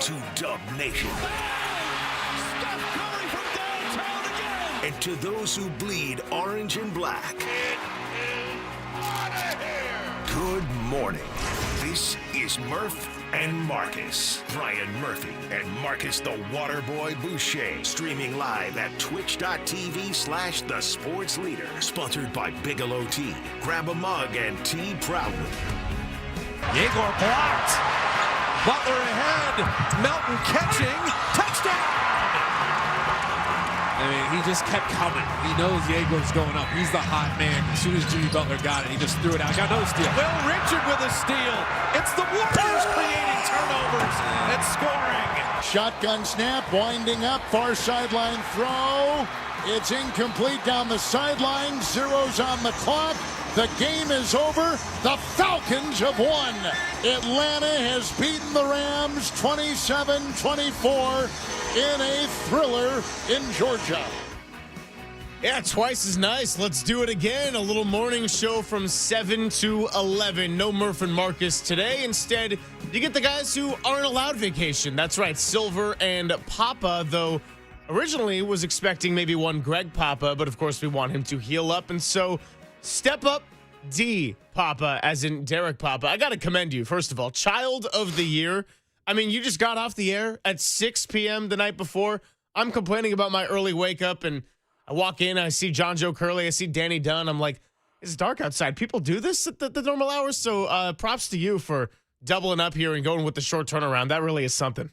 to Dub Nation. Steph Curry from downtown again. And to those who bleed orange and black. It is out of here. Good morning. This is Murph and Marcus. Brian Murphy and Marcus the Waterboy Boucher. Streaming live at twitch.tv/The Sports Leader. Sponsored by Bigelow Tea. Grab a mug and tea proudly. Yegor blocked. Butler ahead. Melton catching. Touchdown! I mean, he just kept coming. He knows Yegor's going up. He's the hot man. As soon as Jimmy Butler got it, he just threw it out. Got no steal. Will Richard with a steal. It's the Warriors creating turnovers and scoring. Shotgun snap, winding up, far sideline throw. It's incomplete down the sideline. Zeros on the clock. The game is over. The Falcons have won. Atlanta has beaten the Rams 27-24 in a thriller in Georgia. Yeah, twice as nice. Let's do it again. A little morning show from 7 to 11. No Murph and Marcus today. Instead, you get the guys who aren't allowed vacation. That's right, Silver and Papa, though originally was expecting maybe one Greg Papa, but of course we want him to heal up. And so step up D Papa, as in Derek Papa. I got to commend you, first of all. Child of the year. I mean, you just got off the air at 6 p.m. the night before. I'm complaining about my early wake up, and I walk in, I see John Joe Curley, I see Danny Dunn. I'm like, it's dark outside. People do this at the normal hours. So props to you for doubling up here and going with the short turnaround. That really is something.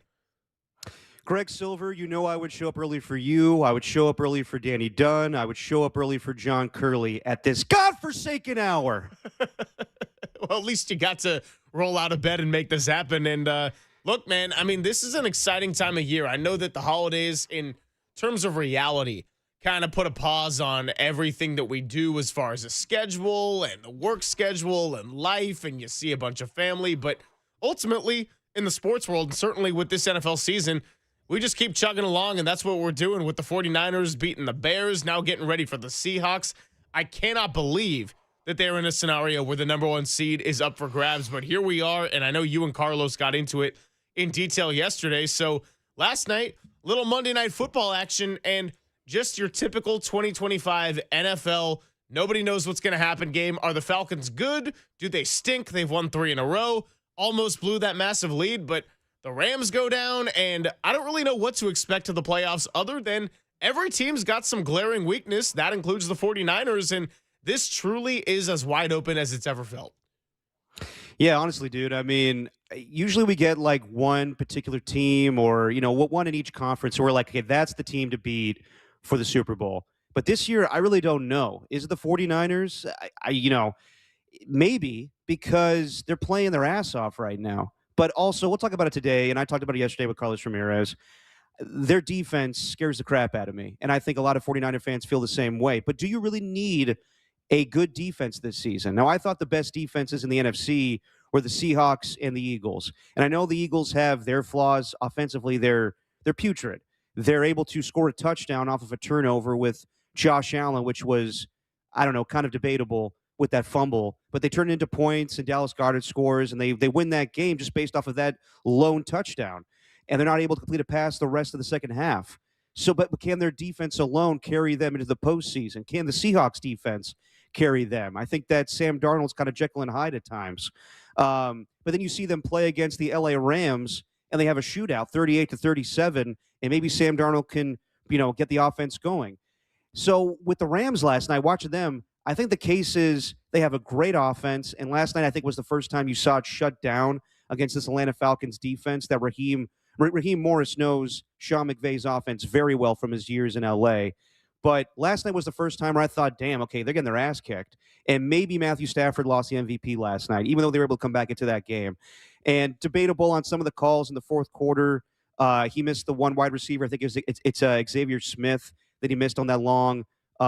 Greg Silver, you know I would show up early for you. I would show up early for Danny Dunn. I would show up early for John Curley at this godforsaken hour. Well, at least you got to roll out of bed and make this happen. And look, man, I mean, this is an exciting time of year. I know that the holidays, in terms of reality, kind of put a pause on everything that we do as far as a schedule and the work schedule and life, and you see a bunch of family. But ultimately, in the sports world, and certainly with this NFL season, we just keep chugging along, and that's what we're doing with the 49ers beating the Bears, now getting ready for the Seahawks. I cannot believe that they're in a scenario where the number one seed is up for grabs, but here we are, and I know you and Carlos got into it in detail yesterday. So last night, little Monday Night Football action, and just your typical 2025 NFL, nobody knows what's going to happen game. Are the Falcons good? Do they stink? They've won 3 in a row. Almost blew that massive lead, but the Rams go down, and I don't really know what to expect to the playoffs other than every team's got some glaring weakness. That includes the 49ers, and this truly is as wide open as it's ever felt. Yeah, honestly, dude. I mean, usually we get like one particular team or, one in each conference. So we're like, okay, that's the team to beat for the Super Bowl. But this year, I really don't know. Is it the 49ers? Maybe because they're playing their ass off right now. But also, we'll talk about it today, and I talked about it yesterday with Carlos Ramirez. Their defense scares the crap out of me, and I think a lot of 49er fans feel the same way. But do you really need a good defense this season? Now, I thought the best defenses in the NFC were the Seahawks and the Eagles. And I know the Eagles have their flaws offensively. They're putrid. They're able to score a touchdown off of a turnover with Josh Allen, which was, kind of debatable with that fumble, but they turn it into points, and Dallas Goedert scores, and they win that game just based off of that lone touchdown, and they're not able to complete a pass the rest of the second half. So, but can their defense alone carry them into the postseason? Can the Seahawks defense carry them? I think that Sam Darnold's kind of Jekyll and Hyde at times. But then you see them play against the LA Rams, and they have a shootout, 38-37, and maybe Sam Darnold can, get the offense going. So with the Rams last night, watching them, I think the case is they have a great offense, and last night I think was the first time you saw it shut down against this Atlanta Falcons defense. That Raheem Morris knows Sean McVay's offense very well from his years in L.A., but last night was the first time where I thought, damn, okay, they're getting their ass kicked, and maybe Matthew Stafford lost the MVP last night, even though they were able to come back into that game. And debatable on some of the calls in the fourth quarter. He missed the one wide receiver. I think it's Xavier Smith that he missed on that long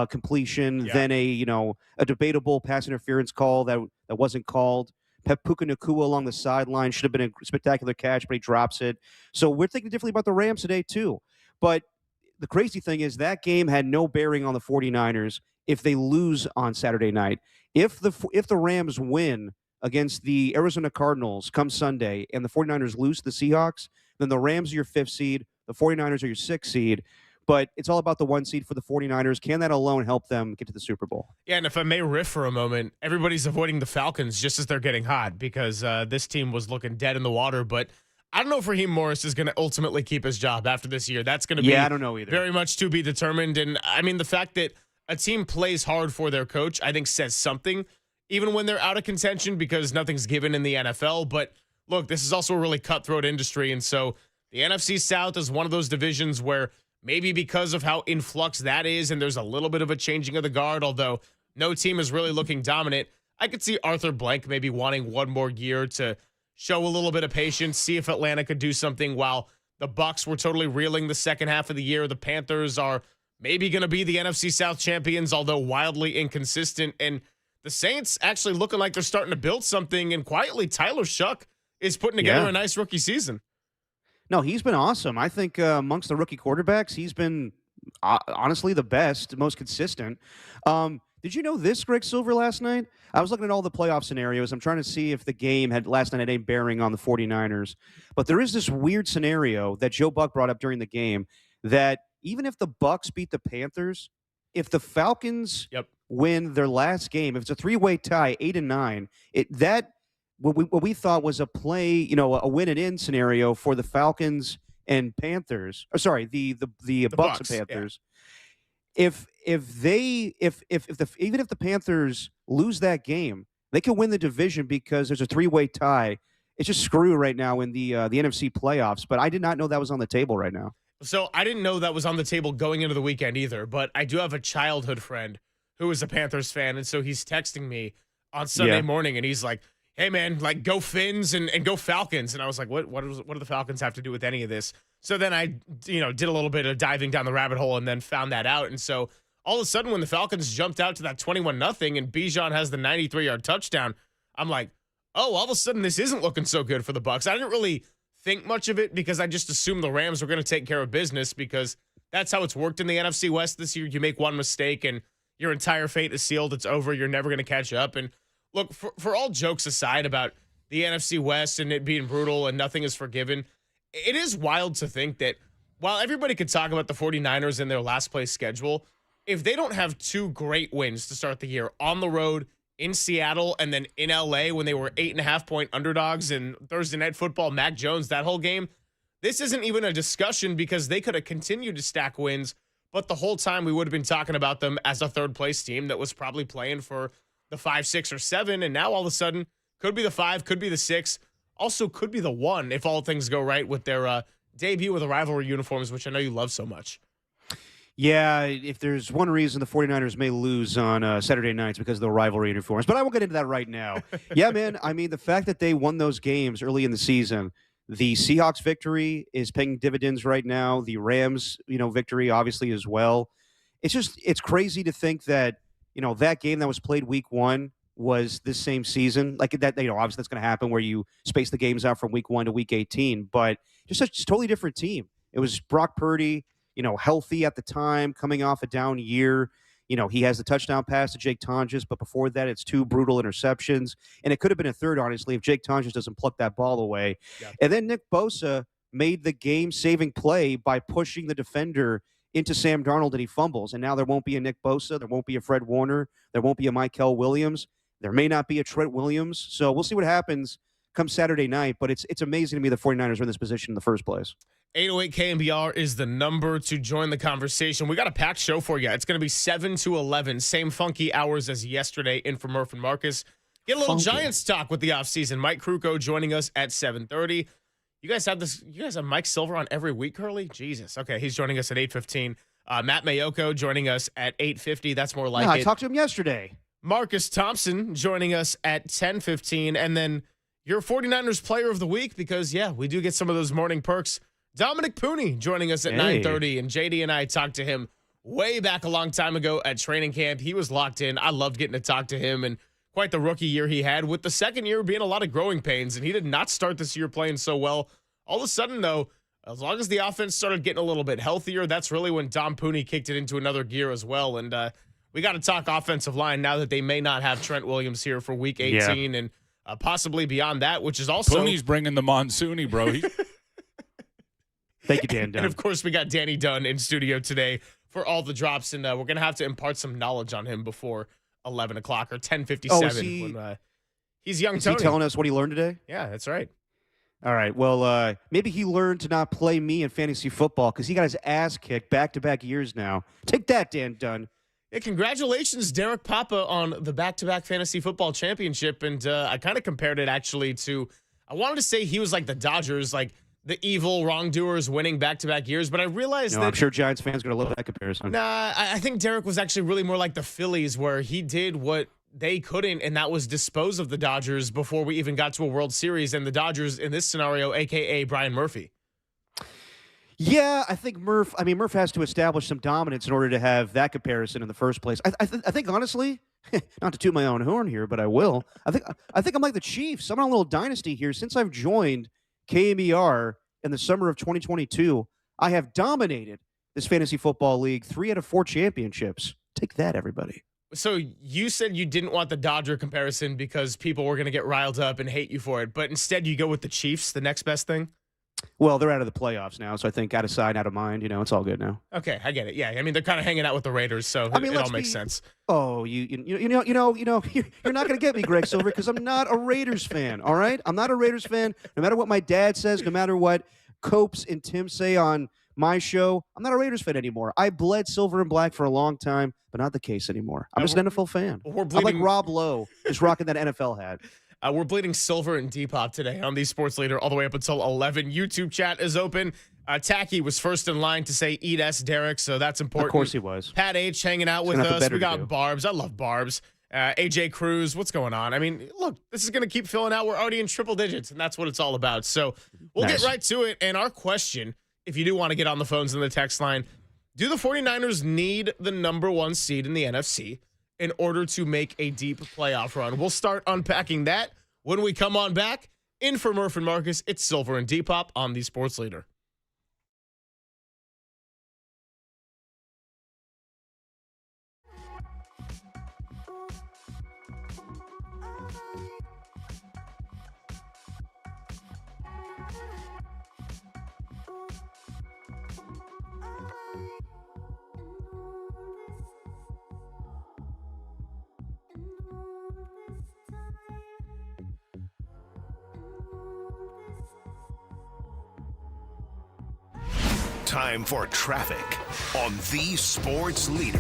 completion, then a debatable pass interference call that wasn't called. Puka Nacua along the sideline should have been a spectacular catch, but he drops it. So we're thinking differently about the Rams today too. But the crazy thing is that game had no bearing on the 49ers if they lose on Saturday night. If the Rams win against the Arizona Cardinals come Sunday and the 49ers lose to the Seahawks, then the Rams are your 5th seed, the 49ers are your 6th seed. But it's all about the 1 seed for the 49ers. Can that alone help them get to the Super Bowl? Yeah, and if I may riff for a moment, everybody's avoiding the Falcons just as they're getting hot because this team was looking dead in the water. But I don't know if Raheem Morris is going to ultimately keep his job after this year. That's going to be I don't know either. Very much to be determined. And, I mean, the fact that a team plays hard for their coach, I think, says something, even when they're out of contention because nothing's given in the NFL. But, look, this is also a really cutthroat industry. And so the NFC South is one of those divisions where maybe because of how in flux that is and there's a little bit of a changing of the guard, although no team is really looking dominant, I could see Arthur Blank maybe wanting one more year to show a little bit of patience, see if Atlanta could do something while the Bucs were totally reeling the second half of the year. The Panthers are maybe going to be the NFC South champions, although wildly inconsistent. And the Saints actually looking like they're starting to build something. And quietly, Tyler Shuck is putting together a nice rookie season. No, he's been awesome. I think amongst the rookie quarterbacks, he's been honestly the best, most consistent. Did you know this, Greg Silver, last night? I was looking at all the playoff scenarios. I'm trying to see if the game last night had any bearing on the 49ers. But there is this weird scenario that Joe Buck brought up during the game that even if the Bucs beat the Panthers, if the Falcons win their last game, if it's a 3-way tie, 8-9, what we thought was a play, a win and in scenario for the Falcons and Panthers. Or sorry, the Bucs and Panthers. Yeah. Even if the Panthers lose that game, they can win the division because there's a 3-way tie. It's just screw right now in the NFC playoffs. But I did not know that was on the table right now. So I didn't know that was on the table going into the weekend either. But I do have a childhood friend who is a Panthers fan, and so he's texting me on Sunday morning, and he's like, hey, man, like, go Fins and go Falcons. And I was like, what do the Falcons have to do with any of this? So then I, did a little bit of diving down the rabbit hole and then found that out. And so all of a sudden when the Falcons jumped out to that 21-0 and Bijan has the 93-yard touchdown, I'm like, oh, all of a sudden this isn't looking so good for the Bucs. I didn't really think much of it because I just assumed the Rams were going to take care of business because that's how it's worked in the NFC West this year. You make one mistake and your entire fate is sealed. It's over. You're never going to catch up. And look, for all jokes aside about the NFC West and it being brutal and nothing is forgiven, it is wild to think that while everybody could talk about the 49ers and their last place schedule, if they don't have 2 great wins to start the year on the road in Seattle and then in LA when they were 8.5-point underdogs and Thursday Night Football, Mac Jones, that whole game, this isn't even a discussion because they could have continued to stack wins, but the whole time we would have been talking about them as a third-place team that was probably playing for the 5, 6, or 7, and now all of a sudden could be the 5, could be the 6, also could be the 1 if all things go right with their debut with the rivalry uniforms, which I know you love so much. Yeah, if there's one reason the 49ers may lose on Saturday nights because of the rivalry uniforms, but I won't get into that right now. Yeah, man, I mean, the fact that they won those games early in the season, the Seahawks victory is paying dividends right now. The Rams, victory obviously as well. It's crazy to think that, that game that was played week 1 was this same season. Like that, obviously that's going to happen where you space the games out from week 1 to week 18, but just a totally different team. It was Brock Purdy, healthy at the time, coming off a down year. He has the touchdown pass to Jake Tonjes, but before that, it's 2 brutal interceptions. And it could have been a third, honestly, if Jake Tonjes doesn't pluck that ball away. Yeah. And then Nick Bosa made the game-saving play by pushing the defender into Sam Darnold, and he fumbles. And now there won't be a Nick Bosa. There won't be a Fred Warner. There won't be a Michael Williams. There may not be a Trent Williams. So we'll see what happens come Saturday night. But it's amazing to me the 49ers are in this position in the first place. 808 KNBR is the number to join the conversation. We got a packed show for you. It's going to be 7 to 11, same funky hours as yesterday in for Murph and Marcus. Get a little Giants talk with the offseason. Mike Krukow joining us at 7:30. You guys have Mike Silver on every week, Curly? Jesus. Okay, he's joining us at 8:15. Matt Maiocco joining us at 8:50. That's more like it. I talked to him yesterday. Marcus Thompson joining us at 10:15. And then your 49ers player of the week because, we do get some of those morning perks. Dominic Puni joining us at 9:30, and JD and I talked to him way back a long time ago at training camp. He was locked in. I loved getting to talk to him, and quite the rookie year he had, with the second year being a lot of growing pains, and he did not start this year playing so well. All of a sudden, though, as long as the offense started getting a little bit healthier, that's really when Dom Puni kicked it into another gear as well. And we got to talk offensive line now that they may not have Trent Williams here for Week 18, and possibly beyond that, which is also Puni's bringing the monsoony, bro. Thank you, Dan Dunn. And of course, we got Danny Dunn in studio today for all the drops, and we're gonna have to impart some knowledge on him before 11 o'clock or 10:57. When he's young Is Tony. he telling us what he learned today? Yeah, that's right. All right. Well, maybe he learned to not play me in fantasy football because he got his ass kicked back-to-back years now. Take that, Dan Dunn. Yeah, congratulations, Derek Papa, on the back-to-back fantasy football championship. And I kind of compared it actually to, I wanted to say he was like the Dodgers, like the evil wrongdoers winning back-to-back years. But I realized that I'm sure Giants fans are going to love that comparison. Nah, I think Derek was actually really more like the Phillies, where he did what they couldn't, and that was dispose of the Dodgers before we even got to a World Series. And the Dodgers in this scenario, a.k.a. Brian Murphy. Yeah, I think Murph has to establish some dominance in order to have that comparison in the first place. I think honestly, not to toot my own horn here, but I will. I think I'm like the Chiefs. I'm on a little dynasty here. Since I've joined KMER in the summer of 2022, I have dominated this fantasy football league 3 out of 4 championships. Take that, everybody. So you said you didn't want the Dodger comparison because people were going to get riled up and hate you for it, but instead you go with the Chiefs, the next best thing? Well, they're out of the playoffs now, so I think out of sight, out of mind. It's all good now. Okay, I get it. Yeah, I mean they're kind of hanging out with the Raiders, so it all makes sense. Oh, you're not going to get me, Greg Silver, because I'm not a Raiders fan. All right, I'm not a Raiders fan. No matter what my dad says, no matter what Copes and Tim say on my show, I'm not a Raiders fan anymore. I bled silver and black for a long time, but not the case anymore. I'm just an NFL fan. I'm like Rob Lowe, just rocking that NFL hat. We're bleeding silver and Depop today on the Sports Leader all the way up until 11. YouTube chat is open. Tacky was first in line to say eat S, Derek, so that's important. Of course he was. Pat H hanging out with us. We got Barbs. I love Barbs. AJ Cruz, what's going on? I mean, look, this is going to keep filling out. We're already in triple digits, and that's what it's all about. So we'll get right to it. And our question, if you do want to get on the phones and the text line, do the 49ers need the number 1 seed in the NFC in order to make a deep playoff run? We'll start unpacking that when we come on back. In for Murph and Marcus, it's Silver and Depop on the Sports Leader. Time for traffic on the Sports Leader.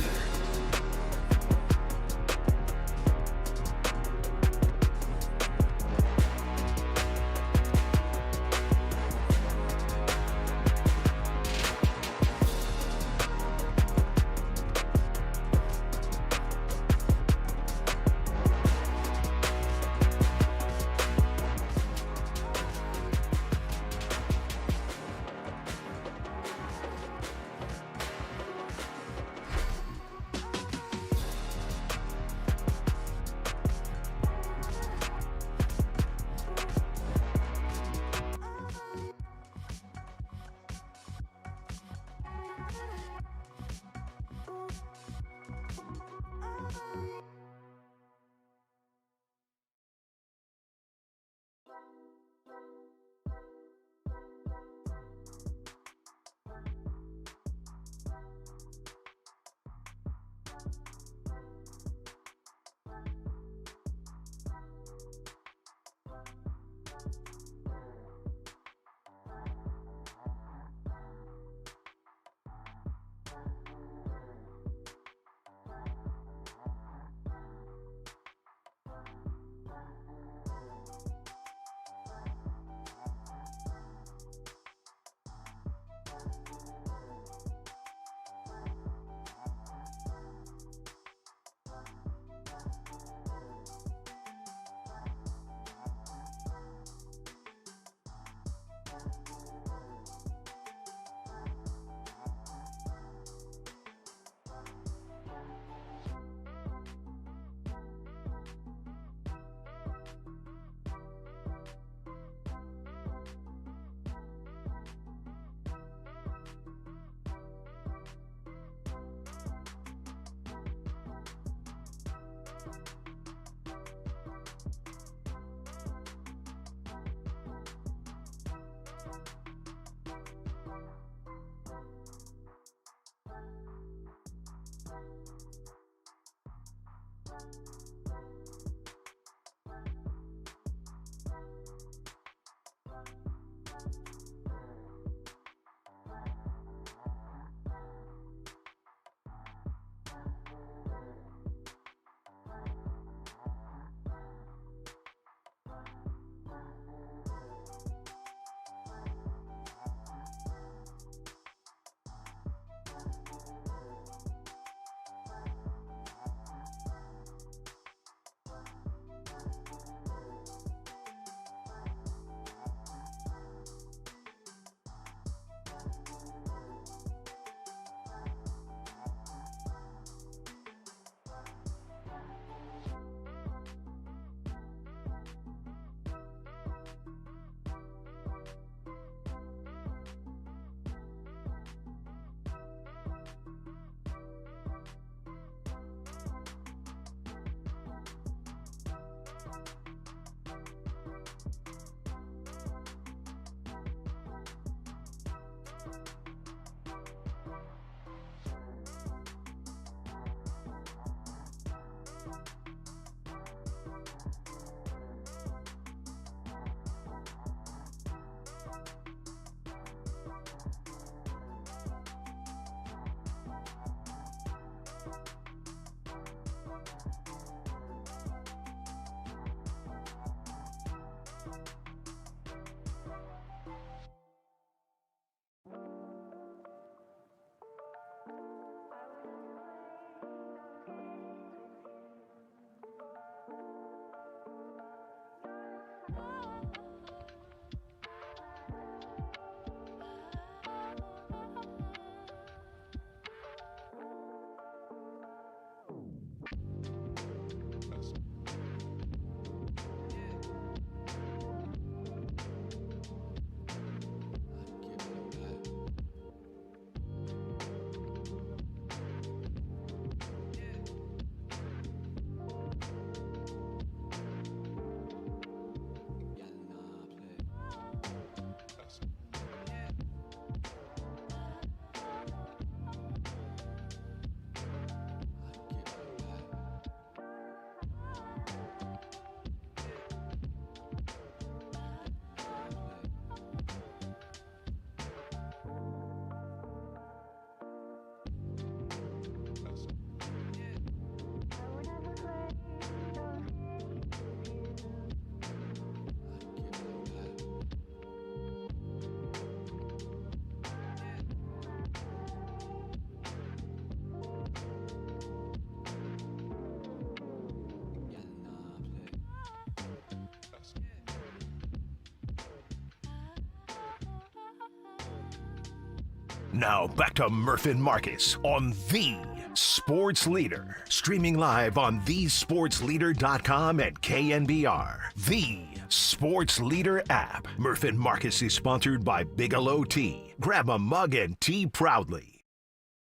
Now back to Murph and Marcus on the Sports Leader. Streaming live on thesportsleader.com and KNBR. The Sports Leader app. Murph and Marcus is sponsored by Bigelow Tea. Grab a mug and tea proudly.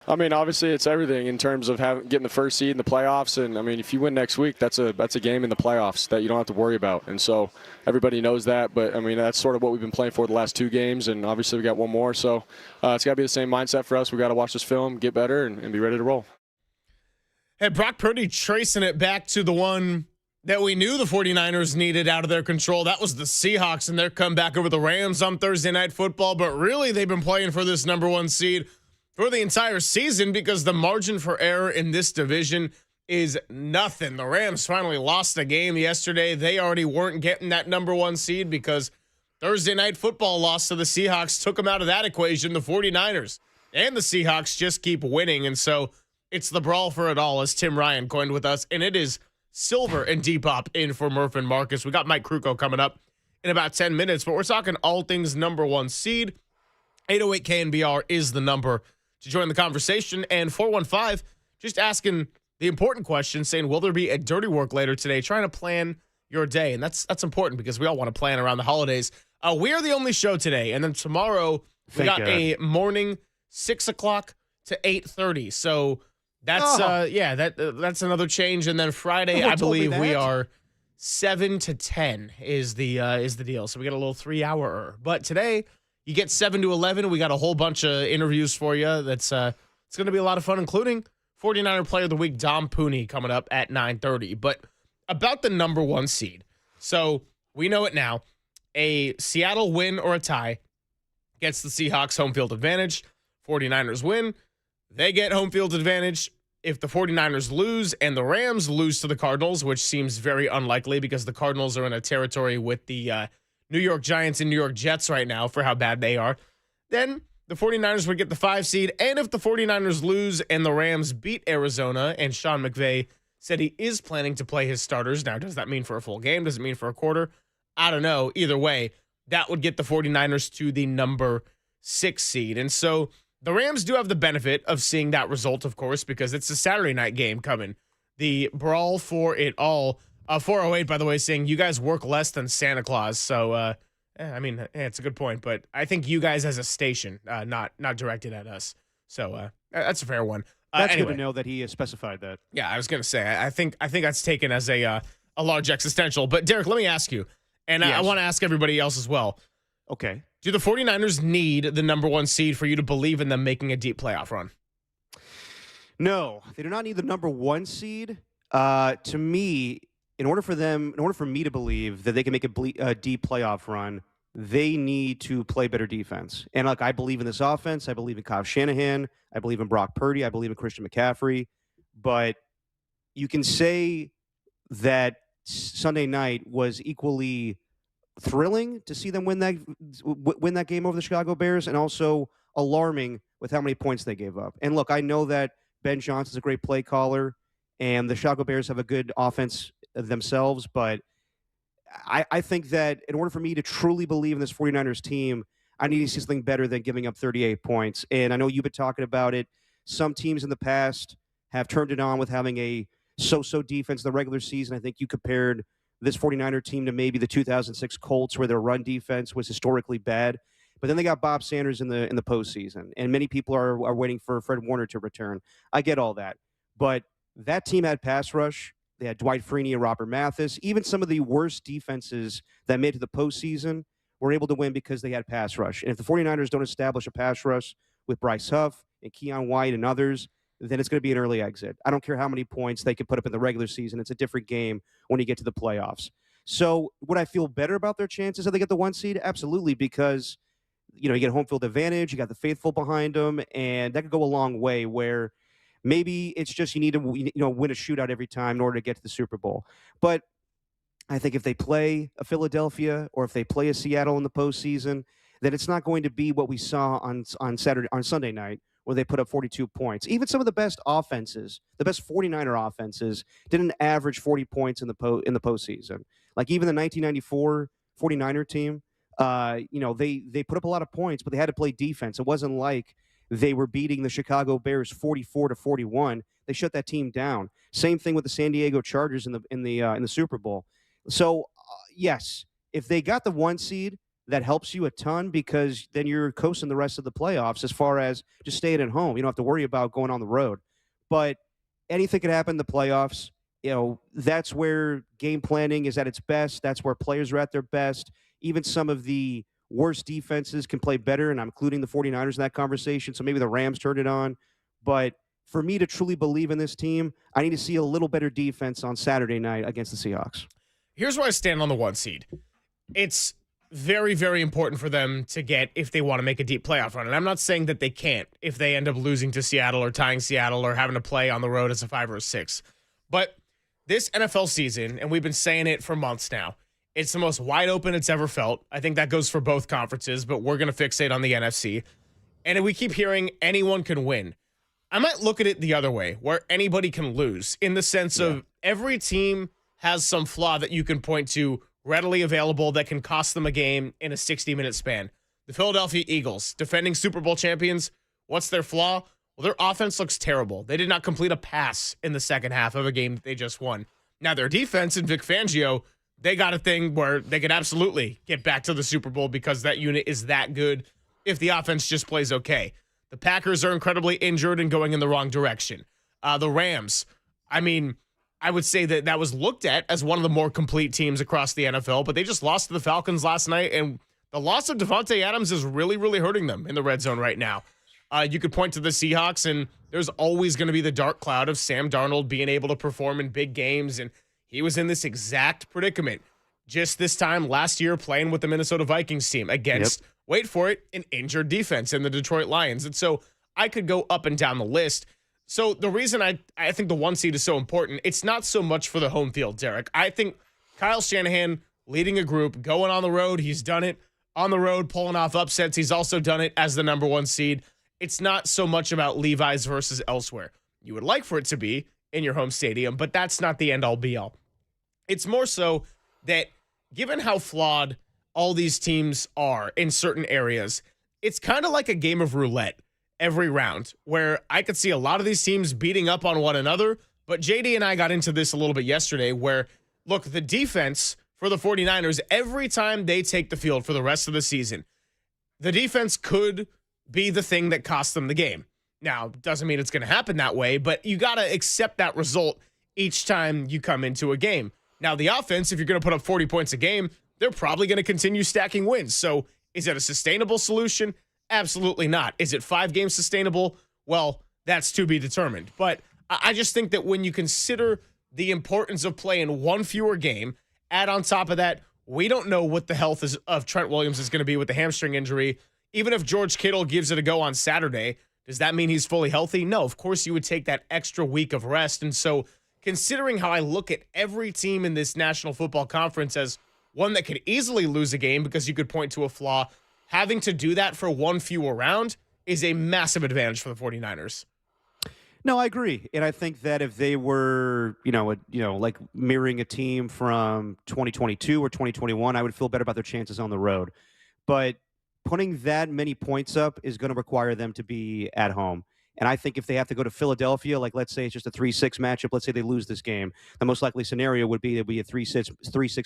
I mean, obviously, it's everything in terms of getting the first seed in the playoffs. And, I mean, if you win next week, that's a game in the playoffs that you don't have to worry about. And so everybody knows that. But, I mean, that's sort of what we've been playing for the last 2 games. And, obviously, we got one more. So it's got to be the same mindset for us. We got to watch this film, get better, and be ready to roll. Hey, Brock Purdy tracing it back to the one that we knew the 49ers needed out of their control. That was the Seahawks and their comeback over the Rams on Thursday Night Football. But really, they've been playing for this number 1 seed for the entire season because the margin for error in this division is nothing. The Rams finally lost a game yesterday. They already weren't getting that number 1 seed because Thursday Night Football loss to the Seahawks took them out of that equation. The 49ers and the Seahawks just keep winning. And so it's the brawl for it all, as Tim Ryan coined with us. And it is Silver and Depop in for Murph and Marcus. We got Mike Krukow coming up in about 10 minutes, but we're talking all things number 1 seed. 808 KNBR is the number to join the conversation, and 415 just asking the important question, saying, will there be a dirty work later today? Trying to plan your day, and that's important because we all want to plan around the holidays. We are the only show today, and then tomorrow we got a morning 6 o'clock to 8:30. So that's that's another change, and then Friday I believe we are 7 to 10 is the deal. So we got a little 3-hour. But today, you get 7 to 11. We got a whole bunch of interviews for you. That's it's going to be a lot of fun, including 49er Player of the Week, Dom Puni, coming up at 9:30. But about the number 1 seed. So we know it now. A Seattle win or a tie gets the Seahawks home field advantage. 49ers win. They get home field advantage. If the 49ers lose and the Rams lose to the Cardinals, which seems very unlikely because the Cardinals are in a territory with the New York Giants and New York Jets right now for how bad they are, then the 49ers would get the 5 seed. And if the 49ers lose and the Rams beat Arizona, and Sean McVay said he is planning to play his starters. Now, does that mean for a full game? Does it mean for a quarter? I don't know. Either way, that would get the 49ers to the number 6 seed. And so the Rams do have the benefit of seeing that result, of course, because it's a Saturday night game coming. The brawl for it all. 408, by the way, saying you guys work less than Santa Claus. So, it's a good point. But I think you guys as a station, not directed at us. So that's a fair one. That's anyway. good to know that he has specified that. Yeah, I was going to say, I think that's taken as a large existential. But, Derek, let me ask you, and yes. I want to ask everybody else as well. Okay. Do the 49ers need the number 1 seed for you to believe in them making a deep playoff run? No, they do not need the number 1 seed. To me, in order for me to believe that they can make a deep playoff run, they need to play better defense. And I believe in this offense. I believe in Kyle Shanahan. I believe in Brock Purdy. I believe in Christian McCaffrey. But you can say that Sunday night was equally thrilling to see them win that game over the Chicago Bears, and also alarming with how many points they gave up. And look, I know that Ben Johnson's a great play caller, and the Chicago Bears have a good offense themselves, but I think that in order for me to truly believe in this 49ers team, I need to see something better than giving up 38 points. And I know you've been talking about it. Some teams in the past have turned it on with having a so-so defense in the regular season. I think you compared this 49er team to maybe the 2006 Colts, where their run defense was historically bad. But then they got Bob Sanders in the postseason, and many people are waiting for Fred Warner to return. I get all that. But that team had pass rush. They had Dwight Freeney and Robert Mathis. Even some of the worst defenses that made it to the postseason were able to win because they had pass rush. And if the 49ers don't establish a pass rush with Bryce Huff and Keon White and others, then it's going to be an early exit. I don't care how many points they can put up in the regular season. It's a different game when you get to the playoffs. So would I feel better about their chances if they get the 1 seed? Absolutely, because you get home field advantage. You got the faithful behind them, and that could go a long way where maybe it's just you need to win a shootout every time in order to get to the Super Bowl. But I think if they play a Philadelphia or if they play a Seattle in the postseason, then it's not going to be what we saw on Sunday night, where they put up 42 points. Even some of the best offenses, the best 49er offenses, didn't average 40 points in the postseason. Like even the 1994 49er team, they put up a lot of points, but they had to play defense. It wasn't like they were beating the Chicago Bears 44-41. They shut that team down. Same thing with the San Diego Chargers in the Super Bowl. So yes, if they got the 1 seed, that helps you a ton because then you're coasting the rest of the playoffs as far as just staying at home. You don't have to worry about going on the road. But anything could happen in the playoffs. That's where game planning is at its best. That's where players are at their best. Even some of the worst defenses can play better, and I'm including the 49ers in that conversation. So maybe the Rams turned it on. But for me to truly believe in this team, I need to see a little better defense on Saturday night against the Seahawks. Here's where I stand on the 1 seed. It's very, very important for them to get if they want to make a deep playoff run. And I'm not saying that they can't if they end up losing to Seattle or tying Seattle or having to play on the road as a 5 or a 6. But this NFL season, and we've been saying it for months now, it's the most wide open it's ever felt. I think that goes for both conferences, but we're going to fixate on the NFC. And we keep hearing anyone can win. I might look at it the other way, where anybody can lose, in the sense of every team has some flaw that you can point to readily available that can cost them a game in a 60-minute span. The Philadelphia Eagles, defending Super Bowl champions, what's their flaw? Well, their offense looks terrible. They did not complete a pass in the second half of a game that they just won. Now, their defense and Vic Fangio, they got a thing where they could absolutely get back to the Super Bowl because that unit is that good if the offense just plays okay. The Packers are incredibly injured and going in the wrong direction. The Rams, I would say that was looked at as one of the more complete teams across the NFL, but they just lost to the Falcons last night, and the loss of Devontae Adams is really, really hurting them in the red zone right now. You could point to the Seahawks, and there's always going to be the dark cloud of Sam Darnold being able to perform in big games, and he was in this exact predicament just this time last year playing with the Minnesota Vikings team against, wait for it, an injured defense in the Detroit Lions. And so I could go up and down the list. So the reason I think the 1 seed is so important, it's not so much for the home field, Derek. I think Kyle Shanahan leading a group, going on the road, he's done it on the road, pulling off upsets. He's also done it as the number 1 seed. It's not so much about Levi's versus elsewhere. You would like for it to be in your home stadium, but that's not the end-all be-all. It's more so that given how flawed all these teams are in certain areas, it's kind of like a game of roulette every round, where I could see a lot of these teams beating up on one another. But JD and I got into this a little bit yesterday where, look, the defense for the 49ers, every time they take the field for the rest of the season, the defense could be the thing that costs them the game. Now, doesn't mean it's going to happen that way, but you got to accept that result each time you come into a game. Now, the offense, if you're going to put up 40 points a game, they're probably going to continue stacking wins. So is it a sustainable solution? Absolutely not. Is it 5 games sustainable? Well, that's to be determined. But I just think that when you consider the importance of playing one fewer game, add on top of that, we don't know what the health of Trent Williams is going to be with the hamstring injury. Even if George Kittle gives it a go on Saturday, does that mean he's fully healthy? No, of course you would take that extra week of rest. And so considering how I look at every team in this National Football Conference as one that could easily lose a game because you could point to a flaw, having to do that for one fewer round is a massive advantage for the 49ers. No, I agree. And I think that if they were, like mirroring a team from 2022 or 2021, I would feel better about their chances on the road. But putting that many points up is going to require them to be at home. And I think if they have to go to Philadelphia, like let's say it's just a 3-6 matchup, let's say they lose this game, the most likely scenario would be it'd be a 3-6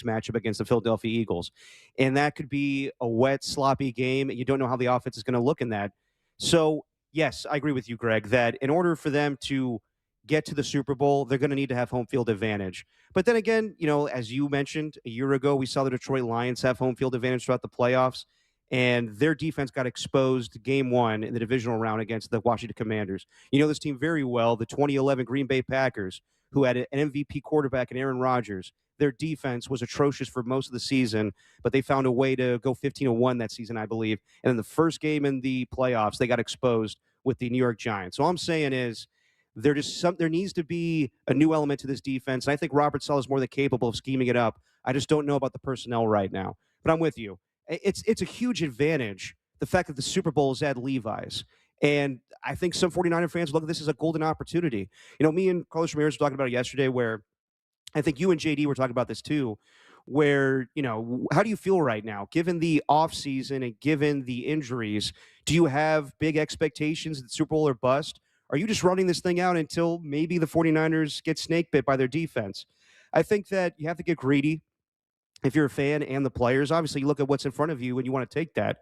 matchup against the Philadelphia Eagles. And that could be a wet, sloppy game. You don't know how the offense is going to look in that. So, yes, I agree with you, Greg, that in order for them to get to the Super Bowl, they're going to need to have home field advantage. But then again, as you mentioned, a year ago, we saw the Detroit Lions have home field advantage throughout the playoffs. And their defense got exposed game 1 in the divisional round against the Washington Commanders. You know this team very well, the 2011 Green Bay Packers, who had an MVP quarterback in Aaron Rodgers. Their defense was atrocious for most of the season, but they found a way to go 15-1 that season, I believe. And in the first game in the playoffs, they got exposed with the New York Giants. So all I'm saying is there needs to be a new element to this defense. And I think Robert Saleh is more than capable of scheming it up. I just don't know about the personnel right now. But I'm with you. It's a huge advantage, the fact that the Super Bowl is at Levi's. And I think some 49er fans look at this as a golden opportunity. Me and Carlos Ramirez were talking about it yesterday, where I think you and JD were talking about this too, where, how do you feel right now, given the offseason and given the injuries? Do you have big expectations that Super Bowl or bust? Are you just running this thing out until maybe the 49ers get snake bit by their defense? I think that you have to get greedy if you're a fan and the players. Obviously, you look at what's in front of you and you want to take that.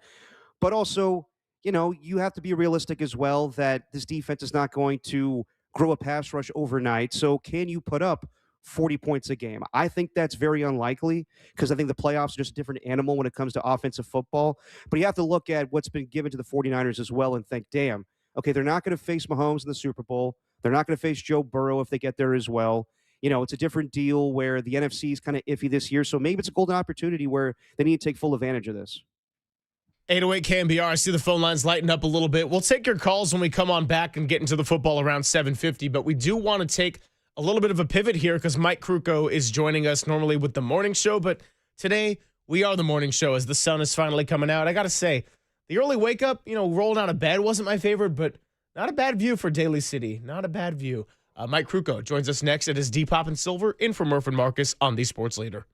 But also, you have to be realistic as well that this defense is not going to grow a pass rush overnight. So can you put up 40 points a game? I think that's very unlikely because I think the playoffs are just a different animal when it comes to offensive football. But you have to look at what's been given to the 49ers as well and think, damn, okay, they're not going to face Mahomes in the Super Bowl. They're not going to face Joe Burrow if they get there as well. It's a different deal where the NFC is kind of iffy this year. So maybe it's a golden opportunity where they need to take full advantage of this. 808 KNBR. I see the phone lines lighten up a little bit. We'll take your calls when we come on back and get into the football around 7:50. But we do want to take a little bit of a pivot here because Mike Krukow is joining us normally with the morning show. But today we are the morning show as the sun is finally coming out. I got to say, the early wake up, rolling out of bed wasn't my favorite, but not a bad view for Daly City. Not a bad view. Mike Krukow joins us next. It is Depop and Silver in for Murph and Marcus on the Sports Leader.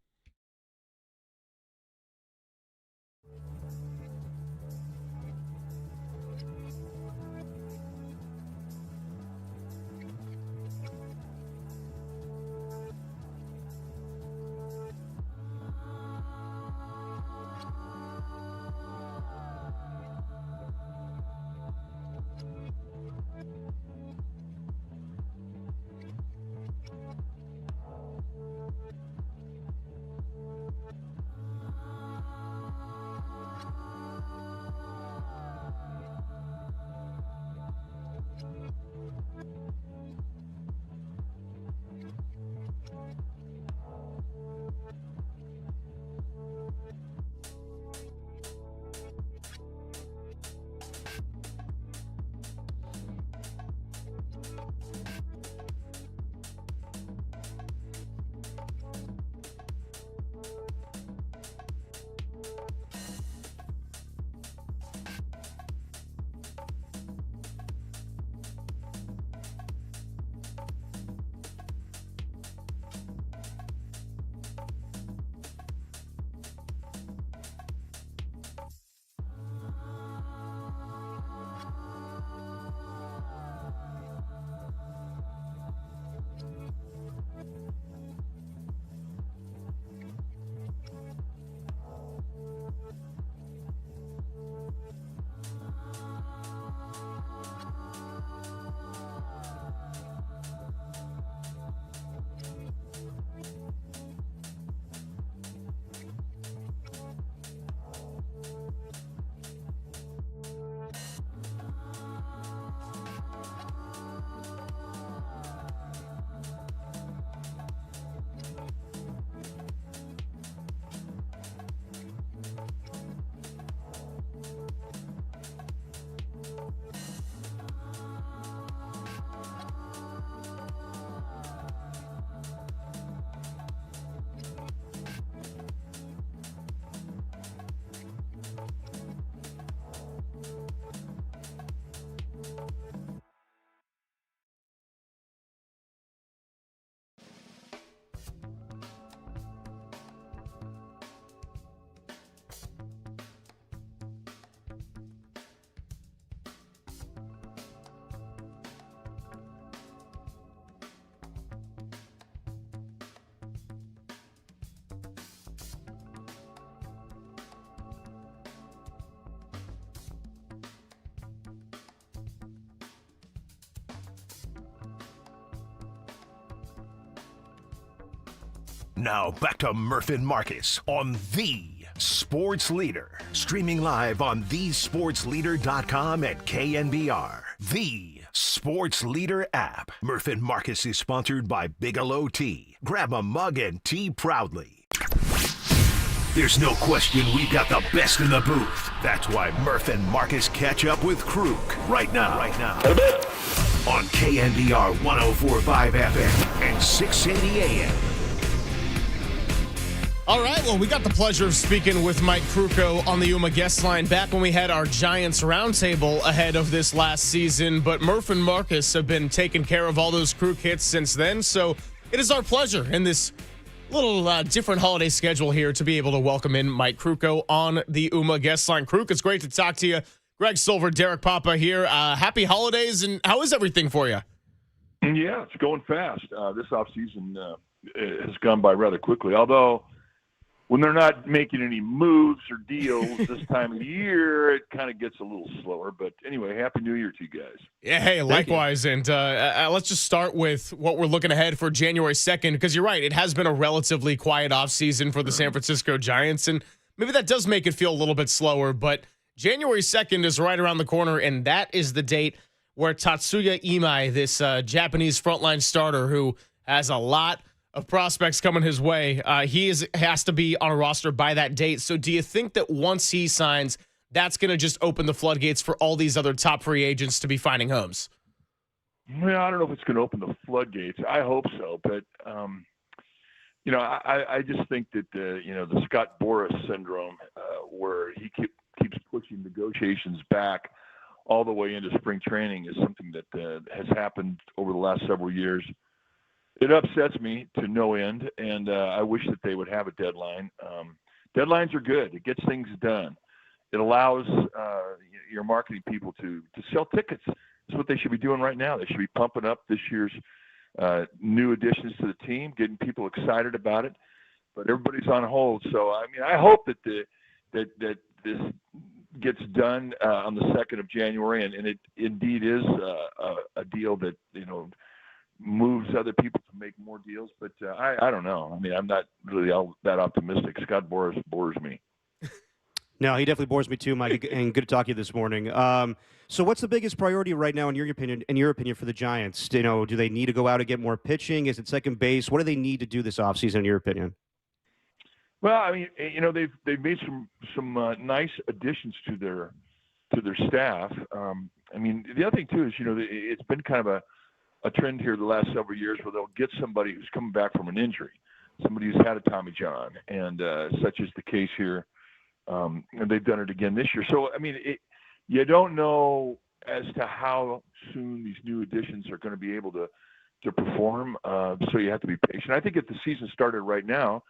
Now back to Murph and Marcus on the Sports Leader. Streaming live on thesportsleader.com at KNBR. The Sports Leader app. Murph and Marcus is sponsored by Bigelow Tea. Grab a mug and tea proudly. There's no question we've got the best in the booth. That's why Murph and Marcus catch up with Kruk right now. On KNBR 104.5 FM and 680 AM. All right, well, we got the pleasure of speaking with Mike Krukow on the Yuma guest line back when we had our Giants roundtable ahead of this last season. But Murph and Marcus have been taking care of all those Kruk hits since then. So it is our pleasure in this Little different holiday schedule here to be able to welcome in Mike Krukow on the UMA guest line. Kruk, it's great to talk to you. Greg Silver, Derek Papa here. Happy holidays, and how is everything for you? Yeah, it's going fast. This offseason has gone by rather quickly, although when they're not making any moves or deals this time of the year, it kind of gets a little slower. But anyway, Happy New Year to you guys. Yeah, hey, likewise. And let's just start with what we're looking ahead for January 2nd, because you're right. It has been a relatively quiet offseason for the San Francisco Giants, and maybe that does make it feel a little bit slower. But January 2nd is right around the corner, and that is the date where Tatsuya Imai, this Japanese frontline starter who has a lot of prospects coming his way, has to be on a roster by that date. So do you think that once he signs, that's going to just open the floodgates for all these other top free agents to be finding homes? Well, I don't know if it's going to open the floodgates. I hope so. But, I just think that, the Scott Boras syndrome, where he keeps pushing negotiations back all the way into spring training, is something that has happened over the last several years. It upsets me to no end, and I wish that they would have a deadline. Deadlines are good. It gets things done. It allows your marketing people to sell tickets. That's what they should be doing right now. They should be pumping up this year's new additions to the team, getting people excited about it. But everybody's on hold. So, I hope that that this gets done on the 2nd of January, and it indeed is a deal that, moves other people to make more deals. But I don't know. I'm not really all that optimistic. Scott Boras bores me. No, he definitely bores me too, Mike, and good to talk to you this morning. So what's the biggest priority right now, in your opinion, for the Giants? Do they need to go out and get more pitching? Is it second base? What do they need to do this offseason, in your opinion? Well, they've made some nice additions to their staff. The other thing too is, it's been kind of a trend here the last several years where they'll get somebody who's coming back from an injury, somebody who's had a Tommy John, and such is the case here. And they've done it again this year. So, you don't know as to how soon these new additions are going to be able to perform. So you have to be patient. I think if the season started right now,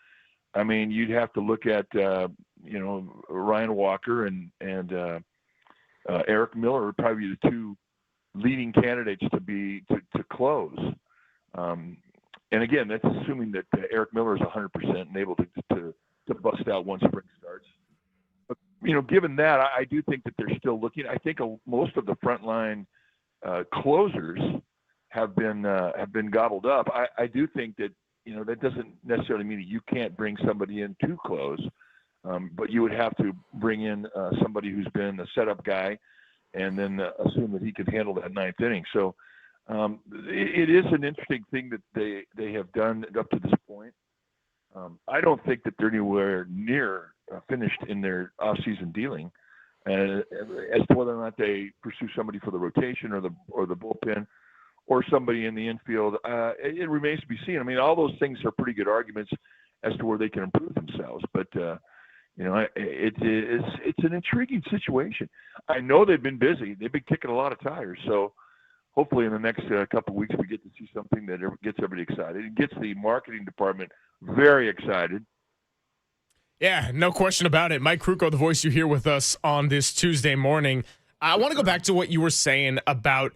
you'd have to look at, Ryan Walker and Eric Miller would probably be the two leading candidates to close. And again, that's assuming that Eric Miller is 100% and able to bust out once spring starts. But, given that, I do think that they're still looking. I think most of the frontline closers have been gobbled up. I do think that, that doesn't necessarily mean that you can't bring somebody in to close, but you would have to bring in somebody who's been a setup guy, and then assume that he can handle that ninth inning. So it is an interesting thing that they have done up to this point. I don't think that they're anywhere near finished in their off-season dealing, as to whether or not they pursue somebody for the rotation or the bullpen or somebody in the infield. It remains to be seen. All those things are pretty good arguments as to where they can improve themselves, but it's an intriguing situation. I know they've been busy. They've been kicking a lot of tires. So hopefully in the next couple of weeks we get to see something that gets everybody excited. It gets the marketing department very excited. Yeah, no question about it. Mike Krukow, the voice you hear with us on this Tuesday morning. I want to go back to what you were saying about,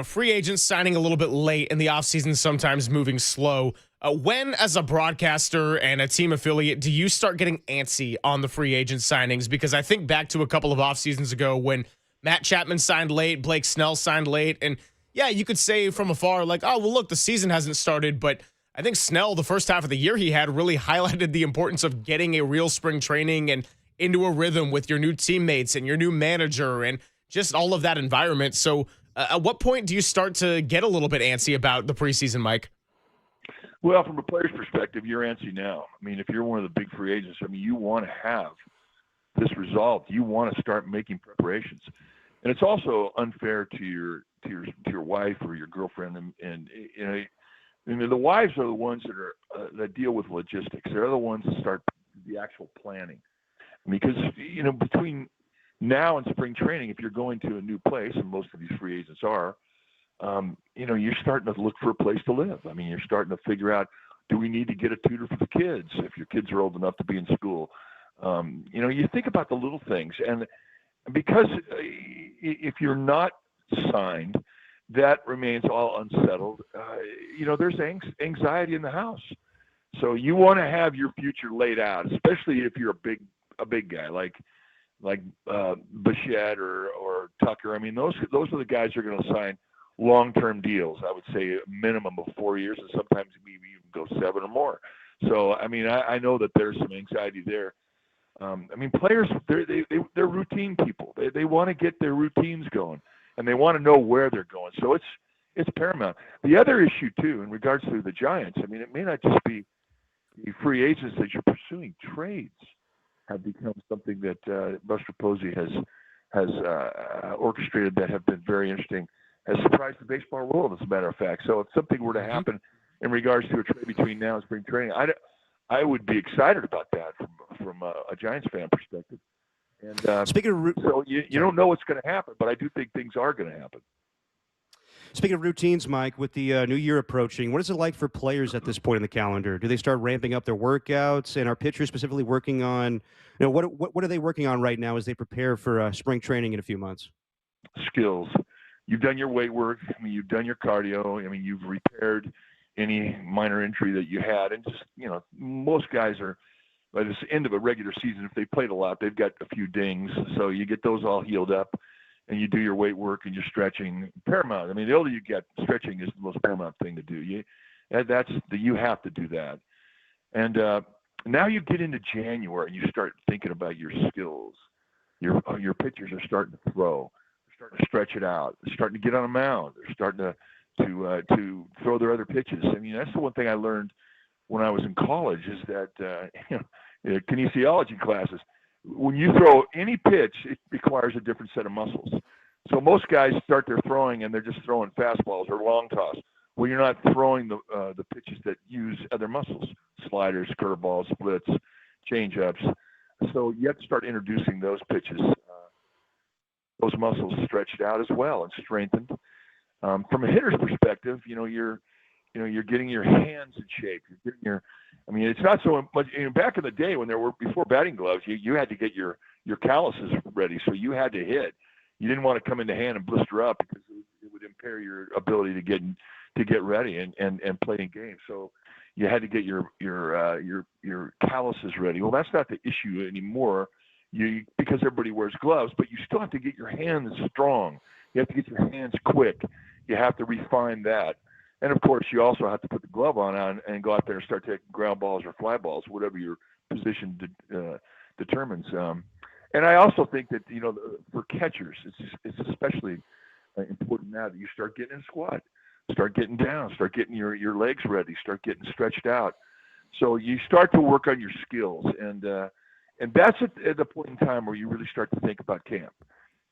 free agents signing a little bit late in the offseason, sometimes moving slow. When, as a broadcaster and a team affiliate, do you start getting antsy on the free agent signings? Because I think back to a couple of off seasons ago when Matt Chapman signed late, Blake Snell signed late, and yeah, you could say from afar, like, oh, well, look, the season hasn't started, but I think Snell, the first half of the year he had, really highlighted the importance of getting a real spring training and into a rhythm with your new teammates and your new manager and just all of that environment. So at what point do you start to get a little bit antsy about the preseason, Mike? Well, from a player's perspective, you're antsy now. If you're one of the big free agents, you want to have this resolved. You want to start making preparations, and it's also unfair to your wife or your girlfriend. And the wives are the ones that deal with logistics. They're the ones that start the actual planning, because between now and spring training, if you're going to a new place, and most of these free agents are, you're starting to look for a place to live. You're starting to figure out, Do we need to get a tutor for the kids if your kids are old enough to be in school? You think about the little things, and because if you're not signed, that remains all unsettled. There's anxiety in the house. So you want to have your future laid out, especially if you're a big guy like Bichette or Tucker. I mean, those are the guys who are going to sign long-term deals. I would say a minimum of 4 years, and sometimes maybe even go 7 or more. So I mean, I know that there's some anxiety there. Players, they're routine people. They want to get their routines going, and they want to know where they're going. So it's paramount. The other issue too, in regards to the Giants, I mean, it may not just be the free agents that you're pursuing. Trades have become something that Buster Posey has orchestrated that have been very interesting, has surprised the baseball world, as a matter of fact. So if something were to happen in regards to a trade between now and spring training, I would be excited about that from a Giants fan perspective. And speaking of so you don't know what's going to happen, but I do think things are going to happen. Speaking of routines, Mike, with the new year approaching, what is it like for players at this point in the calendar? Do they start ramping up their workouts, and are pitchers specifically working on, what are they working on right now as they prepare for spring training in a few months? Skills. You've done your weight work. I mean, you've done your cardio. I mean, you've repaired any minor injury that you had, and just most guys are by this end of a regular season, if they played a lot, they've got a few dings, so you get those all healed up. And you do your weight work and your stretching. Paramount. I mean, the older you get, stretching is the most paramount thing to do. You have to do that. And now you get into January and you start thinking about your skills. Your pitchers are starting to throw. They're starting to stretch it out. They're starting to get on a mound. They're starting to throw their other pitches. I mean, that's the one thing I learned when I was in college is that kinesiology classes. When you throw any pitch, it requires a different set of muscles. So most guys start their throwing and they're just throwing fastballs or long toss. Well, you're not throwing the pitches that use other muscles, sliders, curveballs, splits, changeups. So you have to start introducing those pitches, those muscles stretched out as well and strengthened. From a hitter's perspective, you're getting your hands in shape. You're getting it's not so much. Back in the day when there were before batting gloves, you had to get your calluses ready, so you had to hit. You didn't want to come into hand and blister up because it would impair your ability to get ready and play in games. So you had to get your calluses ready. Well, that's not the issue anymore. Because everybody wears gloves, but you still have to get your hands strong. You have to get your hands quick. You have to refine that. And, of course, you also have to put the glove on and go out there and start taking ground balls or fly balls, whatever your position determines. And I also think that, for catchers, it's especially important now that you start getting in squat, start getting down, start getting your legs ready, start getting stretched out. So you start to work on your skills. And that's at the point in time where you really start to think about camp.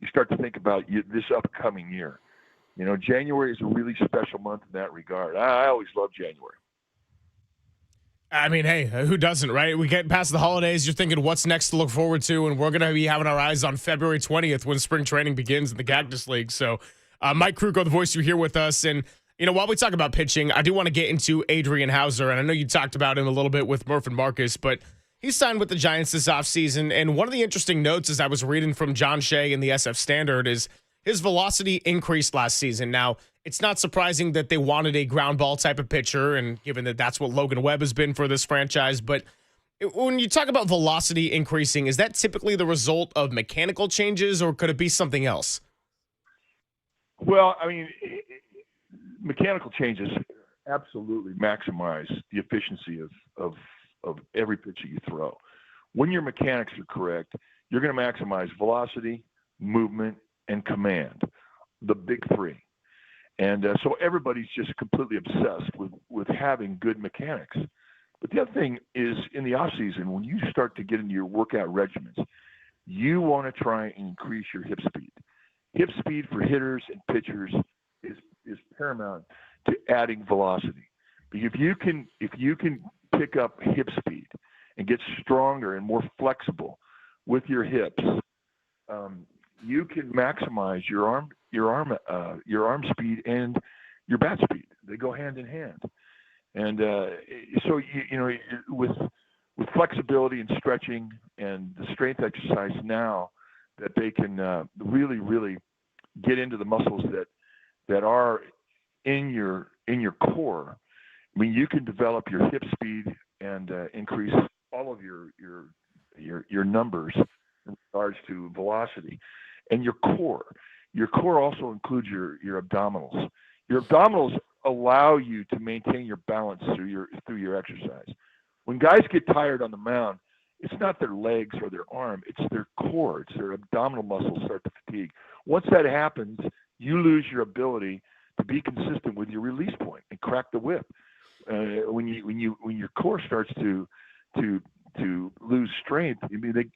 You start to think about this upcoming year. January is a really special month in that regard. I always love January. I mean, hey, who doesn't, right? We get past the holidays, you're thinking what's next to look forward to, and we're going to be having our eyes on February 20th when spring training begins in the Cactus League. So, Mike Krukow, the voice you hear with us, and, while we talk about pitching, I do want to get into Adrian Hauser, and I know you talked about him a little bit with Murph and Marcus, but he signed with the Giants this offseason, and one of the interesting notes as I was reading from John Shea in the SF Standard is his velocity increased last season. Now, it's not surprising that they wanted a ground ball type of pitcher, and given that that's what Logan Webb has been for this franchise. But when you talk about velocity increasing, is that typically the result of mechanical changes, or could it be something else? Well, mechanical changes absolutely maximize the efficiency of every pitch that you throw. When your mechanics are correct, you're going to maximize velocity, movement, and command, the big three. And so everybody's just completely obsessed with having good mechanics. But the other thing is in the off season, when you start to get into your workout regimens, you want to try and increase your hip speed. Hip speed for hitters and pitchers is paramount to adding velocity. But if you can pick up hip speed and get stronger and more flexible with your hips, you can maximize your arm speed and your bat speed. They go hand in hand. And so you know, with flexibility and stretching and the strength exercise now, that they can really get into the muscles that are in your core. I mean, you can develop your hip speed and increase all of your numbers in regards to velocity, and your core. Your core also includes your abdominals. Your abdominals allow you to maintain your balance through your exercise. When guys get tired on the mound, it's not their legs or their arm, it's their core, it's their abdominal muscles start to fatigue. Once that happens, you lose your ability to be consistent with your release point and crack the whip. When your core starts to lose strength, I mean,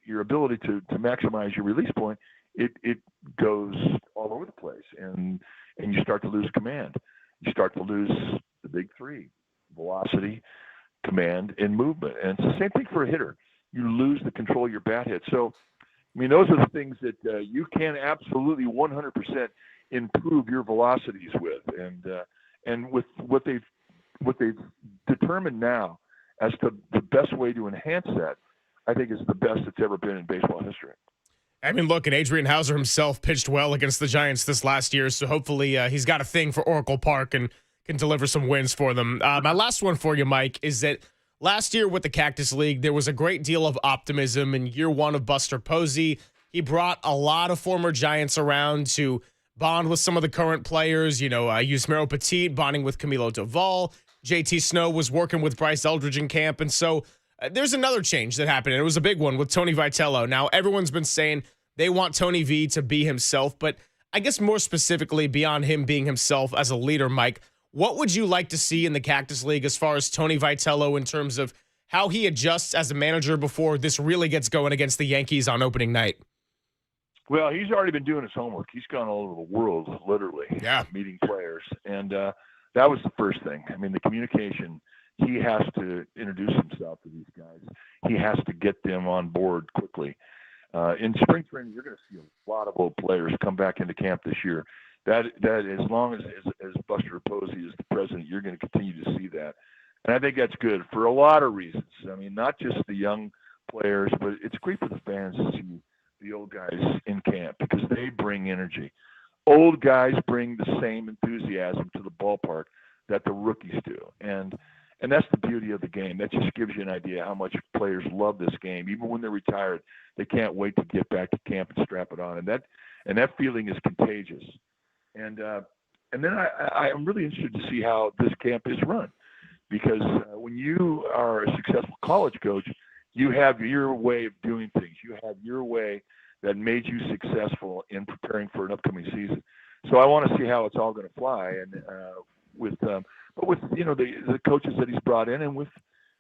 your ability to maximize your release point, it goes all over the place, and you start to lose command. You start to lose the big three: velocity, command, and movement. And it's the same thing for a hitter. You lose the control of your bat hit. So, I mean, those are the things that you can absolutely 100% improve your velocities with. And with what they've determined now as to the best way to enhance that, I think is the best that's ever been in baseball history. I mean, look, and Adrian Hauser himself pitched well against the Giants this last year, so hopefully he's got a thing for Oracle Park and can deliver some wins for them. My last one for you, Mike, is that last year with the Cactus League, there was a great deal of optimism in year one of Buster Posey. He brought a lot of former Giants around to bond with some of the current players. You know, Yusmeiro Petit bonding with Camilo Doval. JT Snow was working with Bryce Eldridge in camp. And so there's another change that happened, and it was a big one with Tony Vitello. Now, everyone's been saying they want Tony V to be himself, but I guess more specifically beyond him being himself as a leader, Mike, what would you like to see in the Cactus League as far as Tony Vitello in terms of how he adjusts as a manager before this really gets going against the Yankees on opening night? Well, he's already been doing his homework. He's gone all over the world, literally, meeting players. And that was the first thing. I mean, the communication, he has to introduce himself to these guys. He has to get them on board quickly. In spring training, you're going to see a lot of old players come back into camp this year. That as long as Buster Posey is the president, you're going to continue to see that. And I think that's good for a lot of reasons. I mean, not just the young players, but it's great for the fans to see the old guys in camp because they bring energy. Old guys bring the same enthusiasm to the ballpark that the rookies do. And that's the beauty of the game. That just gives you an idea how much players love this game. Even when they're retired, they can't wait to get back to camp and strap it on. And that feeling is contagious. And then I'm really interested to see how this camp is run, because when you are a successful college coach, you have your way of doing things. You have your way that made you successful in preparing for an upcoming season. So I want to see how it's all going to fly, and with you know the coaches that he's brought in, and with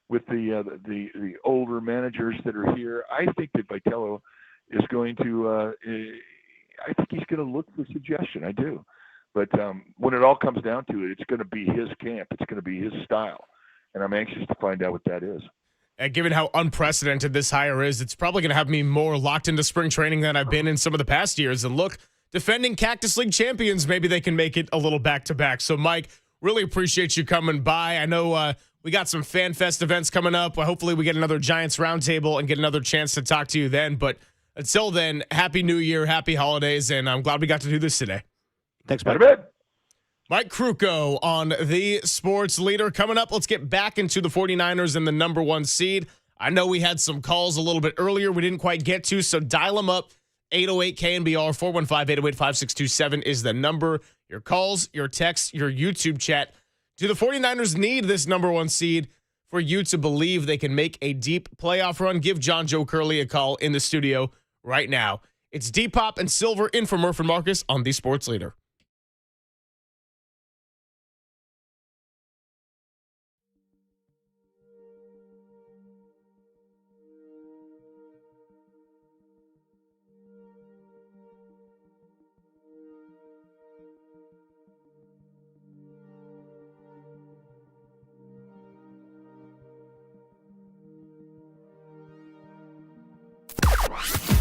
the older managers that are here, I think that Vitello is going to. I think he's going to look for suggestion. I do. But when it all comes down to it, it's going to be his camp. It's going to be his style. And I'm anxious to find out what that is. And given how unprecedented this hire is, it's probably going to have me more locked into spring training than I've been in some of the past years. And look, defending Cactus League champions, maybe they can make it a little back-to-back. So, Mike, really appreciate you coming by. I know we got some Fan Fest events coming up. Hopefully we get another Giants Roundtable and get another chance to talk to you then. But until then, Happy New Year, Happy Holidays, and I'm glad we got to do this today. Thanks, Mike. Mike Krukow on the Sports Leader. Coming up, let's get back into the 49ers and the number one seed. I know we had some calls a little bit earlier we didn't quite get to, so dial them up. 808-KNBR, 415-808-5627 is the number. Your calls, your texts, your YouTube chat. Do the 49ers need this number one seed for you to believe they can make a deep playoff run? Give John Joe Curley a call in the studio right now. It's D-Pop and Silver in for Murph and Marcus on the Sports Leader.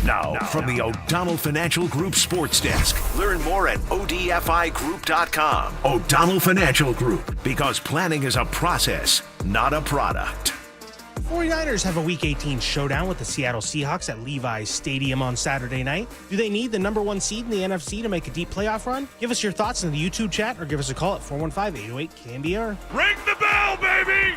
Now, from the O'Donnell Financial Group Sports Desk. Learn more at odfigroup.com. O'Donnell Financial Group, because planning is a process, not a product. 49ers have a Week 18 showdown with the Seattle Seahawks at Levi's Stadium on Saturday night. Do they need the number 1 seed in the NFC to make a deep playoff run? Give us your thoughts in the YouTube chat or give us a call at 415-808-KNBR. Ring the bell, baby!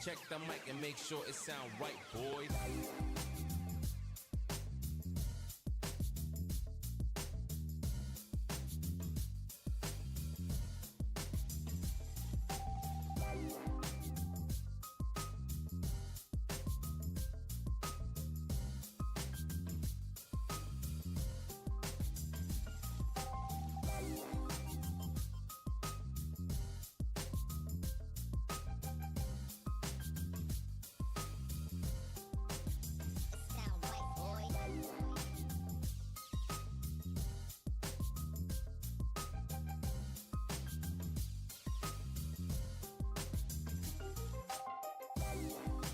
Check the mic and make sure it sound right, boys.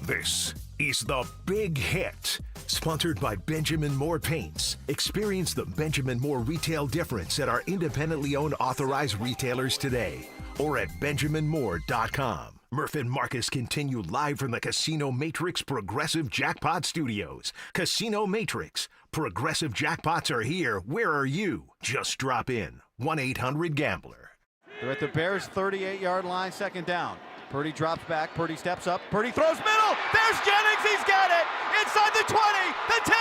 This is The Big Hit, sponsored by Benjamin Moore Paints. Experience the Benjamin Moore retail difference at our independently owned authorized retailers today or at benjaminmoore.com. Murph and Marcus continue live from the Casino Matrix Progressive Jackpot Studios. Casino Matrix. Progressive jackpots are here. Where are you? Just drop in. 1-800-GAMBLER. They're at the Bears' 38-yard line, second down. Purdy drops back. Purdy steps up. Purdy throws middle. There's Jennings. He's got it. Inside the 20, the 10.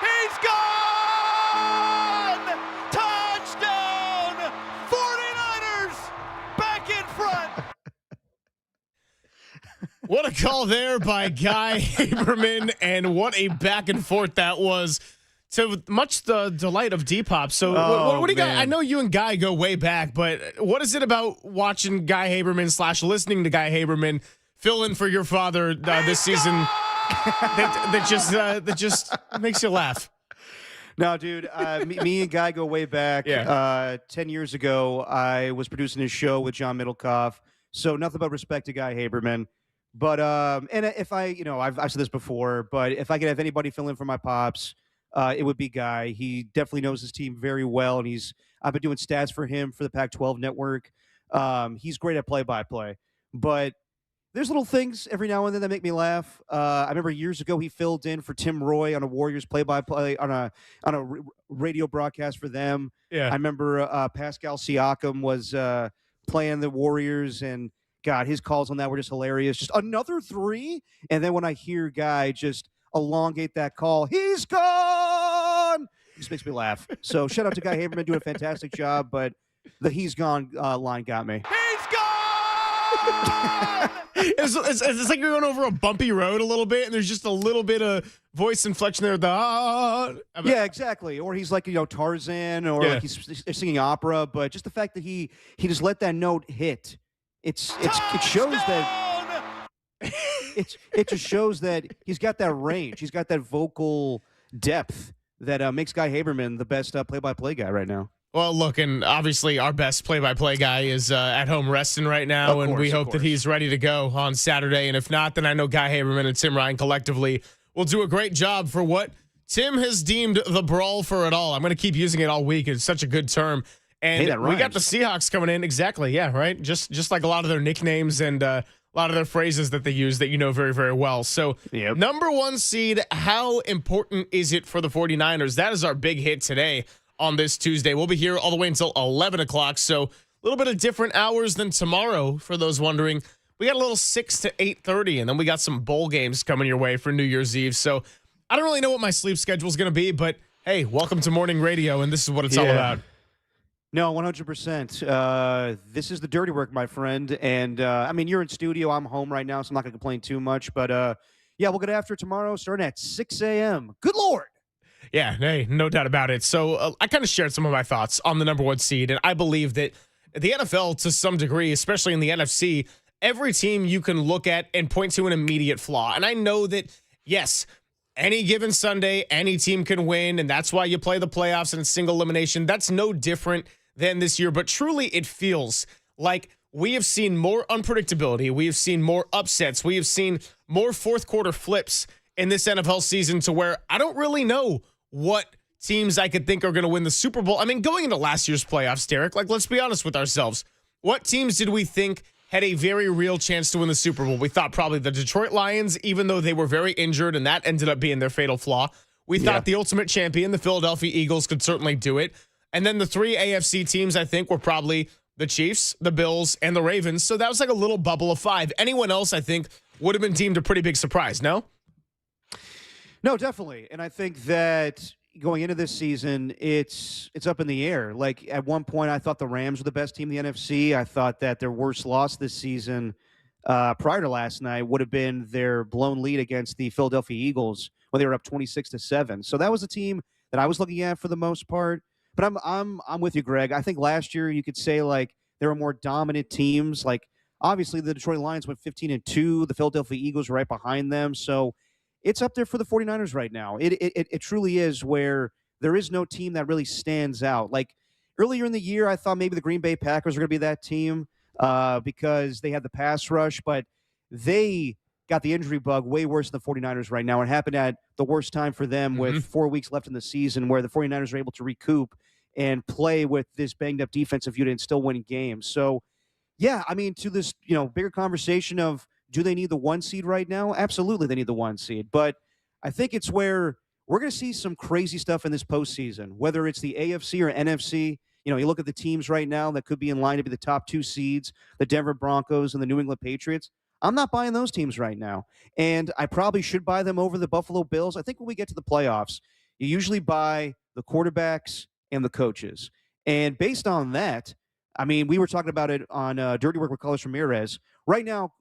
He's gone. Touchdown. 49ers back in front. What a call there by Guy Haberman, and what a back and forth that was, to much the delight of Depop. So what do you got? I know you and Guy go way back, but what is it about watching Guy Haberman / listening to Guy Haberman fill in for your father this season that just makes you laugh? No, dude, me and Guy go way back. Yeah. 10 years ago, I was producing his show with John Middlecoff, so nothing but respect to Guy Haberman. But and if I've said this before, but if I could have anybody fill in for my pops, it would be Guy. He definitely knows his team very well, and I've been doing stats for him for the Pac-12 network. He's great at play-by-play, but there's little things every now and then that make me laugh. I remember years ago he filled in for Tim Roy on a Warriors play-by-play on a radio broadcast for them. Yeah. I remember Pascal Siakam was playing the Warriors, and God, his calls on that were just hilarious. Just another three, and then when I hear Guy just elongate that call, he's gone. It just makes me laugh. So shout out to Guy Haberman doing a fantastic job, but the "he's gone" line got me. He's gone. It's like you're going over a bumpy road a little bit, and there's just a little bit of voice inflection there. Yeah, exactly. Or he's like Tarzan, or like he's singing opera. But just the fact that he just let that note hit, it shows that it just shows that he's got that range. He's got that vocal depth that makes Guy Haberman the best play-by-play guy right now. Well, look, and obviously our best play-by-play guy is at home resting right now, and we hope that he's ready to go on Saturday. And if not, then I know Guy Haberman and Tim Ryan collectively will do a great job for what Tim has deemed the brawl for it all. I'm going to keep using it all week. It's such a good term. And we got the Seahawks coming in. Exactly. Yeah, right. Just like a lot of their nicknames and a lot of their phrases that they use that you know very, very well. So number one seed, how important is it for the 49ers? That is our big hit today on this Tuesday. We'll be here all the way until 11 o'clock. So a little bit of different hours than tomorrow for those wondering. We got a little 6 to 8:30, and then we got some bowl games coming your way for New Year's Eve. So I don't really know what my sleep schedule is going to be, but hey, welcome to morning radio, and this is what it's all about. No, 100%. This is the dirty work, my friend. And, I mean, you're in studio. I'm home right now, so I'm not going to complain too much. But, yeah, we'll get after it tomorrow starting at 6 a.m. Good Lord. Yeah, hey, no doubt about it. So I kind of shared some of my thoughts on the number one seed, and I believe that the NFL, to some degree, especially in the NFC, every team you can look at and point to an immediate flaw. And I know that, yes, any given Sunday, any team can win, and that's why you play the playoffs in single elimination. That's no different than this year, but truly it feels like we have seen more unpredictability. We have seen more upsets. We have seen more fourth quarter flips in this NFL season to where I don't really know what teams I could think are going to win the Super Bowl. I mean, going into last year's playoffs, Derek, like, let's be honest with ourselves. What teams did we think had a very real chance to win the Super Bowl? We thought probably the Detroit Lions, even though they were very injured, and that ended up being their fatal flaw. We thought the ultimate champion, the Philadelphia Eagles, could certainly do it. And then the three AFC teams, I think, were probably the Chiefs, the Bills, and the Ravens. So that was like a little bubble of five. Anyone else, I think, would have been deemed a pretty big surprise, no? No, definitely. And I think that going into this season, it's up in the air. Like, at one point, I thought the Rams were the best team in the NFC. I thought that their worst loss this season prior to last night would have been their blown lead against the Philadelphia Eagles when they were up 26-7. So that was a team that I was looking at for the most part. But I'm with you, Greg. I think last year you could say, like, there were more dominant teams. Like, obviously the Detroit Lions went 15-2. The Philadelphia Eagles were right behind them. So it's up there for the 49ers right now. It truly is, where there is no team that really stands out. Like, earlier in the year, I thought maybe the Green Bay Packers were going to be that team because they had the pass rush, but they got the injury bug way worse than the 49ers right now. It happened at the worst time for them with 4 weeks left in the season, where the 49ers are able to recoup and play with this banged-up defensive unit and still winning games. So, yeah, I mean, to this, bigger conversation of, do they need the 1 seed right now? Absolutely, they need the 1 seed. But I think it's where we're going to see some crazy stuff in this postseason, whether it's the AFC or NFC. You look at the teams right now that could be in line to be the top 2 seeds, the Denver Broncos and the New England Patriots. I'm not buying those teams right now. And I probably should buy them over the Buffalo Bills. I think when we get to the playoffs, you usually buy the quarterbacks and the coaches. And based on that, I mean, we were talking about it on Dirty Work with Carlos Ramirez. Right now,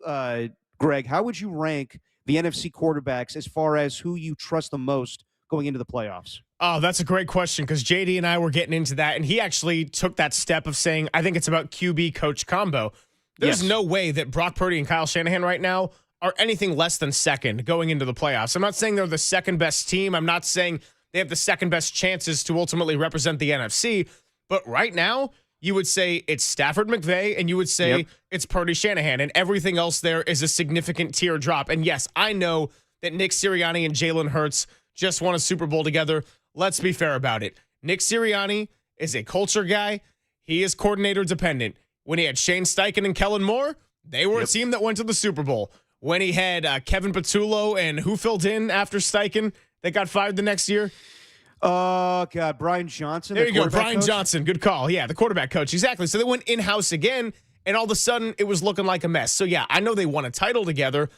Greg, how would you rank the NFC quarterbacks as far as who you trust the most going into the playoffs? Oh, that's a great question, because JD and I were getting into that, and he actually took that step of saying, I think it's about QB coach combo. There's no way that Brock Purdy and Kyle Shanahan right now are anything less than second going into the playoffs. I'm not saying they're the second best team. I'm not saying they have the second best chances to ultimately represent the NFC. But right now, you would say it's Stafford McVay, and you would say it's Purdy Shanahan, and everything else there is a significant tier drop. And yes, I know that Nick Sirianni and Jalen Hurts just won a Super Bowl together. Let's be fair about it. Nick Sirianni is a culture guy. He is coordinator dependent. When he had Shane Steichen and Kellen Moore, they were a team that went to the Super Bowl. When he had Kevin Patullo and who filled in after Steichen that got fired the next year? Oh, God, Brian Johnson. There you go, Brian Johnson. Good call. Yeah, the quarterback coach. Exactly. So they went in-house again, and all of a sudden it was looking like a mess. So, yeah, I know they won a title together.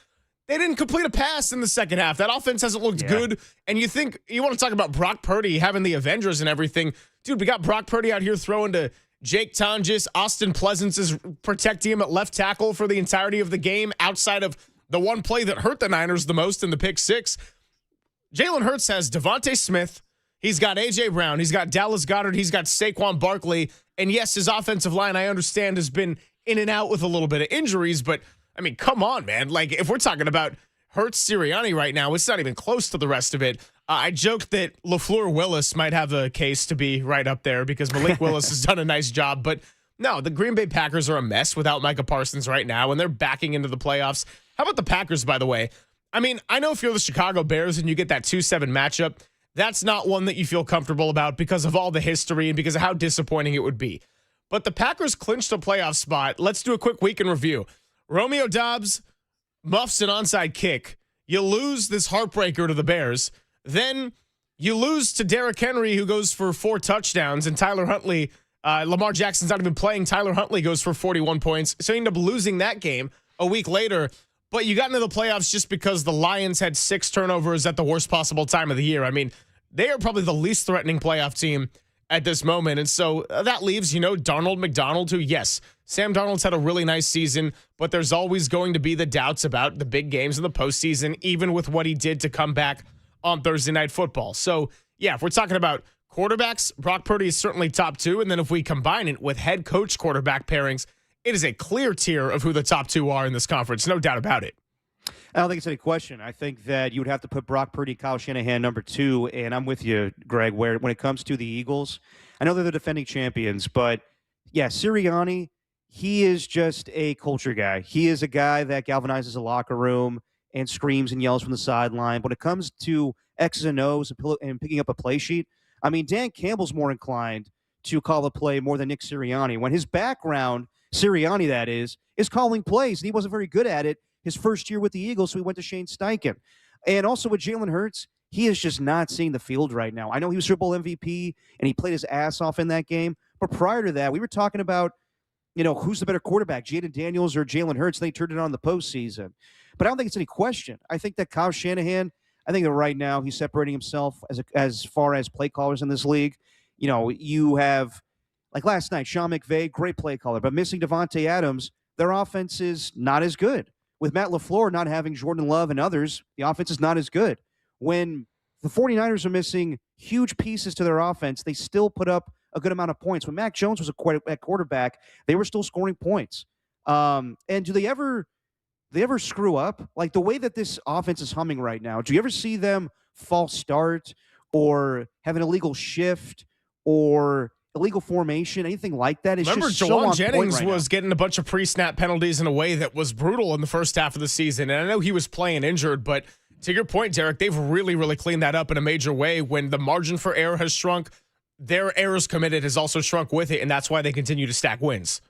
They didn't complete a pass in the second half. That offense hasn't looked good. And you think you want to talk about Brock Purdy having the Avengers and everything. Dude, we got Brock Purdy out here throwing to Jake Tonjes. Austin Pleasance is protecting him at left tackle for the entirety of the game, outside of the one play that hurt the Niners the most in the pick six. Jalen Hurts has Devontae Smith. He's got A.J. Brown. He's got Dallas Goedert. He's got Saquon Barkley. And yes, his offensive line, I understand, has been in and out with a little bit of injuries. But, I mean, come on, man. Like, if we're talking about Hurts Sirianni right now, it's not even close to the rest of it. I joked that LaFleur Willis might have a case to be right up there because Malik Willis has done a nice job. But, no, the Green Bay Packers are a mess without Micah Parsons right now, and they're backing into the playoffs. How about the Packers, by the way? I mean, I know if you're the Chicago Bears and you get that 2-7 matchup, that's not one that you feel comfortable about because of all the history and because of how disappointing it would be. But the Packers clinched a playoff spot. Let's do a quick week in review. Romeo Doubs muffs an onside kick. You lose this heartbreaker to the Bears. Then you lose to Derrick Henry, who goes for 4 touchdowns, and Tyler Huntley, Lamar Jackson's not even playing. Tyler Huntley goes for 41 points. So you end up losing that game a week later. But you got into the playoffs just because the Lions had 6 turnovers at the worst possible time of the year. I mean, they are probably the least threatening playoff team at this moment. And so that leaves, Darnold McDonald, who, yes, Sam Darnold's had a really nice season, but there's always going to be the doubts about the big games in the postseason, even with what he did to come back on Thursday Night Football. So, yeah, if we're talking about quarterbacks, Brock Purdy is certainly top 2. And then if we combine it with head coach quarterback pairings, it is a clear tier of who the top 2 are in this conference. No doubt about it. I don't think it's any question. I think that you would have to put Brock Purdy, Kyle Shanahan number 2, and I'm with you, Greg, where when it comes to the Eagles, I know they're the defending champions, but, yeah, Sirianni, he is just a culture guy. He is a guy that galvanizes the locker room and screams and yells from the sideline. When it comes to X's and O's and picking up a play sheet, I mean, Dan Campbell's more inclined to call a play more than Nick Sirianni. When his background, Sirianni that is calling plays, and he wasn't very good at it his first year with the Eagles, so he went to Shane Steichen. And also with Jalen Hurts, he is just not seeing the field right now. I know he was Super Bowl MVP, and he played his ass off in that game. But prior to that, we were talking about, who's the better quarterback, Jaden Daniels or Jalen Hurts. They turned it on in the postseason. But I don't think it's any question. I think that Kyle Shanahan, I think that right now he's separating himself as far as play callers in this league. You have, like last night, Sean McVay, great play caller, but missing Devontae Adams, their offense is not as good. With Matt LaFleur not having Jordan Love and others, the offense is not as good. When the 49ers are missing huge pieces to their offense, they still put up a good amount of points. When Mac Jones was at quarterback, they were still scoring points. And do they ever screw up? Like the way that this offense is humming right now, do you ever see them false start or have an illegal shift or illegal formation, anything like that. It's Remember, just so Jawan on Jennings point right was getting a bunch of pre-snap penalties in a way that was brutal in the first half of the season. And I know he was playing injured, but to your point, Derek, they've really, really cleaned that up in a major way. When the margin for error has shrunk, their errors committed has also shrunk with it, and that's why they continue to stack wins.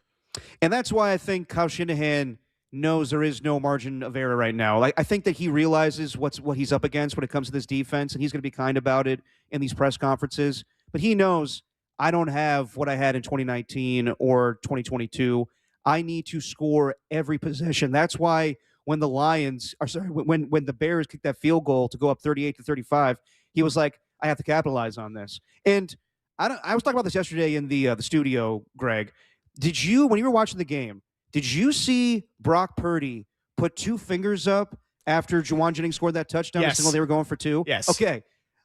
And that's why I think Kyle Shanahan knows there is no margin of error right now. Like, I think that he realizes what he's up against when it comes to this defense, and he's going to be kind about it in these press conferences. But he knows I don't have what I had in 2019 or 2022. I need to score every possession. That's why when the when the Bears kicked that field goal to go up 38-35, he was like, I have to capitalize on this. And I was talking about this yesterday in the studio, Greg. Did you, when you were watching the game, did you see Brock Purdy put 2 fingers up after Jawan Jennings scored that touchdown? Yes. The signal they were going for 2? Yes. Okay.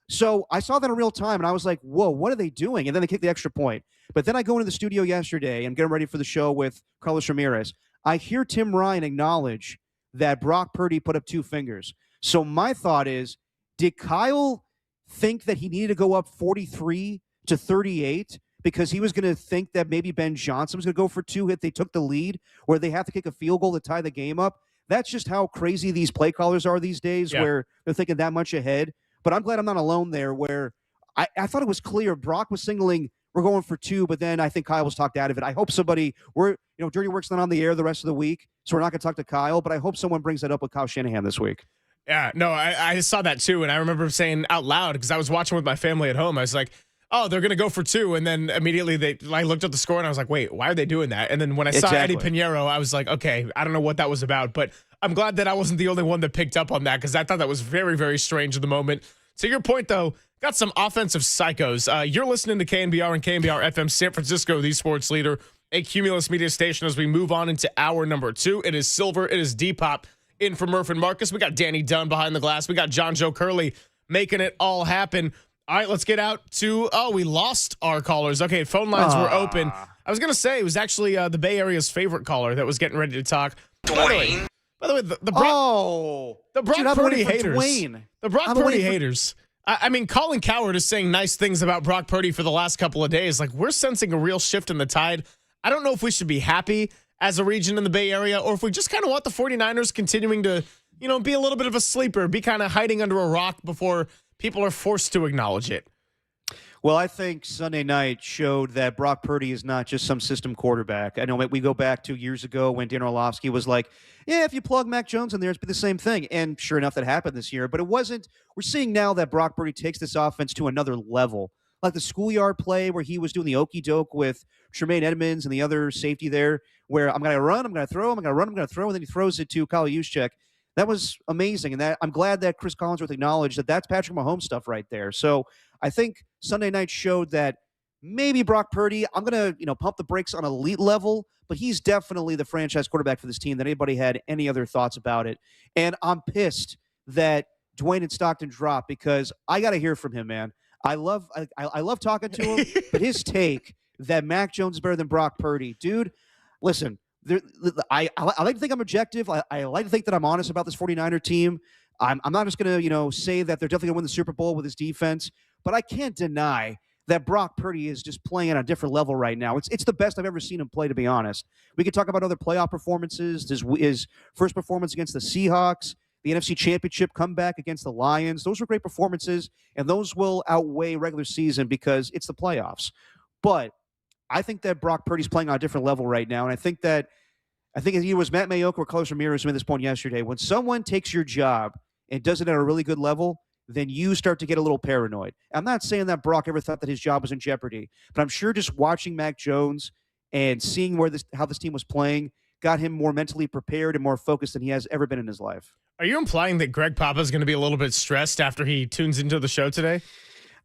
So I saw that in real time, and I was like, whoa, what are they doing? And then they kicked the extra point. But then I go into the studio yesterday and getting ready for the show with Carlos Ramirez. I hear Tim Ryan acknowledge that Brock Purdy put up 2 fingers. So my thought is, did Kyle think that he needed to go up 43-38 because he was going to think that maybe Ben Johnson was going to go for 2 if they took the lead, or they have to kick a field goal to tie the game up? That's just how crazy these play callers are these days, where they're thinking that much ahead. But I'm glad I'm not alone there, where I thought it was clear. Brock was signaling we're going for 2, but then I think Kyle was talked out of it. I hope Dirty Work's not on the air the rest of the week, so we're not going to talk to Kyle, but I hope someone brings that up with Kyle Shanahan this week. Yeah, no, I saw that too, and I remember saying out loud, because I was watching with my family at home, I was like, oh, they're going to go for 2, and then immediately I looked at the score, and I was like, wait, why are they doing that? And then when I saw Eddie Pinheiro, I was like, okay, I don't know what that was about, but I'm glad that I wasn't the only one that picked up on that, because I thought that was very, very strange in the moment. To your point, though, got some offensive psychos. You're listening to KNBR and KNBR FM San Francisco, the sports leader, a Cumulus media station, as we move on into hour number 2. It is Silver. It is Depop in for Murph and Marcus. We got Danny Dunn behind the glass. We got John Joe Curley making it all happen. All right, let's get out to, we lost our callers. Okay, phone lines were open. I was going to say it was actually the Bay Area's favorite caller that was getting ready to talk. Dwayne. By the way, the Brock Purdy haters. Dwayne. The Brock Purdy haters. I mean, Colin Cowherd is saying nice things about Brock Purdy for the last couple of days. Like, we're sensing a real shift in the tide. I don't know if we should be happy as a region in the Bay Area, or if we just kind of want the 49ers continuing to, be a little bit of a sleeper, be kind of hiding under a rock before people are forced to acknowledge it. Well, I think Sunday night showed that Brock Purdy is not just some system quarterback. I know we go back 2 years ago when Dan Orlovsky was like, yeah, if you plug Mac Jones in there, it's be the same thing. And sure enough, that happened this year. But it wasn't. We're seeing now that Brock Purdy takes this offense to another level. Like the schoolyard play where he was doing the okey doke with Tremaine Edmonds and the other safety there, where I'm going to run, I'm going to throw, I'm going to run, I'm going to throw, and then he throws it to Kyle Juszczyk. That was amazing. And I'm glad that Chris Collinsworth acknowledged that that's Patrick Mahomes stuff right there. So I think Sunday night showed that maybe Brock Purdy, I'm going to, pump the brakes on elite level, but he's definitely the franchise quarterback for this team that anybody had any other thoughts about it. And I'm pissed that Dwayne and Stockton dropped, because I got to hear from him, man. I love talking to him, but his take that Mac Jones is better than Brock Purdy, dude, listen, I like to think I'm objective. I like to think that I'm honest about this 49er team. I'm not just going to, say that they're definitely going to win the Super Bowl with his defense, but I can't deny that Brock Purdy is just playing on a different level right now. It's the best I've ever seen him play, to be honest. We could talk about other playoff performances, his first performance against the Seahawks, the NFC Championship comeback against the Lions. Those were great performances, and those will outweigh regular season because it's the playoffs. But I think that Brock Purdy's playing on a different level right now, and I think it was Matt Maiocco or Carlos Ramirez who made this point yesterday. When someone takes your job and does it at a really good level, then you start to get a little paranoid. I'm not saying that Brock ever thought that his job was in jeopardy, but I'm sure just watching Mac Jones and seeing how this team was playing got him more mentally prepared and more focused than he has ever been in his life. Are you implying that Greg Papa is going to be a little bit stressed after he tunes into the show today?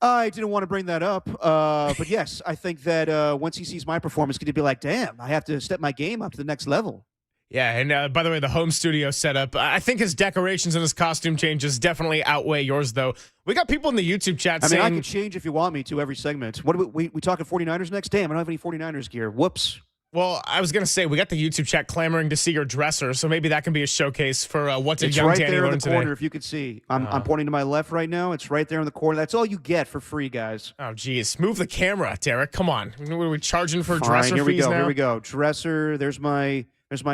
I didn't want to bring that up, but yes, I think that once he sees my performance, he's going to be like, damn, I have to step my game up to the next level. Yeah, and by the way, the home studio setup, I think his decorations and his costume changes definitely outweigh yours, though. We got people in the YouTube chat saying... I can change if you want me to every segment. What we talking 49ers next? Damn, I don't have any 49ers gear. Whoops. Well, I was going to say, we got the YouTube chat clamoring to see your dresser, so maybe that can be a showcase for what did young right Danny there learn in the today. corner, if you could see. I'm pointing to my left right now. It's right there in the corner. That's all you get for free, guys. Oh, geez. Move the camera, Derek. Come on. What are we charging for Fine, dresser here we fees go. now? Here we go. Dresser. There's my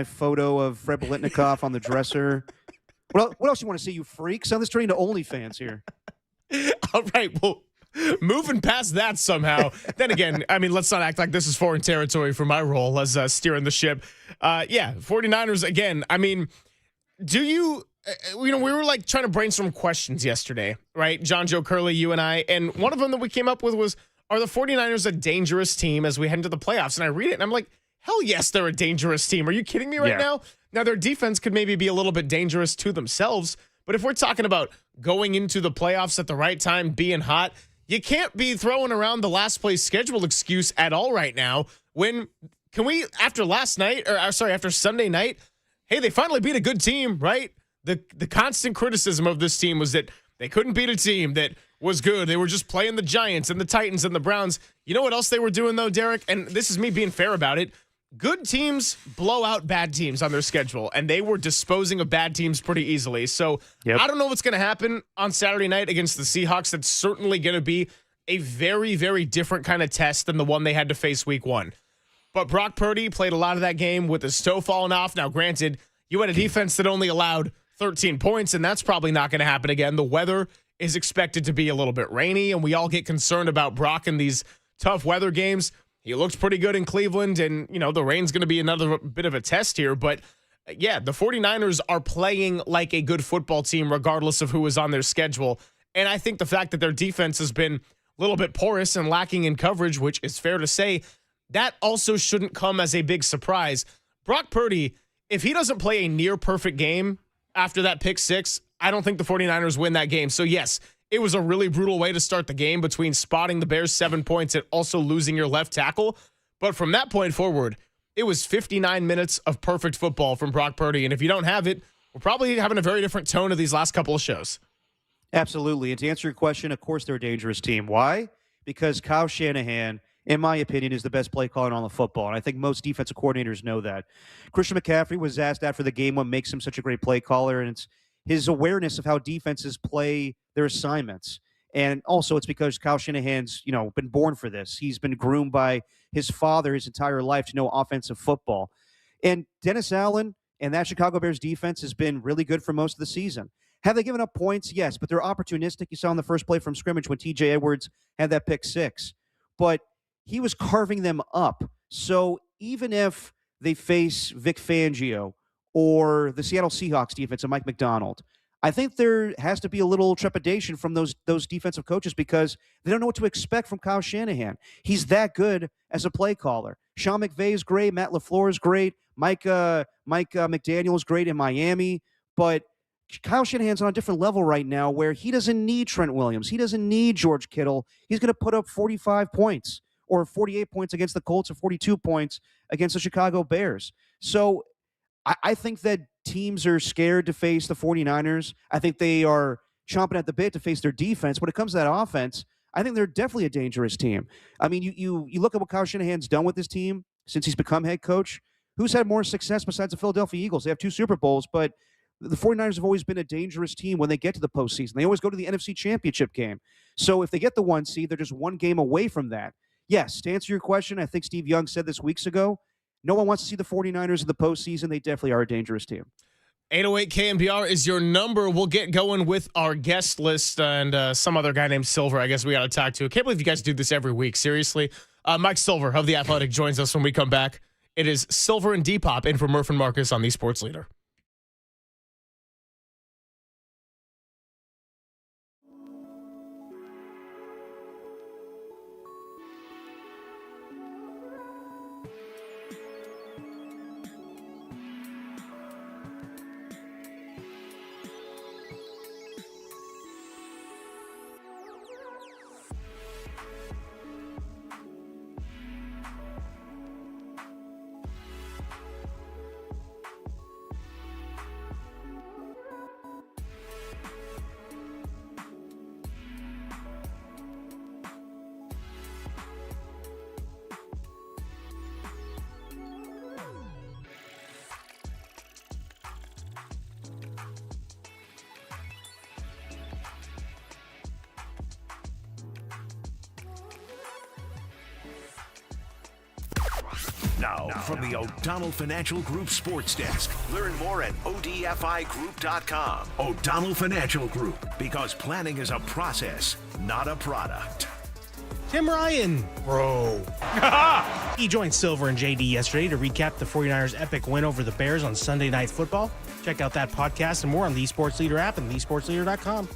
photo of Fred Biletnikoff on the dresser. What else you want to see, you freaks? I'm just turning to OnlyFans here. All right. Well, moving past that somehow. Then again, I mean, let's not act like this is foreign territory for my role as steering the ship. 49ers again. I mean, do you we were like trying to brainstorm questions yesterday, right? John, Joe, Curley, you and I. And one of them that we came up with was, are the 49ers a dangerous team as we head into the playoffs? And I read it and I'm like, hell yes, they're a dangerous team. Are you kidding me right now? Now, their defense could maybe be a little bit dangerous to themselves. But if we're talking about going into the playoffs at the right time, being hot, you can't be throwing around the last place schedule excuse at all right now. After Sunday night, hey, they finally beat a good team, right? The constant criticism of this team was that they couldn't beat a team that was good. They were just playing the Giants and the Titans and the Browns. You know what else they were doing, though, Derek? And this is me being fair about it. Good teams blow out bad teams on their schedule, and they were disposing of bad teams pretty easily. So I don't know what's going to happen on Saturday night against the Seahawks. That's certainly going to be a very, very different kind of test than the one they had to face week one. But Brock Purdy played a lot of that game with his toe falling off. Now, granted, you had a defense that only allowed 13 points, and that's probably not going to happen again. The weather is expected to be a little bit rainy, and we all get concerned about Brock in these tough weather games. He looked pretty good in Cleveland, and, the rain's going to be another bit of a test here. But, yeah, the 49ers are playing like a good football team regardless of who is on their schedule. And I think the fact that their defense has been a little bit porous and lacking in coverage, which is fair to say, that also shouldn't come as a big surprise. Brock Purdy, if he doesn't play a near-perfect game after that pick six, I don't think the 49ers win that game. So, yes, it was a really brutal way to start the game between spotting the Bears 7 points and also losing your left tackle. But from that point forward, it was 59 minutes of perfect football from Brock Purdy. And if you don't have it, we're probably having a very different tone of these last couple of shows. Absolutely. And to answer your question, of course they're a dangerous team. Why? Because Kyle Shanahan, in my opinion, is the best play caller on the football. And I think most defensive coordinators know that. Christian McCaffrey was asked after the game what makes him such a great play caller, and it's his awareness of how defenses play their assignments. And also it's because Kyle Shanahan's, been born for this. He's been groomed by his father his entire life to know offensive football. And Dennis Allen and that Chicago Bears defense has been really good for most of the season. Have they given up points? Yes, but they're opportunistic. You saw in the first play from scrimmage when TJ Edwards had that pick six. But he was carving them up. So even if they face Vic Fangio or the Seattle Seahawks defense and Mike McDonald, I think there has to be a little trepidation from those defensive coaches because they don't know what to expect from Kyle Shanahan. He's that good as a play caller. Sean McVay is great. Matt LaFleur is great. Mike McDaniel is great in Miami. But Kyle Shanahan's on a different level right now where he doesn't need Trent Williams. He doesn't need George Kittle. He's going to put up 45 points or 48 points against the Colts or 42 points against the Chicago Bears. So I think that teams are scared to face the 49ers. I think they are chomping at the bit to face their defense. When it comes to that offense, I think they're definitely a dangerous team. I mean, you look at what Kyle Shanahan's done with this team since he's become head coach. Who's had more success besides the Philadelphia Eagles? They have 2 Super Bowls, but the 49ers have always been a dangerous team when they get to the postseason. They always go to the NFC Championship game. So if they get the 1 seed, they're just 1 game away from that. Yes, to answer your question, I think Steve Young said this weeks ago, no one wants to see the 49ers in the postseason. They definitely are a dangerous team. 808 KNBR is your number. We'll get going with our guest list and some other guy named Silver, I guess we got to talk to. I can't believe you guys do this every week. Seriously. Mike Silver of The Athletic joins us when we come back. It is Silver and Depop in for Murph and Marcus on the Sports Leader. Now, from the O'Donnell Financial Group Sports Desk. Learn more at odfigroup.com. O'Donnell Financial Group, because planning is a process, not a product. Tim Ryan, bro. He joined Silver and JD yesterday to recap the 49ers' epic win over the Bears on Sunday Night Football. Check out that podcast and more on the Sports Leader app and thesportsleader.com.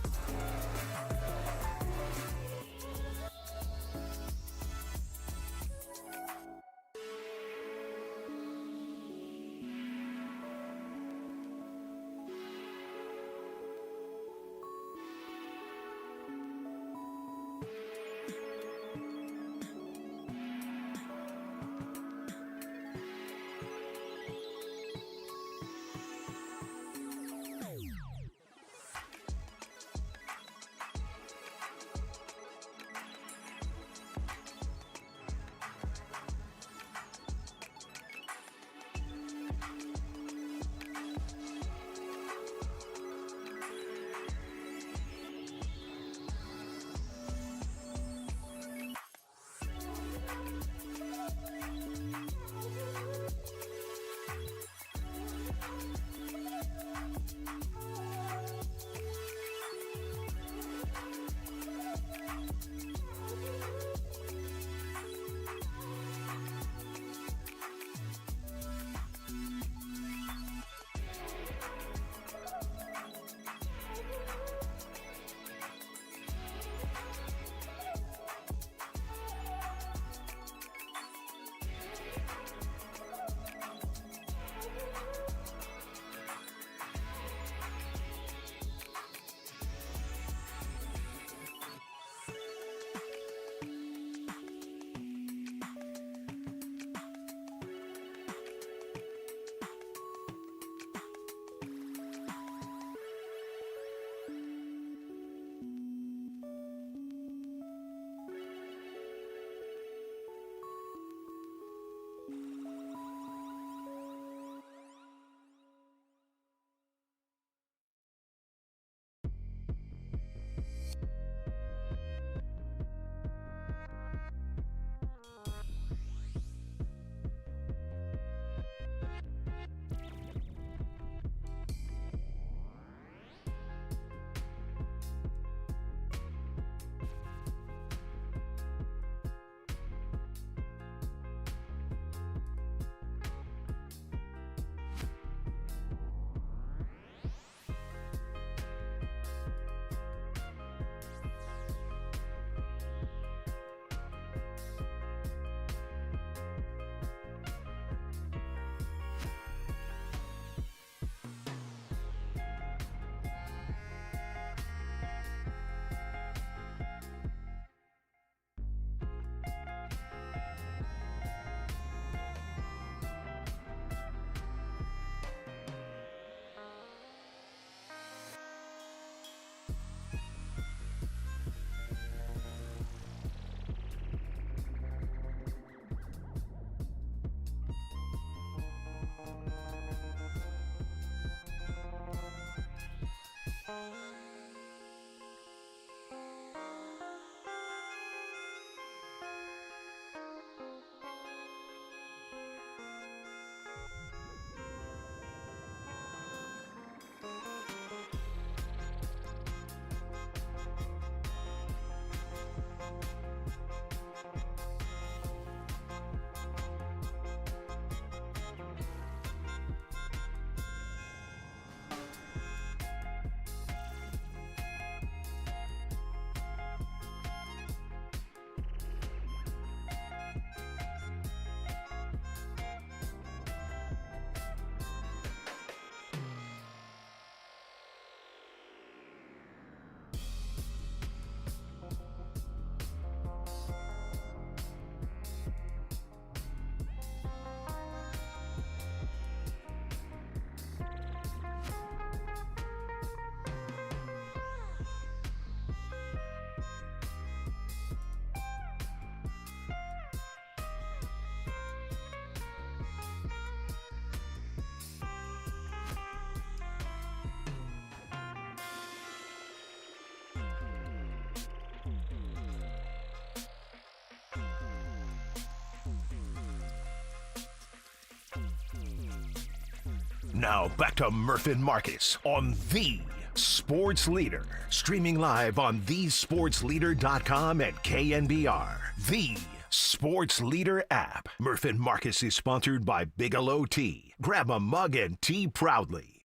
Now back to Murph and Marcus on the Sports Leader. Streaming live on thesportsleader.com and KNBR. The Sports Leader app. Murph and Marcus is sponsored by Bigelow Tea. Grab a mug and tea proudly.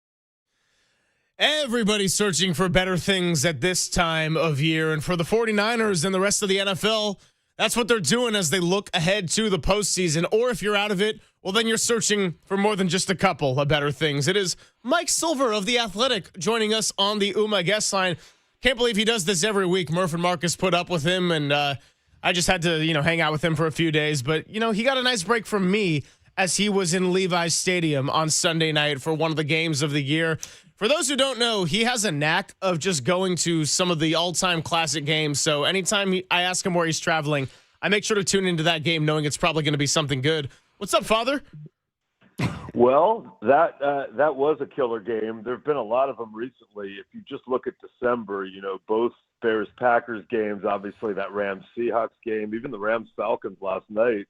Everybody's searching for better things at this time of year. And for the 49ers and the rest of the NFL, that's what they're doing as they look ahead to the postseason. Or if you're out of it, well, then you're searching for more than just a couple of better things. It is Mike Silver of The Athletic joining us on the UMA guest line. Can't believe he does this every week. Murph and Marcus put up with him, and I just had to, hang out with him for a few days. But, he got a nice break from me as he was in Levi's Stadium on Sunday night for one of the games of the year. For those who don't know, he has a knack of just going to some of the all-time classic games. So anytime I ask him where he's traveling, I make sure to tune into that game knowing it's probably going to be something good. What's up, Father? Well, that was a killer game. There have been a lot of them recently. If you just look at December, both Bears-Packers games, obviously that Rams-Seahawks game, even the Rams-Falcons last night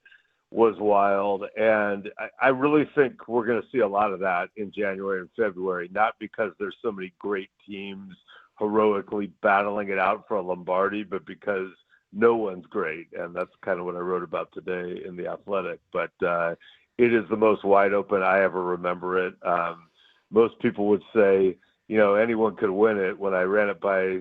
was wild. And I really think we're going to see a lot of that in January and February, not because there's so many great teams heroically battling it out for a Lombardi, but because no one's great. And that's kind of what I wrote about today in The Athletic. But it is the most wide open I ever remember it. Most people would say, anyone could win it. When I ran it by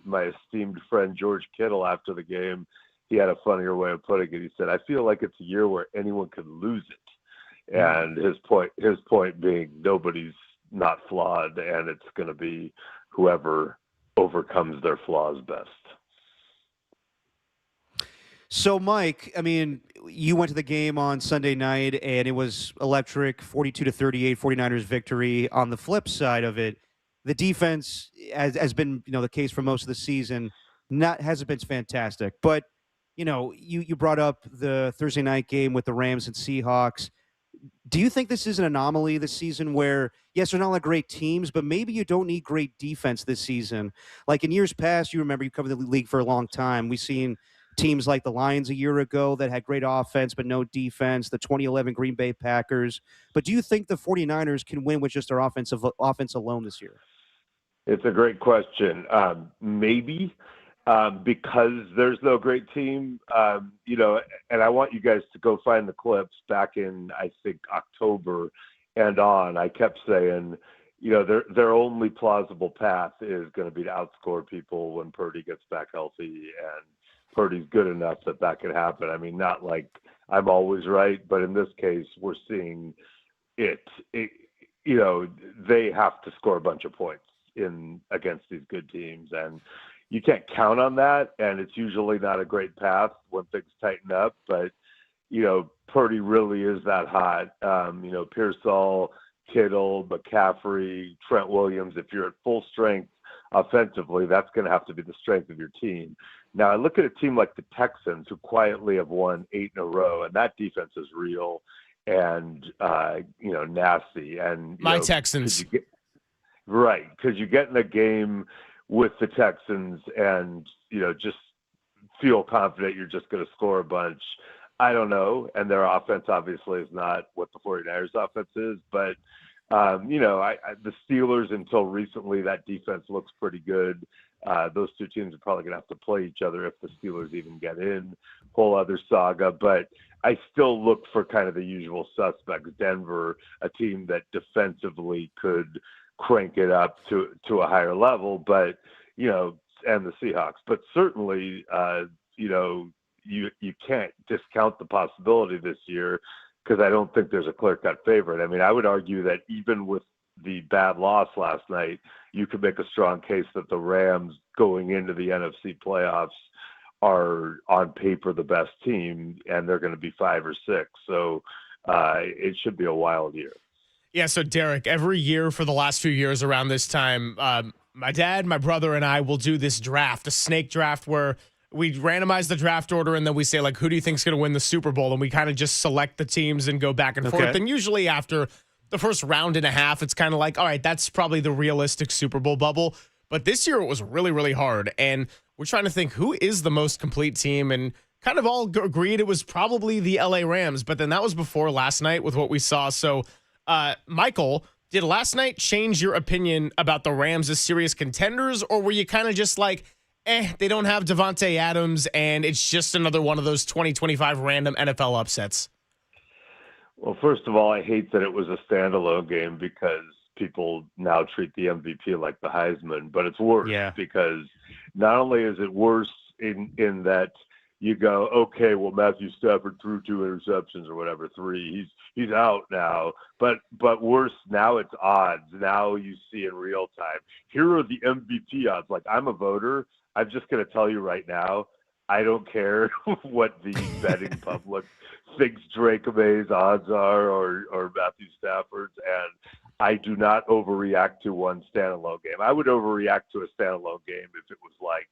my esteemed friend George Kittle after the game, he had a funnier way of putting it. He said, I feel like it's a year where anyone could lose it. And his point being nobody's not flawed, and it's going to be whoever overcomes their flaws best. So, Mike, you went to the game on Sunday night, and it was electric, 42-38, 49ers victory. On the flip side of it, the defense has been, the case for most of the season, hasn't been fantastic. But, you brought up the Thursday night game with the Rams and Seahawks. Do you think this is an anomaly this season where, yes, they're not like great teams, but maybe you don't need great defense this season? Like in years past, you remember you covered the league for a long time. We've seen teams like the Lions a year ago that had great offense but no defense, the 2011 Green Bay Packers. But do you think the 49ers can win with just their offense alone this year? It's a great question. Maybe because there's no great team, and I want you guys to go find the clips back in, I think, October and on. I kept saying, their only plausible path is going to be to outscore people when Purdy gets back healthy, and Purdy's good enough that can happen. Not like I'm always right, but in this case, we're seeing it. They have to score a bunch of points against these good teams, and you can't count on that. And it's usually not a great path when things tighten up. But Purdy really is that hot. Pearsall, Kittle, McCaffrey, Trent Williams. If you're at full strength offensively, that's going to have to be the strength of your team. Now, I look at a team like the Texans, who quietly have won 8 in a row, and that defense is real and, nasty. And my Texans. Because you get in a game with the Texans and, just feel confident you're just going to score a bunch. I don't know. And their offense obviously is not what the 49ers offense is, but the Steelers, until recently, that defense looks pretty good. Those two teams are probably going to have to play each other if the Steelers even get in. Whole other saga. But I still look for kind of the usual suspects. Denver, a team that defensively could crank it up to a higher level, but, and the Seahawks. But certainly, you can't discount the possibility this year, because I don't think there's a clear-cut favorite. I would argue that even with the bad loss last night, you could make a strong case that the Rams going into the NFC playoffs are on paper the best team, and they're going to be 5 or 6. So it should be a wild year. Yeah, so Derek, every year for the last few years around this time, my dad, my brother, and I will do this draft, a snake draft, where we randomize the draft order, and then we say, who do you think is going to win the Super Bowl? And we kind of just select the teams and go back and forth. And usually after the first round and a half, it's kind of like, all right, that's probably the realistic Super Bowl bubble. But this year it was really, really hard. And we're trying to think, who is the most complete team? And kind of all agreed it was probably the LA Rams. But then that was before last night with what we saw. So, Michael Did last night change your opinion about the Rams as serious contenders, or were you kind of just like, they don't have Devontae Adams, and it's just another one of those 2025 random NFL upsets? Well, first of all, I hate that it was a standalone game because people now treat the MVP like the Heisman, but it's worse because not only is it worse in that you go, okay, well, Matthew Stafford threw 2 interceptions or whatever, 3. He's out now. But worse, now it's odds. Now you see in real time. Here are the MVP odds. Like, I'm a voter. I'm just going to tell you right now, I don't care what the betting public thinks Drake May's odds are or Matthew Stafford's, and I do not overreact to one standalone game. I would overreact to a standalone game if it was like,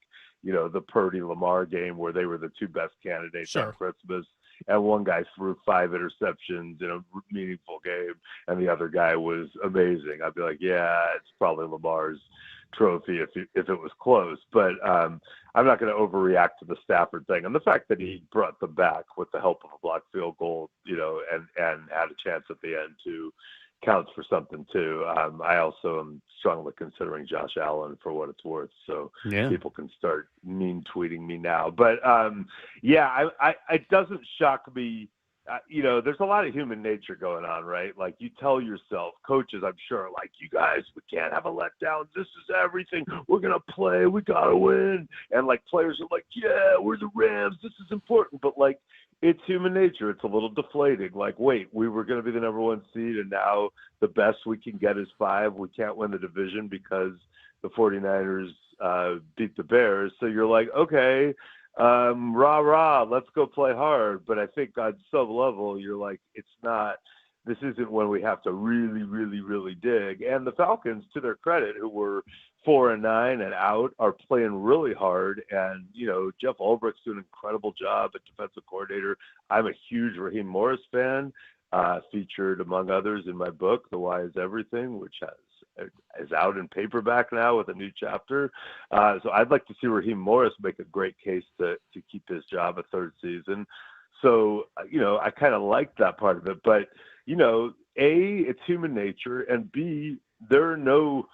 the Purdy Lamar game where they were the 2 best candidates on Christmas, and one guy threw 5 interceptions in a meaningful game, and the other guy was amazing. I'd be like, yeah, it's probably Lamar's trophy if it was close. But I'm not going to overreact to the Stafford thing. And the fact that he brought them back with the help of a blocked field goal, and had a chance at the end too, counts for something too. I also am strongly considering Josh Allen for what it's worth. So people can start mean tweeting me now. But it doesn't shock me. There's a lot of human nature going on, right? Like, you tell yourself, coaches, I'm sure, like, you guys, we can't have a letdown. This is everything. We're going to play. We got to win. And, like, players are like, yeah, we're the Rams. This is important. But, like, it's human nature. It's a little deflating. Like, wait, we were going to be the number 1 seed, and now the best we can get is 5. We can't win the division because the 49ers beat the Bears. So you're like, okay, rah, rah, let's go play hard. But I think on some level, you're like, this isn't when we have to really, really, really dig. And the Falcons, to their credit, who were 4-9 and out, are playing really hard. And, Jeff Ulbricht's doing an incredible job at defensive coordinator. I'm a huge Raheem Morris fan, featured among others in my book, The Why Is Everything, which is out in paperback now with a new chapter. So I'd like to see Raheem Morris make a great case to keep his job a 3rd season. So, I kind of like that part of it. But, A, it's human nature, and B, there are no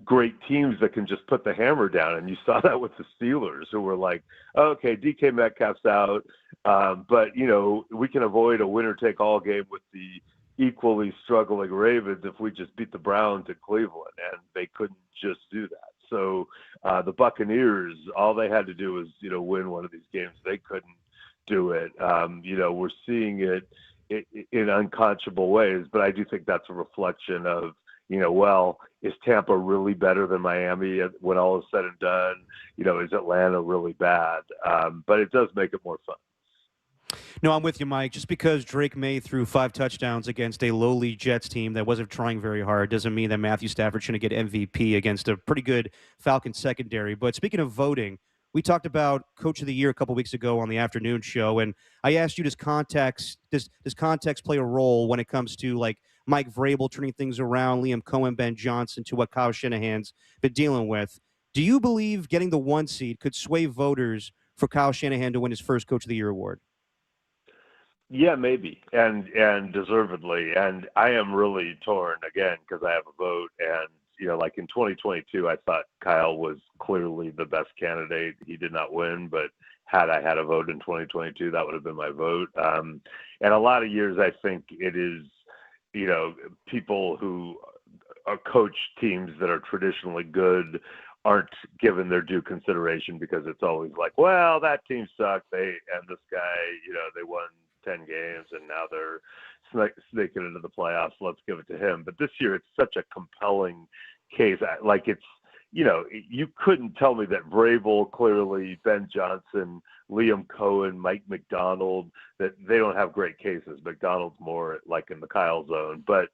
great teams that can just put the hammer down. And you saw that with the Steelers, who were like, okay, DK Metcalf's out, but, we can avoid a winner-take-all game with the equally struggling Ravens if we just beat the Browns in Cleveland, and they couldn't just do that. So the Buccaneers, all they had to do was, win one of these games. They couldn't do it. We're seeing it in unconscionable ways, but I do think that's a reflection of, is Tampa really better than Miami when all is said and done? Is Atlanta really bad? But it does make it more fun. No, I'm with you, Mike. Just because Drake May threw 5 touchdowns against a lowly Jets team that wasn't trying very hard doesn't mean that Matthew Stafford shouldn't get MVP against a pretty good Falcons secondary. But speaking of voting, we talked about Coach of the Year a couple weeks ago on the afternoon show, and I asked you, does context play a role when it comes to, like, Mike Vrabel turning things around, Liam Cohen, Ben Johnson, to what Kyle Shanahan's been dealing with? Do you believe getting the 1 seed could sway voters for Kyle Shanahan to win his first Coach of the Year award? Yeah, maybe, and deservedly. And I am really torn, again, because I have a vote. And, like in 2022, I thought Kyle was clearly the best candidate. He did not win, but had I had a vote in 2022, that would have been my vote. And a lot of years, I think it is, people who coach teams that are traditionally good aren't given their due consideration, because it's always like, well, that team sucked. And this guy, they won 10 games and now they're sneaking into the playoffs. Let's give it to him. But this year, it's such a compelling case. Like, it's, you couldn't tell me that Vrabel, clearly, Ben Johnson, Liam Cohen, Mike McDonald, that they don't have great cases. McDonald's more like in the Kyle zone. But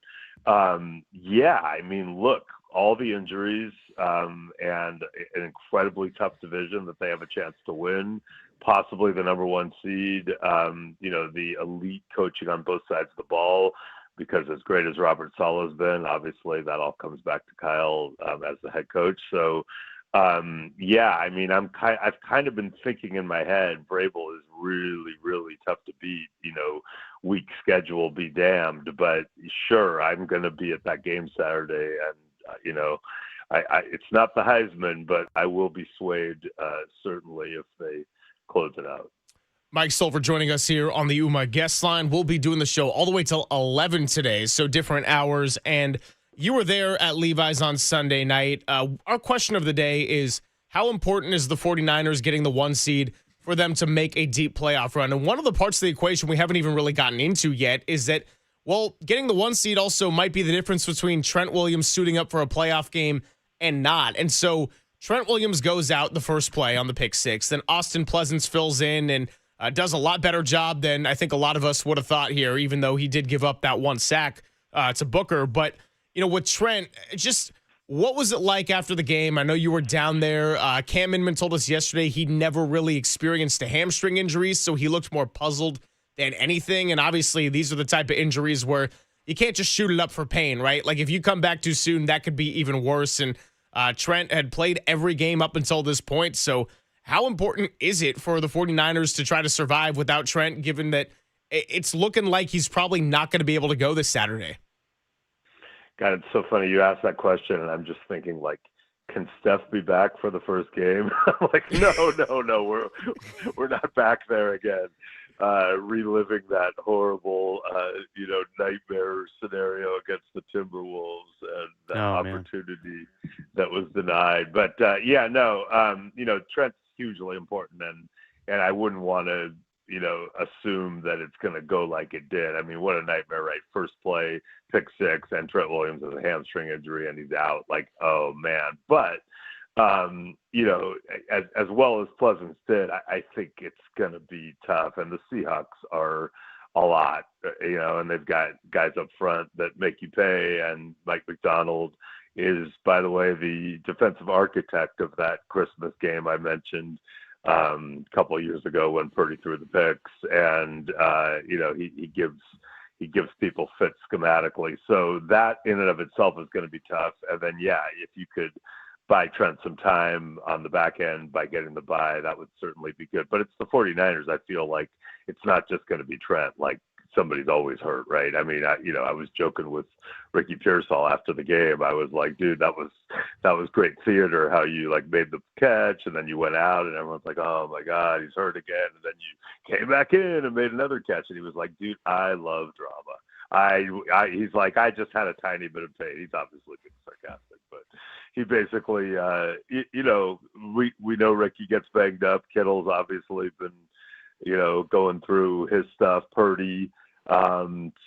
look, all the injuries and an incredibly tough division that they have a chance to win, possibly the number 1 seed, the elite coaching on both sides of the ball, because as great as Robert Saleh's been, obviously that all comes back to Kyle as the head coach. So, I've kind of been thinking in my head, Vrabel is really, really tough to beat, week schedule be damned. But sure, I'm going to be at that game Saturday, and it's not the Heisman, but I will be swayed certainly if they close it out. Mike Silver joining us here on the UMA guest line. We'll be doing the show all the way till 11 today, so different hours. And you were there at Levi's on Sunday night. Our question of the day is, how important is the 49ers getting the 1 seed for them to make a deep playoff run? And one of the parts of the equation we haven't even really gotten into yet is that, well, getting the 1 seed also might be the difference between Trent Williams suiting up for a playoff game and not. And so Trent Williams goes out the first play on the pick six. Then Austin Pleasance fills in and does a lot better job than I think a lot of us would have thought here, even though he did give up that 1 sack to Booker. But, with Trent, just what was it like after the game? I know you were down there. Cam Inman told us yesterday he never really experienced a hamstring injury, so he looked more puzzled than anything. And obviously, these are the type of injuries where you can't just shoot it up for pain, right? Like, if you come back too soon, that could be even worse. And Trent had played every game up until this point, so how important is it for the 49ers to try to survive without Trent, given that it's looking like he's probably not going to be able to go this Saturday? God, it's so funny you asked that question, and I'm just thinking, like, can Steph be back for the first game? Like, no, we're not back there again. Reliving that horrible, nightmare scenario against the Timberwolves and that opportunity that was denied. But Trent's hugely important, and I wouldn't want to, assume that it's going to go like it did. I mean, what a nightmare, right? First play, pick six, and Trent Williams has a hamstring injury and he's out. Like, oh man. But as well as Pleasance did, I think it's going to be tough. And the Seahawks are a lot, and they've got guys up front that make you pay. And Mike McDonald is, by the way, the defensive architect of that Christmas game I mentioned a couple of years ago when Purdy threw the picks. And, he gives people fits schematically. So that in and of itself is going to be tough. And then, if you could buy Trent some time on the back end by getting the bye, that would certainly be good. But it's the 49ers. I feel like it's not just going to be Trent. Like, somebody's always hurt, right? I mean, I was joking with Ricky Pearsall after the game. I was like, dude, that was great theater, how you like made the catch and then you went out and everyone's like, oh my God, he's hurt again. And then you came back in and made another catch. And he was like, dude, I love drama. He's like, I just had a tiny bit of pain. He's obviously being sarcastic, but he basically, we know Ricky gets banged up. Kittle's obviously been, going through his stuff. Purdy.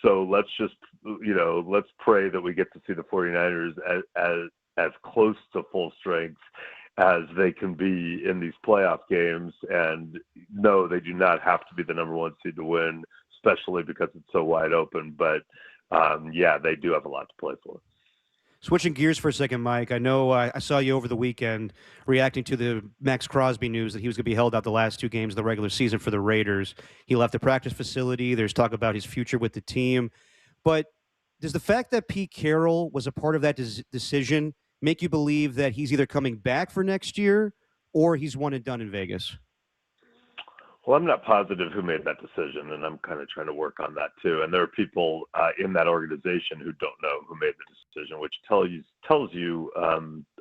So let's just, let's pray that we get to see the 49ers as close to full strength as they can be in these playoff games. And no, they do not have to be the number 1 seed to win, especially because it's so wide open. But they do have a lot to play for. Switching gears for a second, Mike, I know I saw you over the weekend reacting to the Max Crosby news that he was going to be held out the last 2 games of the regular season for the Raiders. He left the practice facility. There's talk about his future with the team. But does the fact that Pete Carroll was a part of that decision make you believe that he's either coming back for next year or he's one and done in Vegas? Well, I'm not positive who made that decision, and I'm kind of trying to work on that too. And there are people in that organization who don't know who made the decision, which tells you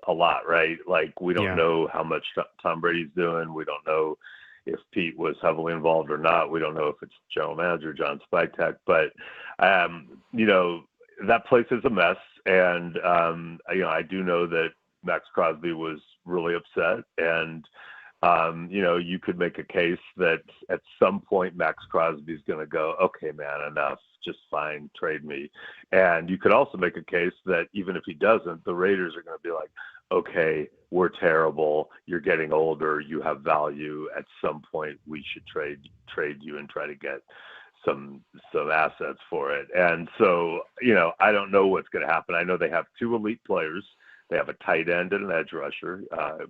a lot, right? Like, we don't know how much Tom Brady's doing. We don't know if Pete was heavily involved or not. We don't know if it's general manager John Spytek, but that place is a mess. And I do know that Max Crosby was really upset, and you could make a case that at some point Max Crosby's going to go, okay, man, enough, just fine, trade me. And you could also make a case that even if he doesn't, the Raiders are going to be like, okay, we're terrible, you're getting older, you have value. At some point we should trade you and try to get some assets for it. And so, I don't know what's going to happen. I know they have 2 elite players. They have a tight end and an edge rusher.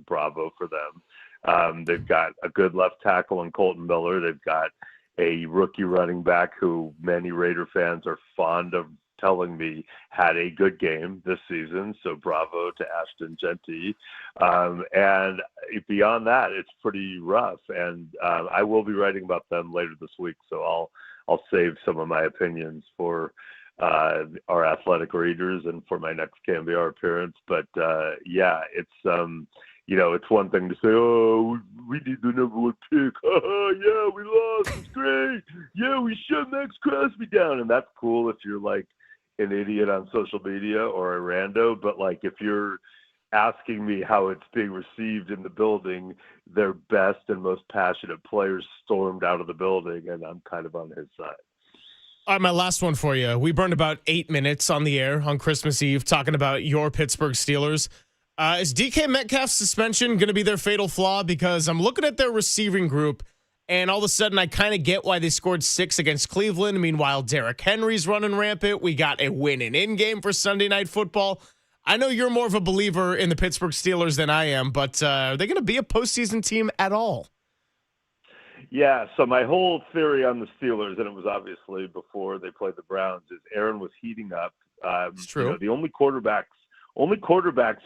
Bravo for them. They've got a good left tackle in Colton Miller. They've got a rookie running back who many Raider fans are fond of telling me had a good game this season. So bravo to Ashton Genty. And beyond that, it's pretty rough. And I will be writing about them later this week. So I'll save some of my opinions for our athletic readers and for my next KMBR appearance. But yeah, it's it's one thing to say, oh, we need the number 1 pick. Oh, yeah, we lost. It's great. Yeah, we shut Max Crosby down. And that's cool if you're like an idiot on social media or a rando. But like if you're asking me how it's being received in the building, their best and most passionate players stormed out of the building, and I'm kind of on his side. All right, my last one for you. We burned about 8 minutes on the air on Christmas Eve talking about your Pittsburgh Steelers. Is DK Metcalf's suspension going to be their fatal flaw? Because I'm looking at their receiving group, and all of a sudden I kind of get why they scored 6 against Cleveland. Meanwhile, Derrick Henry's running rampant. We got a win and in game for Sunday Night Football. I know you're more of a believer in the Pittsburgh Steelers than I am, but are they going to be a postseason team at all? Yeah, so my whole theory on the Steelers, and it was obviously before they played the Browns, is Aaron was heating up. It's true. The only quarterbacks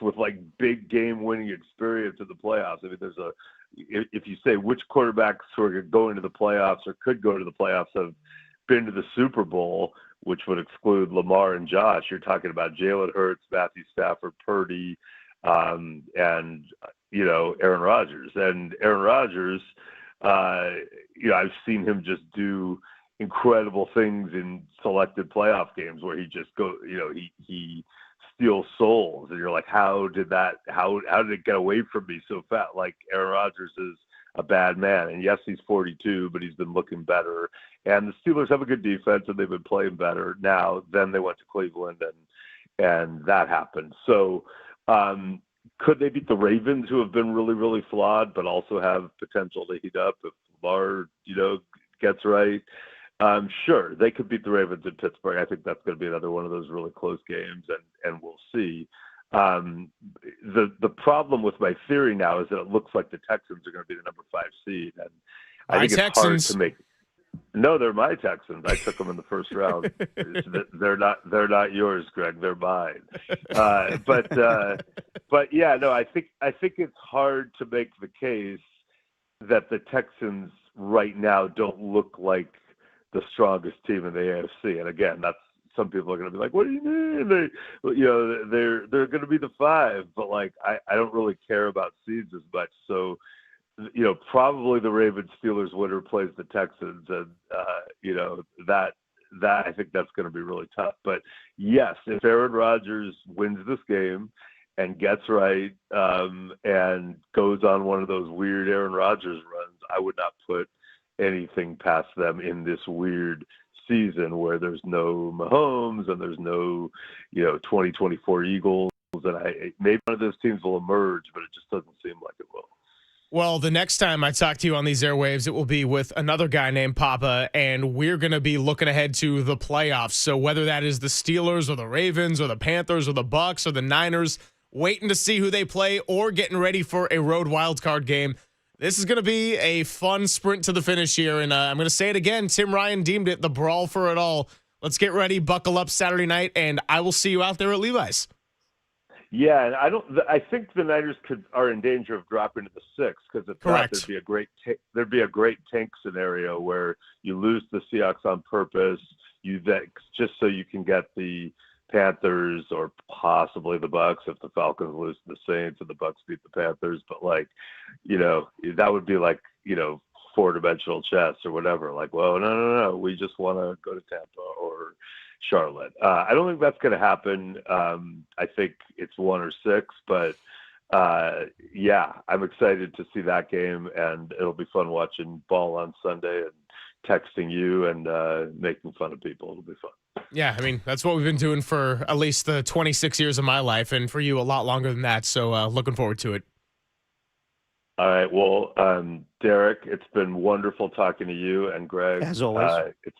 with like big game winning experience in the playoffs. I mean, if you say which quarterbacks who are going to the playoffs or could go to the playoffs have been to the Super Bowl, which would exclude Lamar and Josh, you're talking about Jalen Hurts, Matthew Stafford, Purdy, and Aaron Rodgers. And Aaron Rodgers, I've seen him just do incredible things in selected playoff games where he just he steals souls, and you're like, how did it get away from me so fast? Like, Aaron Rodgers is a bad man, and yes, he's 42, but he's been looking better. And the Steelers have a good defense, and they've been playing better now. Then they went to Cleveland, and that happened. So, could they beat the Ravens, who have been really, really flawed, but also have potential to heat up if Lamar, gets right? Sure, they could beat the Ravens in Pittsburgh. I think that's going to be another one of those really close games, and we'll see. The problem with my theory now is that it looks like the Texans are going to be the number 5 seed, and I think it's hard to make. No, they're my Texans. I took them in the first round. They're not yours, Greg. They're mine. But yeah, no, I think it's hard to make the case that the Texans right now don't look like the strongest team in the AFC. And again, that's, some people are going to be like, what do you mean? They're going to be the 5, but like, I don't really care about seeds as much. So, probably the Ravens Steelers winner plays the Texans, and that I think that's going to be really tough. But yes, if Aaron Rodgers wins this game and gets right, and goes on one of those weird Aaron Rodgers runs, I would not put anything past them in this weird season where there's no Mahomes and there's no 2024 Eagles, and maybe one of those teams will emerge, but it just doesn't seem like it will. Well, the next time I talk to you on these airwaves, it will be with another guy named Papa, and we're going to be looking ahead to the playoffs. So whether that is the Steelers or the Ravens or the Panthers or the Bucks or the Niners, waiting to see who they play or getting ready for a road wildcard game, this is going to be a fun sprint to the finish here. And I'm going to say it again. Tim Ryan deemed it the brawl for it all. Let's get ready, buckle up Saturday night, and I will see you out there at Levi's. Yeah, and I think the Niners are in danger of dropping to the 6, because if not, there'd be a great tank scenario where you lose the Seahawks on purpose, just so you can get the Panthers or possibly the Bucks if the Falcons lose to the Saints and the Bucks beat the Panthers. But that would be like 4-dimensional chess or whatever. Like, well, no, we just want to go to Tampa or Charlotte. I don't think that's going to happen. I think it's 1 or 6, but yeah, I'm excited to see that game, and it'll be fun watching ball on Sunday and texting you and making fun of people. It'll be fun. Yeah, I mean, that's what we've been doing for at least the 26 years of my life, and for you a lot longer than that, so looking forward to it. All right, well, Derek, it's been wonderful talking to you, and Greg, as always, it's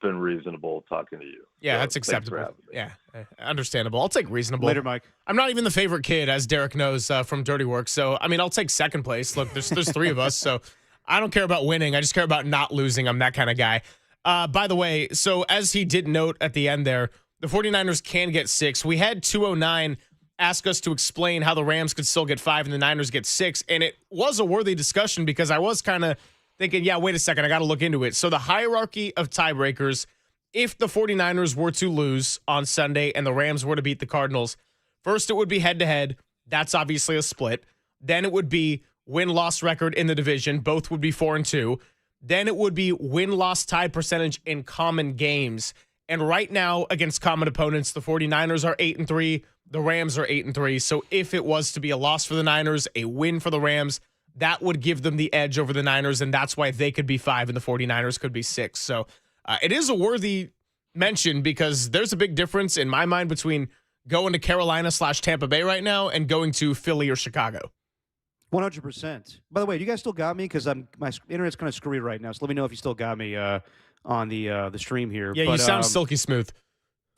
been reasonable talking to you. Yeah, so that's acceptable. Yeah, understandable. I'll take reasonable. Later, Mike. I'm not even the favorite kid, as Derek knows from Dirty Work, so I mean, I'll take second place. Look, there's 3 of us, so I don't care about winning. I just care about not losing. I'm that kind of guy. By the way, so as he did note at the end there, the 49ers can get 6. We had 209 ask us to explain how the Rams could still get 5 and the Niners get 6, and it was a worthy discussion because I was kind of thinking, yeah, wait a second, I got to look into it. So the hierarchy of tiebreakers, if the 49ers were to lose on Sunday and the Rams were to beat the Cardinals, first it would be head-to-head. That's obviously a split. Then it would be win-loss record in the division. Both would be 4-2. Then it would be win-loss tie percentage in common games. And right now, against common opponents, the 49ers are 8-3. The Rams are 8-3. So if it was to be a loss for the Niners, a win for the Rams, that would give them the edge over the Niners, and that's why they could be 5 and the 49ers could be 6. So it is a worthy mention because there's a big difference in my mind between going to Carolina/Tampa Bay right now and going to Philly or Chicago. 100%. By the way, do you guys still got me? Because my internet's kind of screwy right now, so let me know if you still got me on the stream here. Yeah, you sound silky smooth.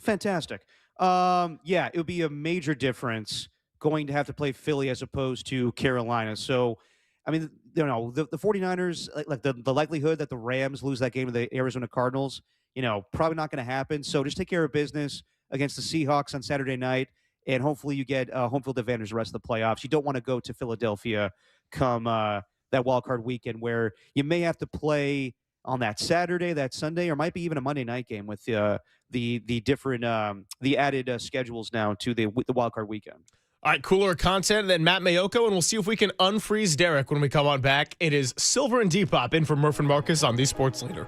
Fantastic. Yeah, it would be a major difference going to have to play Philly as opposed to Carolina. So, I mean, you know, the 49ers, like the likelihood that the Rams lose that game to the Arizona Cardinals, you know, probably not going to happen. So just take care of business against the Seahawks on Saturday night, and hopefully you get home field advantage the rest of the playoffs. You don't want to go to Philadelphia come that wild card weekend where you may have to play on that Saturday, that Sunday, or might be even a Monday night game with the different the added schedules now to the wild card weekend. All right, cooler content than Matt Maiocco, and we'll see if we can unfreeze Derek when we come on back. It is Silver and Depop in for Murph and Marcus on the Sports Leader.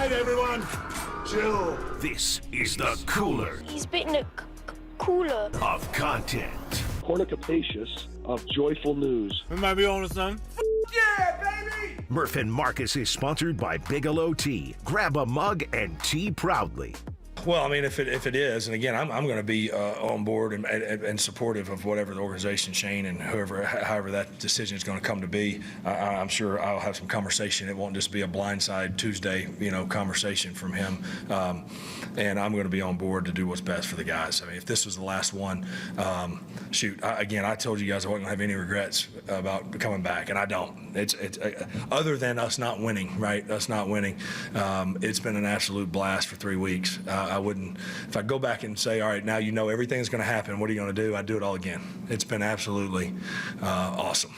right, everyone. Chill. This is the cooler. He's bitten a cooler of content. Cornucopacious of joyful news. We might be on to something. Yeah, baby! Murph and Marcus is sponsored by Bigelow Tea. Grab a mug and tea proudly. Well, I mean, if it is, and again, I'm going to be on board and supportive of whatever the organization, Shane, and however that decision is going to come to be. I'm sure I'll have some conversation. It won't just be a blindside Tuesday, conversation from him. And I'm going to be on board to do what's best for the guys. I mean, if this was the last one, I told you guys I wasn't going to have any regrets about coming back, and I don't. It's other than us not winning, right? Us not winning. It's been an absolute blast for 3 weeks. I wouldn't, if I go back and say, all right, now you know everything's going to happen, what are you going to do? I'd do it all again. It's been absolutely awesome.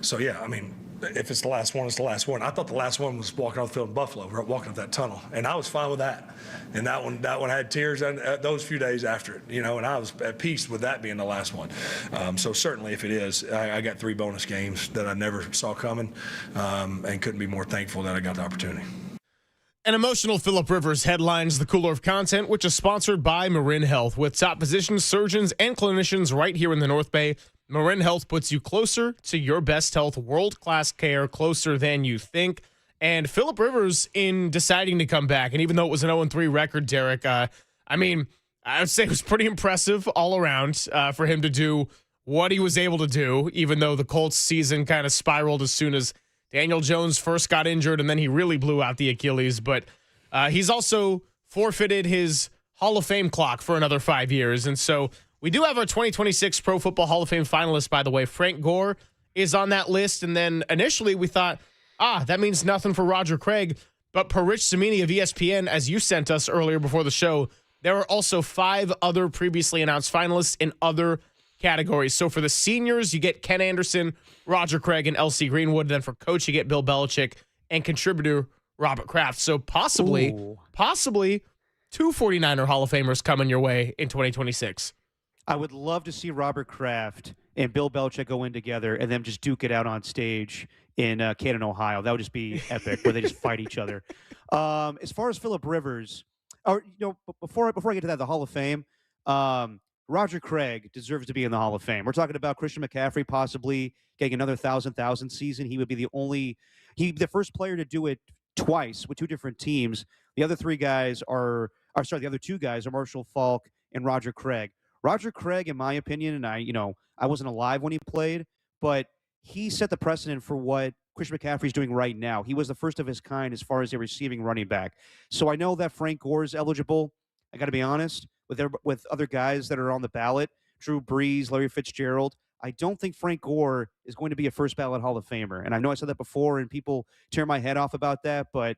So, yeah, I mean, if it's the last one, it's the last one. I thought the last one was walking off the field in Buffalo, walking up that tunnel, and I was fine with that. And that one had tears those few days after it, and I was at peace with that being the last one. So certainly, if it is, I got 3 bonus games that I never saw coming, and couldn't be more thankful that I got the opportunity. An emotional Phillip Rivers headlines the Cooler of Content, which is sponsored by Marin Health. With top physicians, surgeons, and clinicians right here in the North Bay, Marin Health puts you closer to your best health, world-class care, closer than you think. And Phillip Rivers, in deciding to come back, and even though it was an 0-3 record, Derek, I would say it was pretty impressive all around for him to do what he was able to do, even though the Colts season kind of spiraled as soon as Daniel Jones first got injured, and then he really blew out the Achilles. But he's also forfeited his Hall of Fame clock for another 5 years. And so we do have our 2026 Pro Football Hall of Fame finalists, by the way. Frank Gore is on that list. And then initially we thought, that means nothing for Roger Craig. But per Rich Cimini of ESPN, as you sent us earlier before the show, there are also 5 other previously announced finalists in other categories. So for the seniors, you get Ken Anderson, Roger Craig, and L.C. Greenwood. Then for coach, you get Bill Belichick and contributor Robert Kraft. So possibly 2 49er Hall of Famers coming your way in 2026. I would love to see Robert Kraft and Bill Belichick go in together and them just duke it out on stage in Canton, Ohio. That would just be epic, where they just fight each other. As far as Phillip Rivers, before I get to that, the Hall of Fame, Roger Craig deserves to be in the Hall of Fame. We're talking about Christian McCaffrey possibly getting another 1,000 season. He would be the first player to do it twice with 2 different teams. The other 2 guys are Marshall Faulk and Roger Craig. Roger Craig, in my opinion, and I wasn't alive when he played, but he set the precedent for what Christian McCaffrey's doing right now. He was the first of his kind as far as a receiving running back. So I know that Frank Gore is eligible. I got to be honest, with other guys that are on the ballot, Drew Brees, Larry Fitzgerald, I don't think Frank Gore is going to be a first ballot Hall of Famer. And I know I said that before, and people tear my head off about that, but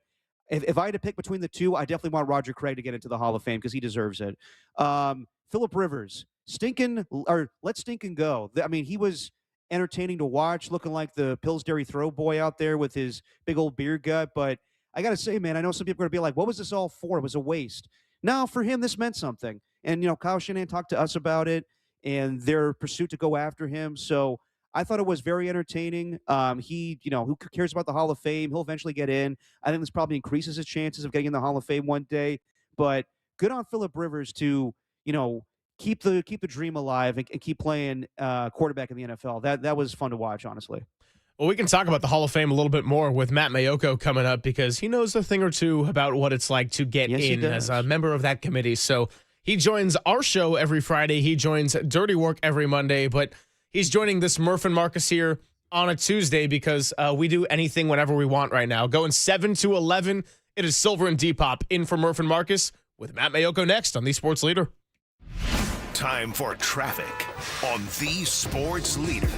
if I had to pick between the 2, I definitely want Roger Craig to get into the Hall of Fame because he deserves it. Phillip Rivers, let stink and go. I mean, he was entertaining to watch, looking like the Pillsbury throw boy out there with his big old beer gut. But I got to say, man, I know some people are going to be like, what was this all for? It was a waste. No, for him, this meant something. And, Kyle Shanahan talked to us about it and their pursuit to go after him. So I thought it was very entertaining. Who cares about the Hall of Fame? He'll eventually get in. I think this probably increases his chances of getting in the Hall of Fame one day. But good on Phillip Rivers to, keep the dream alive and keep playing quarterback in the NFL. That was fun to watch, honestly. Well, we can talk about the Hall of Fame a little bit more with Matt Maiocco coming up because he knows a thing or two about what it's like to get in as a member of that committee. So he joins our show every Friday. He joins Dirty Work every Monday, but he's joining this Murph and Marcus here on a Tuesday because we do anything whenever we want right now. Going 7 to 11, it is Silver and Depop in for Murph and Marcus with Matt Maiocco next on The Sports Leader. Time for traffic on The Sports Leader.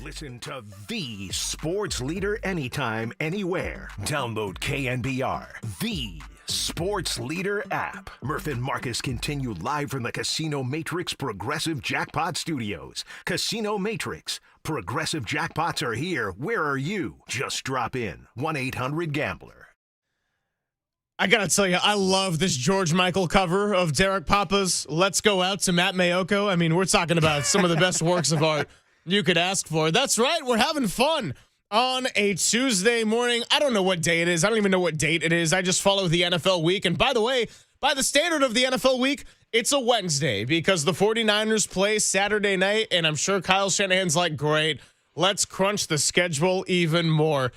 Listen to the sports leader anytime, anywhere. Download KNBR, the sports leader app. Murph and Marcus continue live from the Casino Matrix Progressive Jackpot Studios. Casino Matrix. Progressive jackpots are here. Where are you? Just drop in. 1-800-GAMBLER. I gotta tell you, I love this George Michael cover of Derek Papa's Let's Go Out to Matt Maiocco. I mean, we're talking about some of the best works of art you could ask for. That's right, we're having fun on a Tuesday morning. I don't know what day it is. I don't even know what date it is. I just follow the NFL week. And by the way, by the standard of the NFL week, it's a Wednesday because the 49ers play Saturday night, and I'm sure Kyle Shanahan's like, great, let's crunch the schedule even more.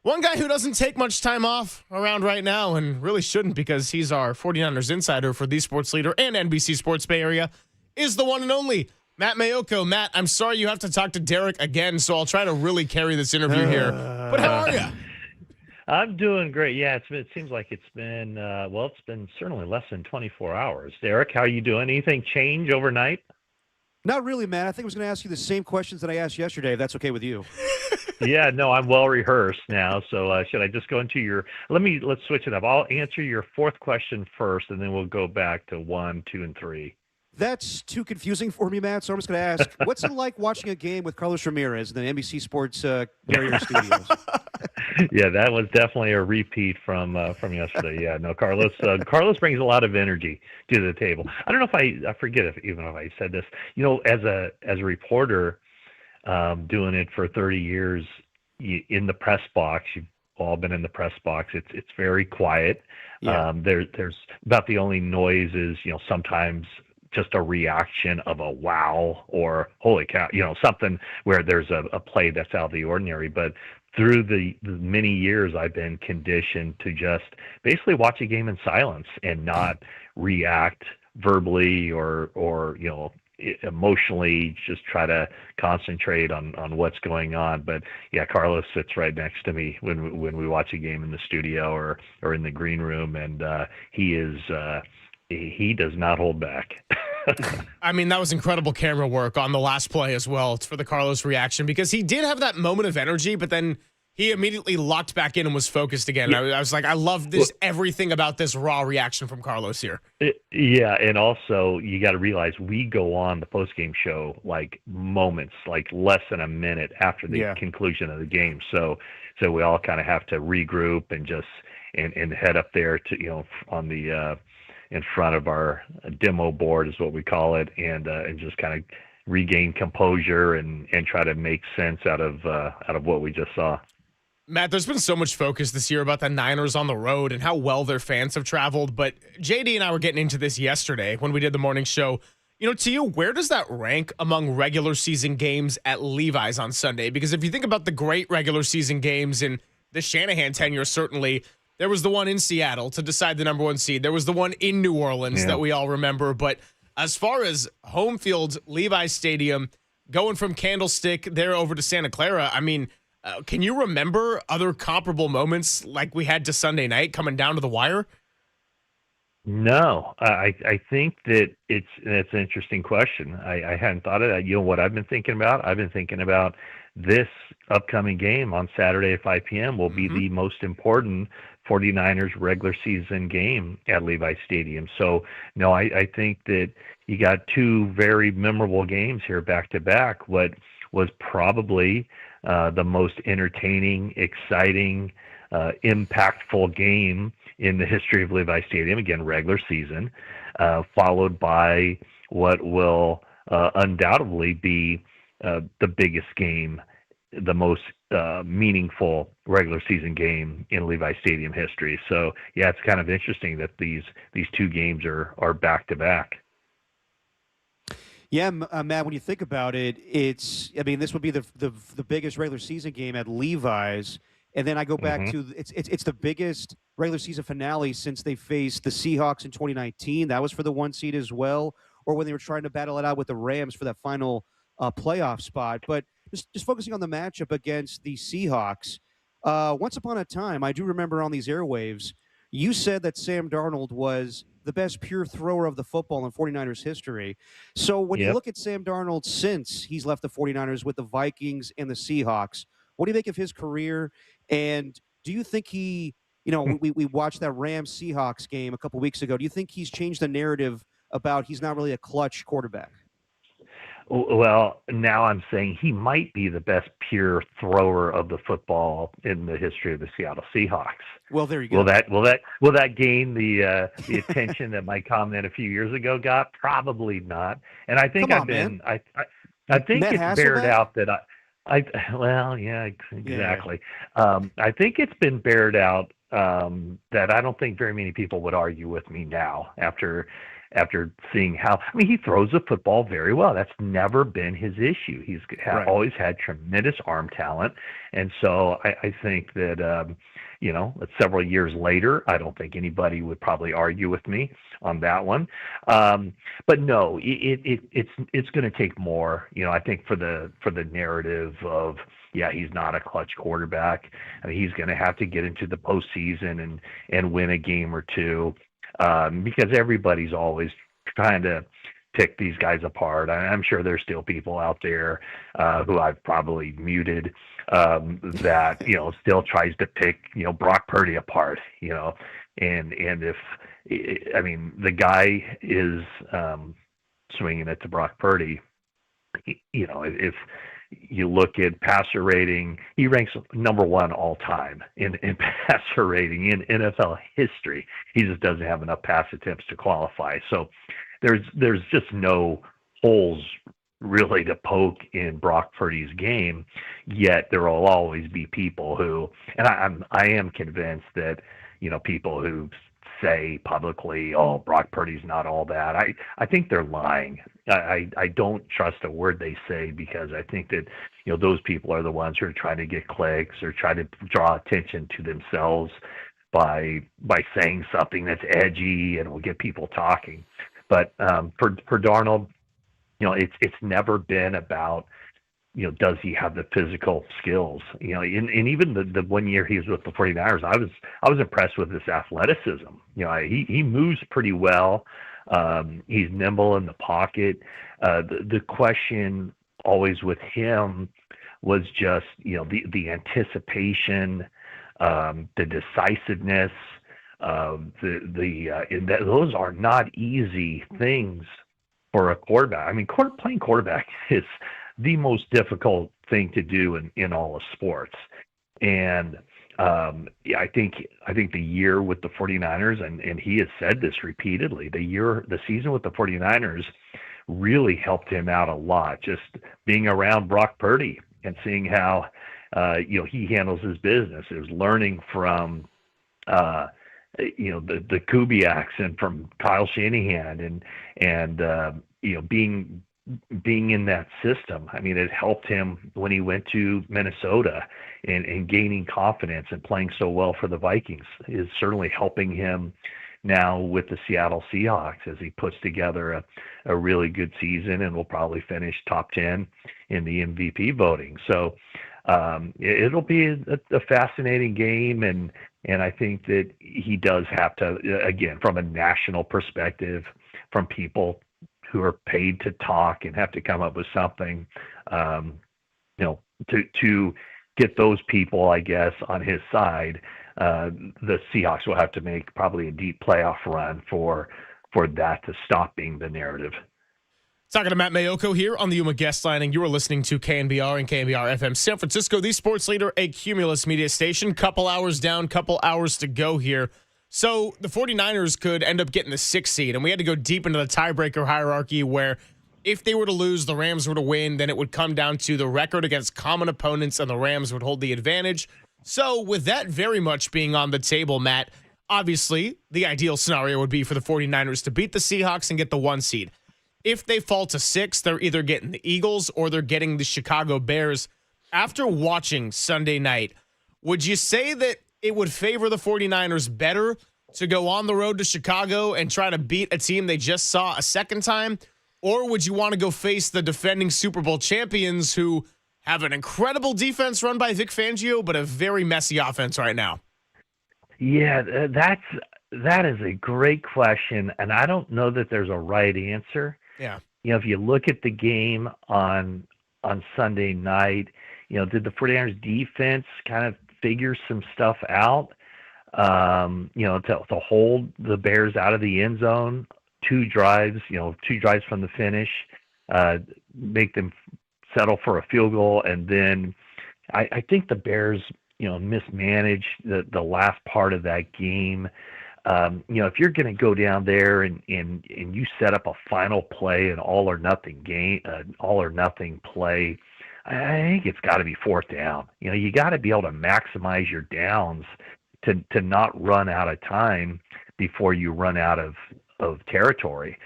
One guy who doesn't take much time off around right now and really shouldn't because he's our 49ers insider for the Sports Leader and NBC Sports Bay Area is the one and only Matt Maiocco. Matt, I'm sorry you have to talk to Derek again, so I'll try to really carry this interview here. But how are you? I'm doing great. Yeah, it seems like it's been, it's been certainly less than 24 hours. Derek, how are you doing? Anything change overnight? Not really, Matt. I think I was going to ask you the same questions that I asked yesterday, if that's okay with you. Yeah, no, I'm well rehearsed now. So should I just go into your? Let's switch it up. I'll answer your fourth question first, and then we'll go back to 1, 2, and 3. That's too confusing for me, Matt. So I'm just going to ask, what's it like watching a game with Carlos Ramirez in the NBC Sports Barrier Studios? Yeah, that was definitely a repeat from yesterday. Yeah, no, Carlos brings a lot of energy to the table. I don't know if I forget even if I said this. You know, as a reporter, doing it for 30 years in the press box, you've all been in the press box. It's very quiet. Yeah. There's about the only noise is, you know, sometimes just a reaction of a wow or holy cow, you know, something where there's a play that's out of the ordinary. But through the many years, I've been conditioned to just basically watch a game in silence and not react verbally or you know, emotionally, just try to concentrate on what's going on. But yeah, Carlos sits right next to me when we watch a game in the studio or in the green room, and he does not hold back. I mean, that was incredible camera work on the last play as well for the Carlos reaction, because he did have that moment of energy, but then he immediately locked back in and was focused again. Yeah. I was like, I love this, everything about this raw reaction from Carlos here. Yeah, and also you got to realize we go on the postgame show like moments, like less than a minute after the conclusion of the game. So we all kind of have to regroup and just and head up there to, you know, on the in front of our demo board is what we call it, and just kind of regain composure and try to make sense out of what we just saw. Matt, there's been so much focus this year about the Niners on the road and how well their fans have traveled, but JD and I were getting into this yesterday when we did the morning show. You know, to you, where does that rank among regular season games at Levi's on Sunday? Because if you think about the great regular season games in the Shanahan tenure, certainly, there was the one in Seattle to decide the number one seed. There was the one in New Orleans that we all remember. But as far as home field, Levi's Stadium, going from Candlestick there over to Santa Clara, I mean, can you remember other comparable moments like we had to Sunday night coming down to the wire? No, I think that that's an interesting question. I hadn't thought of that. You know what I've been thinking about? I've been thinking about this upcoming game on Saturday at 5 p.m. will be the most important 49ers regular season game at Levi's Stadium. So, no, I think that you got two very memorable games here back to back. What was probably the most entertaining, exciting, impactful game in the history of Levi's Stadium, again, regular season, followed by what will undoubtedly be the biggest game, the most meaningful regular season game in Levi's Stadium history. So, yeah, it's kind of interesting that these two games are back to back. Yeah, Matt, when you think about it, this would be the biggest regular season game at Levi's. And then I go back to it's the biggest regular season finale since they faced the Seahawks in 2019. That was for the 1 seed as well, or when they were trying to battle it out with the Rams for that final playoff spot. But just focusing on the matchup against the Seahawks, once upon a time, I do remember on these airwaves, you said that Sam Darnold was the best pure thrower of the football in 49ers history. So when you look at Sam Darnold since he's left the 49ers with the Vikings and the Seahawks, what do you make of his career? And do you think he, we watched that Rams-Seahawks game a couple weeks ago. Do you think he's changed the narrative about he's not really a clutch quarterback? Well, now I'm saying he might be the best pure thrower of the football in the history of the Seattle Seahawks. Well, there you go. Will that gain the attention that my comment a few years ago got? Probably not. And I think I think Matt it's bared out that exactly. Yeah. I think it's been bared out that I don't think very many people would argue with me now after seeing how, he throws the football very well. That's never been his issue. He's always had tremendous arm talent. And so I think that, several years later, I don't think anybody would probably argue with me on that one. But no, it's going to take more, I think for the narrative of, he's not a clutch quarterback. He's going to have to get into the postseason and win a game or two. Because everybody's always trying to pick these guys apart. I'm sure there's still people out there who I've probably muted that still tries to pick Brock Purdy apart. And if the guy is swinging it to Brock Purdy, if you look at passer rating, he ranks number 1 all time in passer rating in NFL history. He just doesn't have enough pass attempts to qualify. So there's just no holes really to poke in Brock Purdy's game, yet there will always be people who, and I am convinced that, people who say publicly, oh, Brock Purdy's not all that. I think they're lying. I don't trust a word they say, because I think that, those people are the ones who are trying to get clicks or try to draw attention to themselves by saying something that's edgy and will get people talking. But for Darnold, it's never been about, does he have the physical skills? And even the 1 year he was with the 49ers, I was impressed with his athleticism. He moves pretty well. He's nimble in the pocket. The question always with him was just, the anticipation, the decisiveness, those are not easy things for a quarterback. Playing quarterback is the most difficult thing to do in all of sports. And I think the year with the 49ers, and he has said this repeatedly, the season with the 49ers really helped him out a lot. Just being around Brock Purdy and seeing how he handles his business. It was learning from the Kubiaks and from Kyle Shanahan and being in that system. It helped him when he went to Minnesota and gaining confidence and playing so well for the Vikings is certainly helping him now with the Seattle Seahawks as he puts together a really good season and will probably finish top 10 in the MVP voting. So it'll be a fascinating game. And I think that he does have to, again, from a national perspective, from people who are paid to talk and have to come up with something, to get those people, I guess, on his side, the Seahawks will have to make probably a deep playoff run for that to stop being the narrative. Talking to Matt Maiocco here on the Yuma Guest Line, and you are listening to KNBR and KNBR FM San Francisco, the sports leader, a Cumulus media station. Couple hours down, couple hours to go here. So the 49ers could end up getting the 6th seed, and we had to go deep into the tiebreaker hierarchy where if they were to lose, the Rams were to win, then it would come down to the record against common opponents, and the Rams would hold the advantage. So with that very much being on the table, Matt, obviously the ideal scenario would be for the 49ers to beat the Seahawks and get the 1 seed. If they fall to 6, they're either getting the Eagles or they're getting the Chicago Bears. After watching Sunday night, would you say that it would favor the 49ers better to go on the road to Chicago and try to beat a team they just saw a second time? Or would you want to go face the defending Super Bowl champions who have an incredible defense run by Vic Fangio, but a very messy offense right now? Yeah, that is a great question, and I don't know that there's a right answer. Yeah. If you look at the game on Sunday night, did the 49ers defense kind of figure some stuff out, to hold the Bears out of the end zone, 2 drives from the finish, make them settle for a field goal, and then I think the Bears, mismanaged the last part of that game. If you're going to go down there and you set up a final play, an all or nothing play, I think it's got to be 4th down. You got to be able to maximize your downs to not run out of time before you run out of territory.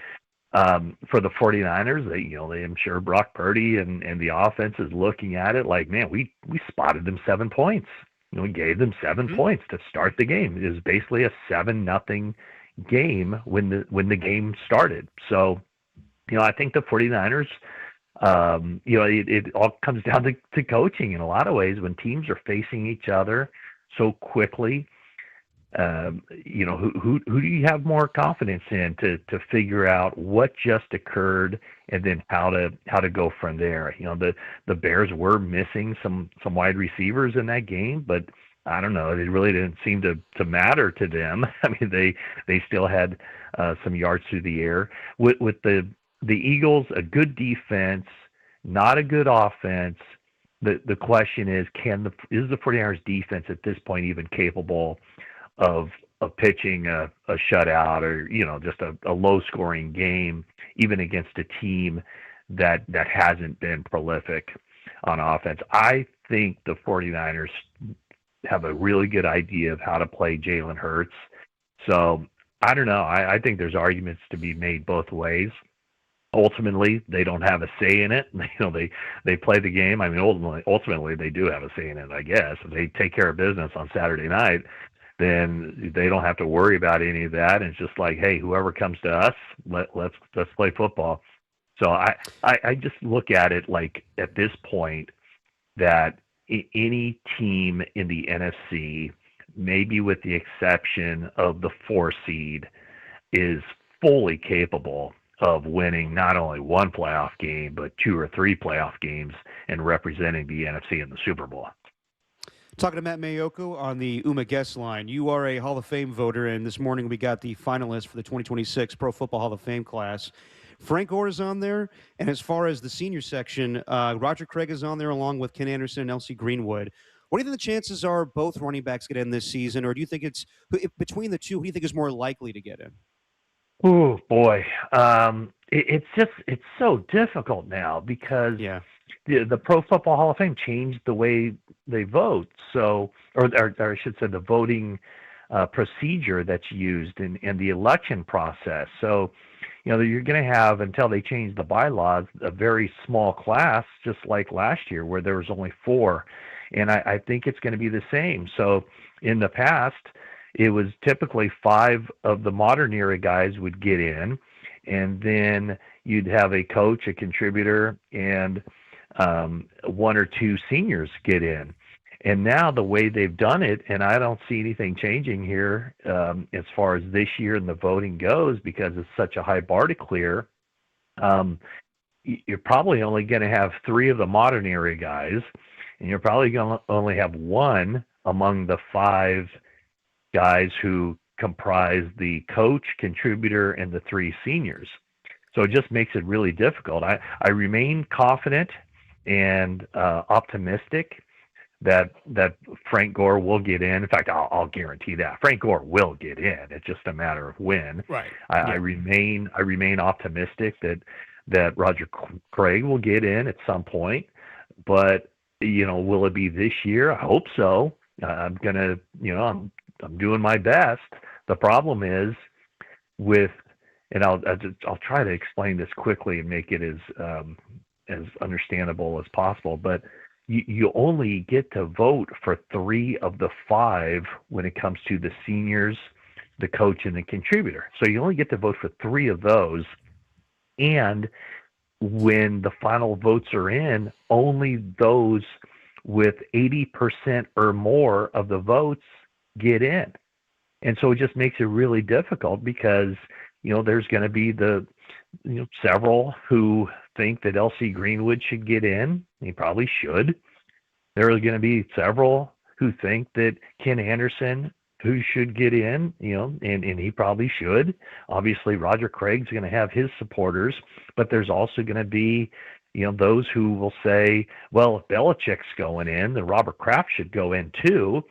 For the 49ers, I'm sure Brock Purdy and the offense is looking at it like, man, we spotted them 7 points. We gave them 7 points to start the game. It was basically a 7-0 game when the game started. So, I think the 49ers, it all comes down to coaching in a lot of ways. When teams are facing each other so quickly, who do you have more confidence in to figure out what just occurred and then how to go from there? The Bears were missing some wide receivers in that game, but I don't know, it really didn't seem to matter to them. I mean, they still had some yards through the air. With the Eagles, a good defense, not a good offense. The question is is the 49ers defense at this point even capable of pitching a shutout or just a low scoring game, even against a team that hasn't been prolific on offense? I think the 49ers have a really good idea of how to play Jalen Hurts. So I don't know. I think there's arguments to be made both ways. Ultimately, they don't have a say in it. They play the game. I mean, ultimately they do have a say in it, I guess. If they take care of business on Saturday night, then they don't have to worry about any of that. And it's just like, hey, whoever comes to us, let's play football. So I just look at it like at this point that any team in the NFC, maybe with the exception of the 4 seed, is fully capable of winning not only 1 playoff game, but 2 or 3 playoff games and representing the NFC in the Super Bowl. Talking to Matt Maiocco on the UMA guest line. You are a Hall of Fame voter, and this morning we got the finalists for the 2026 Pro Football Hall of Fame class. Frank Gore is on there, and as far as the senior section, Roger Craig is on there along with Ken Anderson and L.C. Greenwood. What do you think the chances are both running backs get in this season, or do you think it's between the two, who do you think is more likely to get in? Oh boy, it's so difficult now because the Pro Football Hall of Fame changed the way they vote. So, or I should say, the voting procedure that's used in the election process. So, you're going to have, until they change the bylaws, a very small class, just like last year where there was only 4. And I think it's going to be the same. So in the past, it was typically 5 of the modern era guys would get in, and then you'd have a coach, a contributor, and 1 or 2 seniors get in. And now the way they've done it, and I don't see anything changing here as far as this year and the voting goes, because it's such a high bar to clear, you're probably only going to have 3 of the modern era guys, and you're probably going to only have 1 among the 5 guys who comprise the coach, contributor, and the 3 seniors. So it just makes it really difficult. I remain confident and optimistic that Frank Gore will get in. In fact, I'll guarantee that Frank Gore will get in. It's just a matter of when. Right. I remain optimistic that Roger Craig will get in at some point. But will it be this year? I hope so. I'm gonna, I'm doing my best. The problem is and I'll try to explain this quickly and make it as understandable as possible. But you only get to vote for 3 of the 5 when it comes to the seniors, the coach, and the contributor. So you only get to vote for 3 of those. And when the final votes are in, only those with 80% or more of the votes get in. And so it just makes it really difficult because, there's going to be several who think that LC Greenwood should get in. He probably should. There are going to be several who think that Ken Anderson who should get in, and he probably should. Obviously, Roger Craig's going to have his supporters, but there's also going to be, those who will say, well, if Belichick's going in, then Robert Kraft should go in too.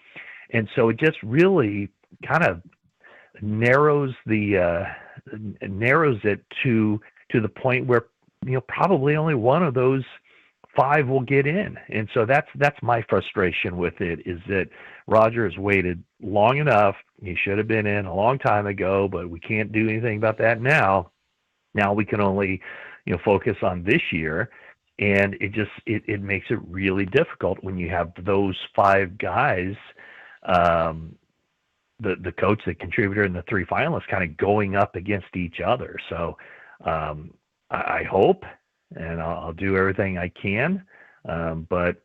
And so it just really kind of narrows it to the point where, probably only one of those 5 will get in. And so that's my frustration with it, is that Roger has waited long enough. He should have been in a long time ago, but we can't do anything about that now. Now we can only, focus on this year. And it makes it really difficult when you have those 5 guys, the coach, the contributor, and the 3 finalists kind of going up against each other. So I hope, and I'll do everything I can. But,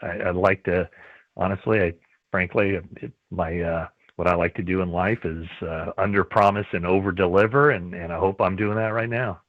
I'd like to, honestly, frankly, what I like to do in life is under promise and over deliver. And I hope I'm doing that right now.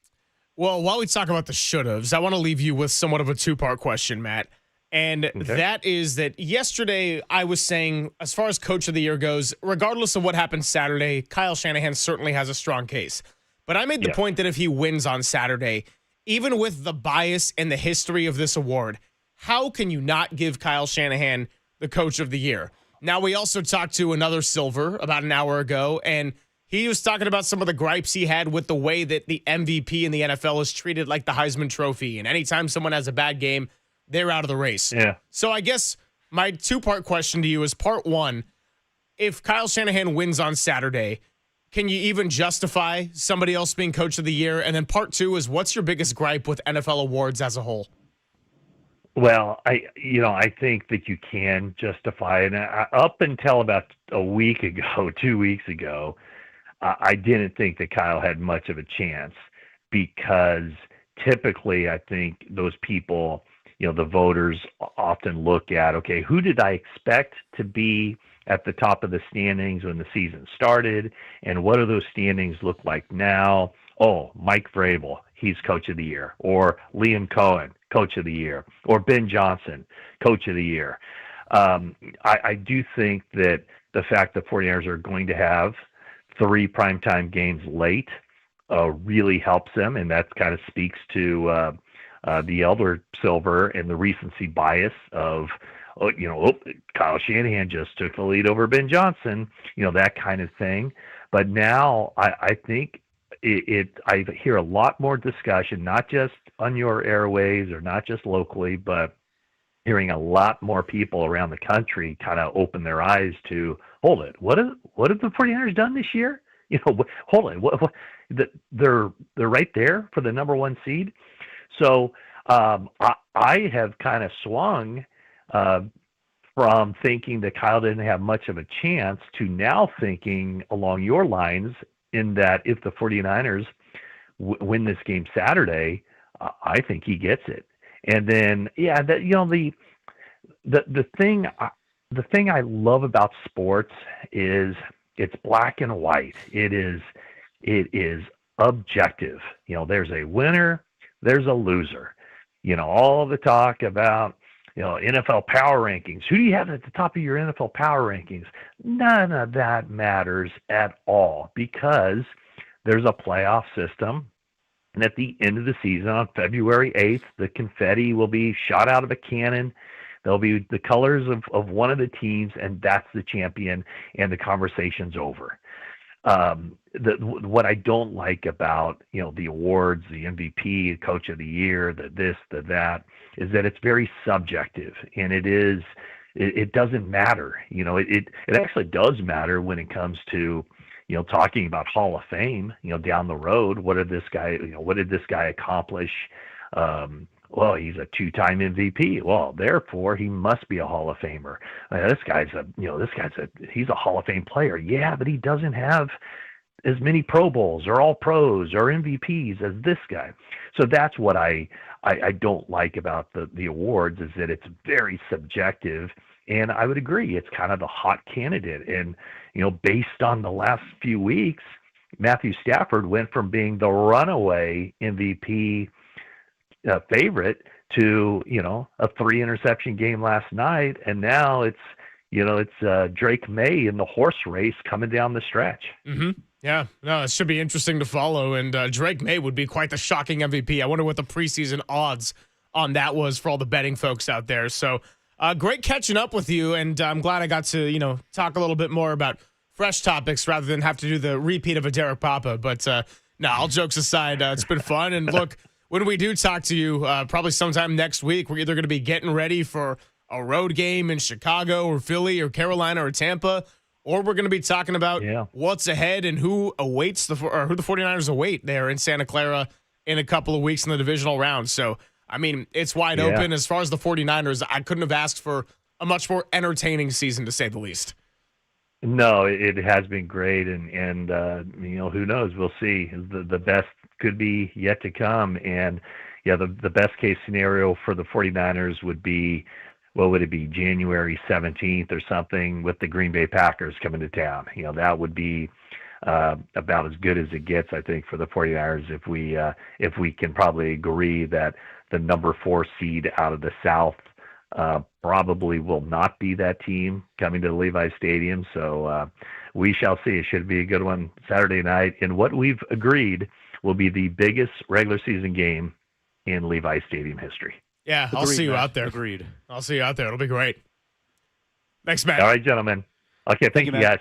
Well, while we talk about the should-haves, I want to leave you with somewhat of a 2-part question, Matt. And that is that yesterday I was saying, as far as Coach of the Year goes, regardless of what happens Saturday, Kyle Shanahan certainly has a strong case. But I made the point that if he wins on Saturday, even with the bias and the history of this award, how can you not give Kyle Shanahan the Coach of the Year? Now, we also talked to another Silver about an hour ago, and he was talking about some of the gripes he had with the way that the MVP in the NFL is treated like the Heisman Trophy. And anytime someone has a bad game, they're out of the race. Yeah. So I guess my 2-part question to you is, part 1, if Kyle Shanahan wins on Saturday, can you even justify somebody else being Coach of the Year? And then part 2 is, what's your biggest gripe with NFL awards as a whole? Well, I think that you can justify it. Up until about a week ago, 2 weeks ago, I didn't think that Kyle had much of a chance, because typically I think those people, the voters often look at, okay, who did I expect to be at the top of the standings when the season started, and what do those standings look like now? Oh, Mike Vrabel, he's Coach of the Year, or Liam Cohen, Coach of the Year, or Ben Johnson, Coach of the Year. I do think that the fact that 49ers are going to have 3 primetime games late really helps them, and that kind of speaks to the elder Silver and the recency bias of, Kyle Shanahan just took the lead over Ben Johnson, that kind of thing. But now I think I hear a lot more discussion, not just on your airways or not just locally, but hearing a lot more people around the country kind of open their eyes to, hold it, what have the 49ers done this year? Hold it, they're right there for the number 1 seed. So I have kind of swung from thinking that Kyle didn't have much of a chance to now thinking along your lines, in that if the 49ers win this game Saturday, I think he gets it. And then, the thing I love about sports is it's black and white. It is objective. There's a winner, there's a loser. All the talk about, NFL power rankings. Who do you have at the top of your NFL power rankings? None of that matters at all, because there's a playoff system. And at the end of the season, on February 8th, the confetti will be shot out of a cannon. There'll be the colors of one of the teams, and that's the champion, and the conversation's over. What I don't like about, the awards, the MVP, Coach of the Year, the this, the that, is that it's very subjective, and it doesn't matter. It actually does matter when it comes to, talking about Hall of Fame, down the road. What did this guy accomplish? Well, he's a 2-time MVP. Well, therefore he must be a Hall of Famer. He's a Hall of Fame player. Yeah, but he doesn't have as many Pro Bowls or All Pros or MVPs as this guy. So that's what I don't like about the awards, is that it's very subjective, And I would agree, it's kind of the hot candidate. And, based on the last few weeks, Matthew Stafford went from being the runaway MVP favorite to, a 3-interception game last night. And now it's Drake May in the horse race coming down the stretch. Mm-hmm. Yeah, no, it should be interesting to follow. And Drake May would be quite the shocking MVP. I wonder what the preseason odds on that was for all the betting folks out there. So great catching up with you. And I'm glad I got to, talk a little bit more about fresh topics rather than have to do the repeat of a Derek Papa. But no, all jokes aside, it's been fun. And look, when we do talk to you, probably sometime next week, we're either going to be getting ready for a road game in Chicago or Philly or Carolina or Tampa, or we're going to be talking about what's ahead and who awaits who the 49ers await there in Santa Clara in a couple of weeks in the divisional round. So, I mean, it's wide open. As far as the 49ers, I couldn't have asked for a much more entertaining season, to say the least. No, it has been great. And who knows? We'll see. The best could be yet to come. And, the best case scenario for the 49ers would be, what would it be, January 17th or something, with the Green Bay Packers coming to town. That would be about as good as it gets, I think, for the 49ers if we can probably agree that the number 4 seed out of the South probably will not be that team coming to the Levi Stadium. So we shall see. It should be a good one Saturday night. And what we've agreed will be the biggest regular season game in Levi Stadium history. Yeah, I'll see you out there. Agreed. I'll see you out there. It'll be great. Thanks, Matt. All right, gentlemen. Okay, thank you, guys.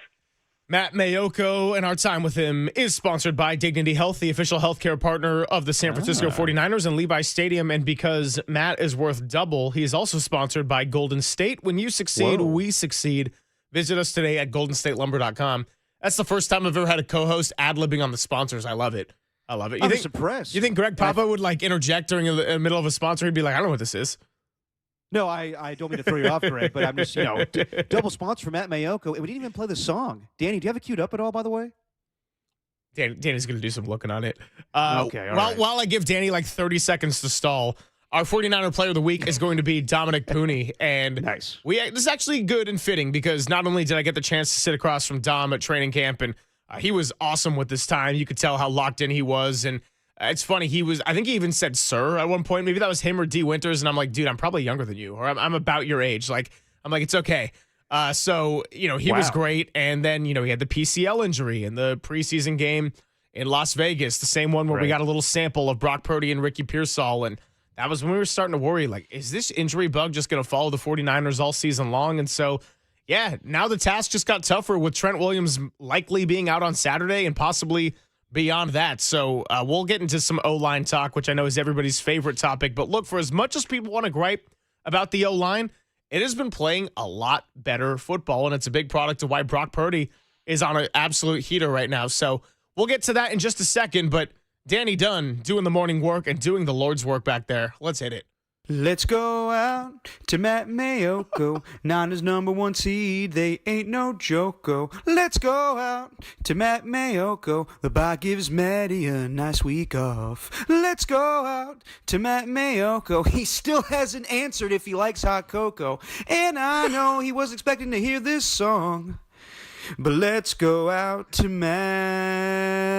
Matt Maiocco, and our time with him is sponsored by Dignity Health, the official healthcare partner of the San Francisco 49ers and Levi Stadium. And because Matt is worth double, he is also sponsored by Golden State. When you succeed, we succeed. Visit us today at goldenstatelumber.com. That's the first time I've ever had a co-host ad-libbing on the sponsors. I love it. I'm impressed. You think Greg Papa would interject during the middle of a sponsor? He'd be like, I don't know what this is. No, I don't mean to throw you off, Greg, but I'm just, double sponsor for Matt Maiocco. We didn't even play the song. Danny, do you have it queued up at all, by the way? Danny's going to do some looking on it. Okay, all right. While I give Danny 30 seconds to stall, our 49er player of the week is going to be Dominic Puni. And nice. This is actually good and fitting because not only did I get the chance to sit across from Dom at training camp, and he was awesome with this time. You could tell how locked in he was. And it's funny, I think he even said sir at one point. Maybe that was him or D Winters. And I'm like, dude, I'm probably younger than you, or I'm about your age. I'm like, it's okay. So, he was great. And then, he had the PCL injury in the preseason game in Las Vegas, the same one where we got a little sample of Brock Purdy and Ricky Pearsall. And that was when we were starting to worry, is this injury bug just going to follow the 49ers all season long? And so, yeah, now the task just got tougher with Trent Williams likely being out on Saturday and possibly beyond that. So we'll get into some O-line talk, which I know is everybody's favorite topic. But look, for as much as people want to gripe about the O-line, it has been playing a lot better football, and it's a big product of why Brock Purdy is on an absolute heater right now. So we'll get to that in just a second. But Danny Dunn doing the morning work and doing the Lord's work back there. Let's hit it. Let's go out to Matt Maiocco, Niners number 1 seed, they ain't no joko. Let's go out to Matt Maiocco, the bye gives Matty a nice week off. Let's go out to Matt Maiocco, he still hasn't answered if he likes hot cocoa. And I know he was expecting to hear this song, but let's go out to Matt.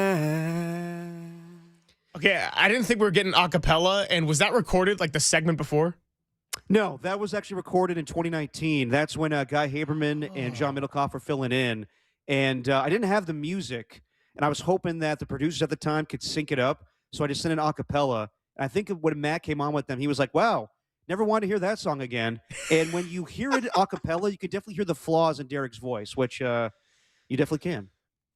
Okay, I didn't think we were getting a cappella, and was that recorded the segment before? No, that was actually recorded in 2019. That's when Guy Haberman and John Middlecoff were filling in, and I didn't have the music, and I was hoping that the producers at the time could sync it up, so I just sent an a cappella. And I think when Matt came on with them, he was like, wow, never wanted to hear that song again. And when you hear it a cappella, you can definitely hear the flaws in Derek's voice, which you definitely can.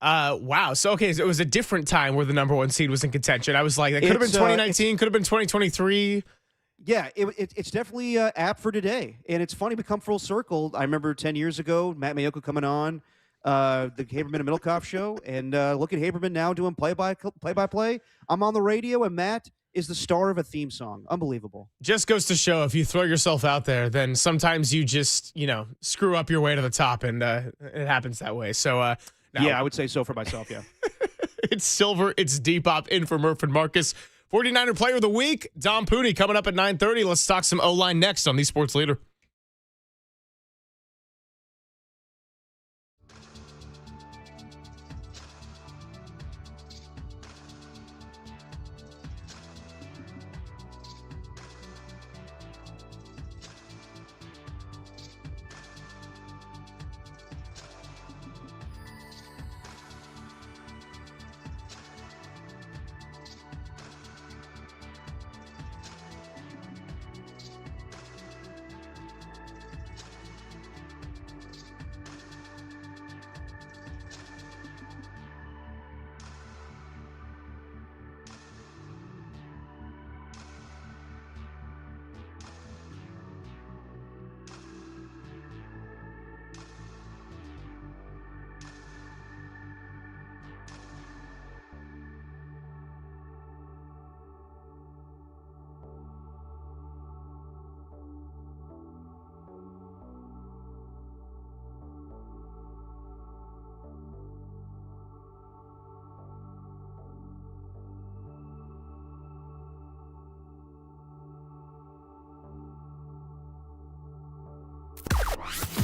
Wow. So, okay, so it was a different time where the number 1 seed was in contention. I was like, that could have been 2019, could have been 2023. Yeah, it's definitely apt for today. And it's funny, we come full circle. I remember 10 years ago, Matt Maiocco coming on the Haberman and Middlecoff show, and look at Haberman now doing play-by-play. I'm on the radio, and Matt is the star of a theme song. Unbelievable. Just goes to show, if you throw yourself out there, then sometimes you just, screw up your way to the top, and it happens that way. So, yeah, I would say so for myself, yeah. It's Silver, it's Depop, in for Murph and Marcus. 49er Player of the Week, Dom Puni, coming up at 9:30. Let's talk some O-line next on the Sports Leader.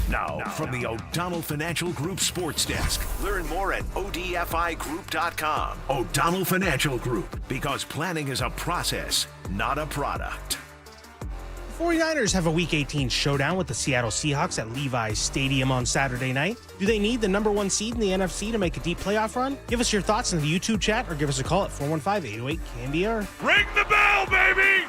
Now, from the O'Donnell Financial Group Sports Desk. Learn more at odfigroup.com. O'Donnell Financial Group, because planning is a process, not a product. 49ers have a Week 18 showdown with the Seattle Seahawks at Levi's Stadium on Saturday night. Do they need the number 1 seed in the NFC to make a deep playoff run? Give us your thoughts in the YouTube chat or give us a call at 415-808-CANBR. Ring the bell, baby!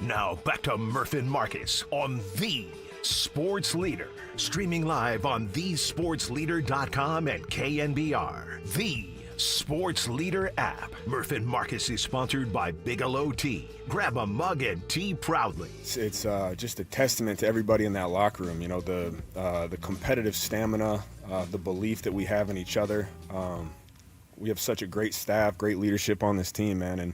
Now back to Murph and Marcus on The Sports Leader. Streaming live on thesportsleader.com and KNBR. The Sports Leader app. Murph and Marcus is sponsored by Bigelow Tea. Grab a mug and tea proudly. It's just a testament to everybody in that locker room. You know, the competitive stamina, the belief that we have in each other. We have such a great staff, great leadership on this team, man. And